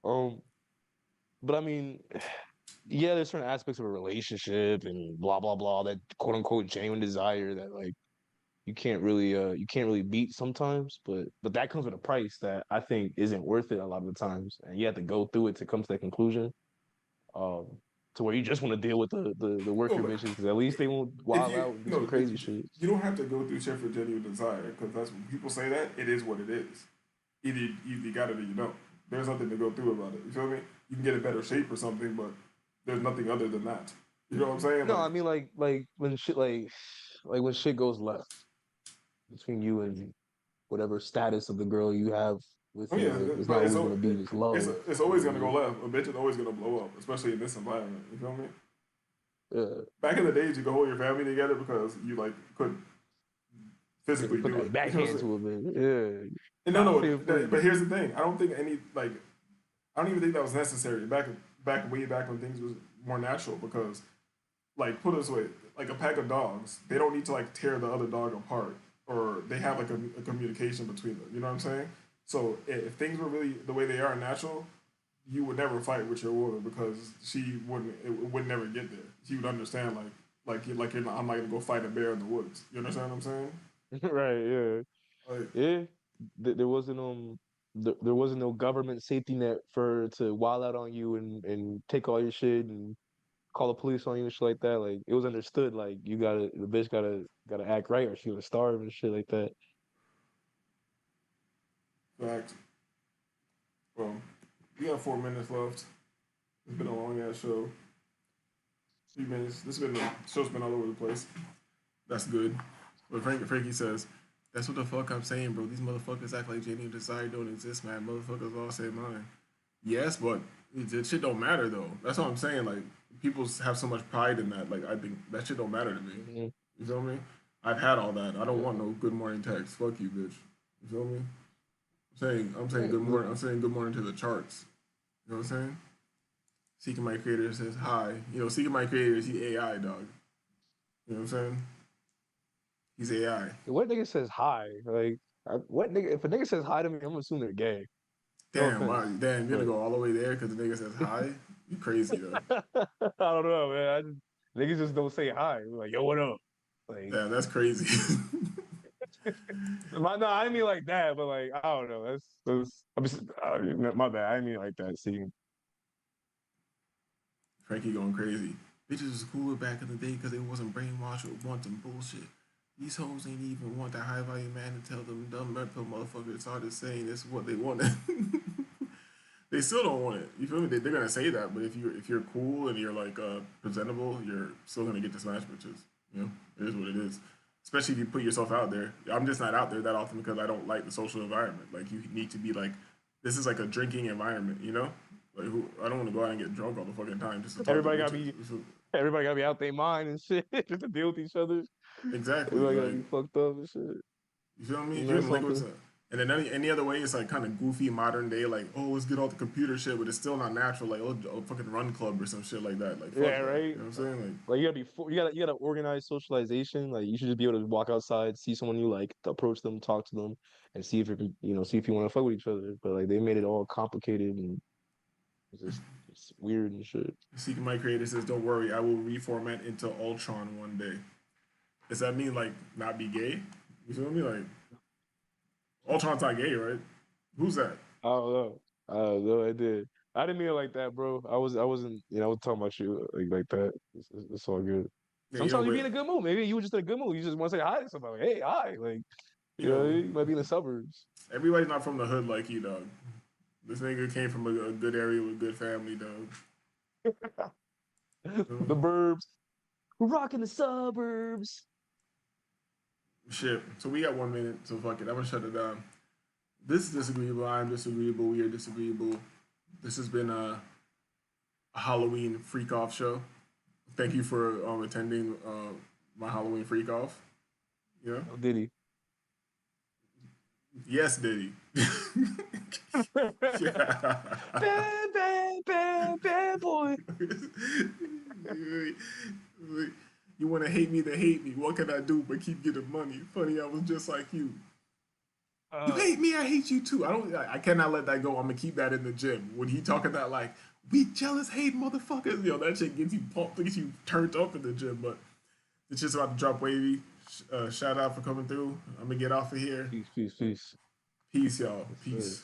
But I mean, yeah, there's certain aspects of a relationship and blah blah blah, that quote unquote genuine desire that like you can't really beat sometimes, but that comes with a price that I think isn't worth it a lot of the times, and you have to go through it to come to that conclusion. To where you just want to deal with the worker bitches, because at least they won't wild out and do some crazy shit. You don't have to go through shit for genuine desire, because that's when people say that, it is what it is. Either you got it or you don't. There's nothing to go through about it. You feel me? You can get in better shape or something, but there's nothing other than that. You know what I'm saying? No, I mean like when shit like when shit goes left between you and whatever status of the girl you have with you, it's not always gonna be this low. It's always gonna go left. A bitch is always gonna blow up, especially in this environment. You feel me? Yeah. Back in the days, you could hold your family together because you like couldn't physically do it. Backhand to a man. Yeah. No. But here's the thing. I don't even think that was necessary way back when things was more natural, because like, put it this way, like a pack of dogs, they don't need to like tear the other dog apart, or they have like a communication between them. You know what I'm saying? So if things were really the way they are natural, you would never fight with your woman, because it would never get there. She would understand like you're not, I'm not gonna go fight a bear in the woods. You understand what I'm saying? Right. Yeah. Like, yeah. There wasn't no government safety net to wild out on you and take all your shit and call the police on you and shit like that. Like, it was understood. Like, the bitch gotta act right, or she gonna starve and shit like that. Fact. Well, we got 4 minutes left. It's been a long ass show. 3 minutes. The show's been all over the place. That's good. But Frankie says, That's what the fuck I'm saying, bro. These motherfuckers act like genuine desire don't exist, man. Motherfuckers all say mine. Yes, but that shit don't matter though. That's what I'm saying. Like people have so much pride in that. Like I think that shit don't matter to me. You feel me? I've had all that. I don't want no good morning text. Fuck you, bitch. You feel me? I'm saying good morning. I'm saying good morning to the charts. You know what I'm saying? Seeking My Creator says hi. You know, Seeking My Creator is he AI, dog. You know what I'm saying? He's AI. What nigga says hi? Like, what nigga? If a nigga says hi to me, I'm assuming they're gay. Damn, wow, damn, you're gonna go all the way there because the nigga says hi? You crazy though. I don't know, man. Niggas just don't say hi. We're like, yo, what up? Like, yeah, that's crazy. no, I didn't mean like that, but like, I don't know. I'm just, my bad. I didn't mean like that. See, Frankie going crazy. Bitches was cooler back in the day because they wasn't brainwashed or wanting bullshit. These hoes ain't even want that high value man to tell them dumb mental motherfuckers started saying this is what they wanted. They still don't want it. You feel me? They're gonna say that, but if you're cool and you're like presentable, you're still gonna get to smash bitches. You know, it is what it is. Especially if you put yourself out there. I'm just not out there that often because I don't like the social environment. Like you need to be like, this is like a drinking environment. You know, like I don't want to go out and get drunk all the fucking time. Just to everybody gotta be out their mind and shit just to deal with each other. Exactly. Everybody gotta be fucked up and shit. You feel me? And then any other way, it's like kind of goofy modern day, like, oh, let's get all the computer shit, but it's still not natural, like, oh fucking run club or some shit like that. Like, fuck yeah, that. right. You know what I'm saying? Like you gotta organize socialization. Like you should just be able to walk outside, see someone you like, approach them, talk to them, and see if you want to fuck with each other. But like they made it all complicated and it's weird and shit. Seeking My Creator says, don't worry, I will reformat into Ultron one day. Does that mean like not be gay? You feel me? Like Ultron's not gay, right? Who's that? I don't know. I did. I didn't mean it like that, bro. I wasn't. I was talking about you like that. It's all good. Yeah, Sometimes you be in a good mood. Maybe you were just in a good mood. You just want to say hi to somebody. Hey, hi. Like you know, you might be in the suburbs. Everybody's not from the hood like you, dog. This nigga came from a good area with good family, dog. The burbs. We're rocking the suburbs. Shit. So we got 1 minute, so fuck it. I'm gonna shut it down. This is disagreeable. I'm disagreeable. We are disagreeable. This has been a Halloween freak off show. Thank you for attending my Halloween freak off. Yeah. Oh, Diddy. Yes, Diddy. Bad boy. You want to hate me to hate me. What can I do but keep getting money? Funny, I was just like you. You hate me, I hate you too. I cannot let that go. I'm gonna keep that in the gym. When he talking that like we jealous hate motherfuckers, yo, that shit gets you pumped, gets you turned up in the gym. But it's just about to drop wavy. Shout out for coming through. I'm gonna get off of here. Peace. Peace, y'all. Peace.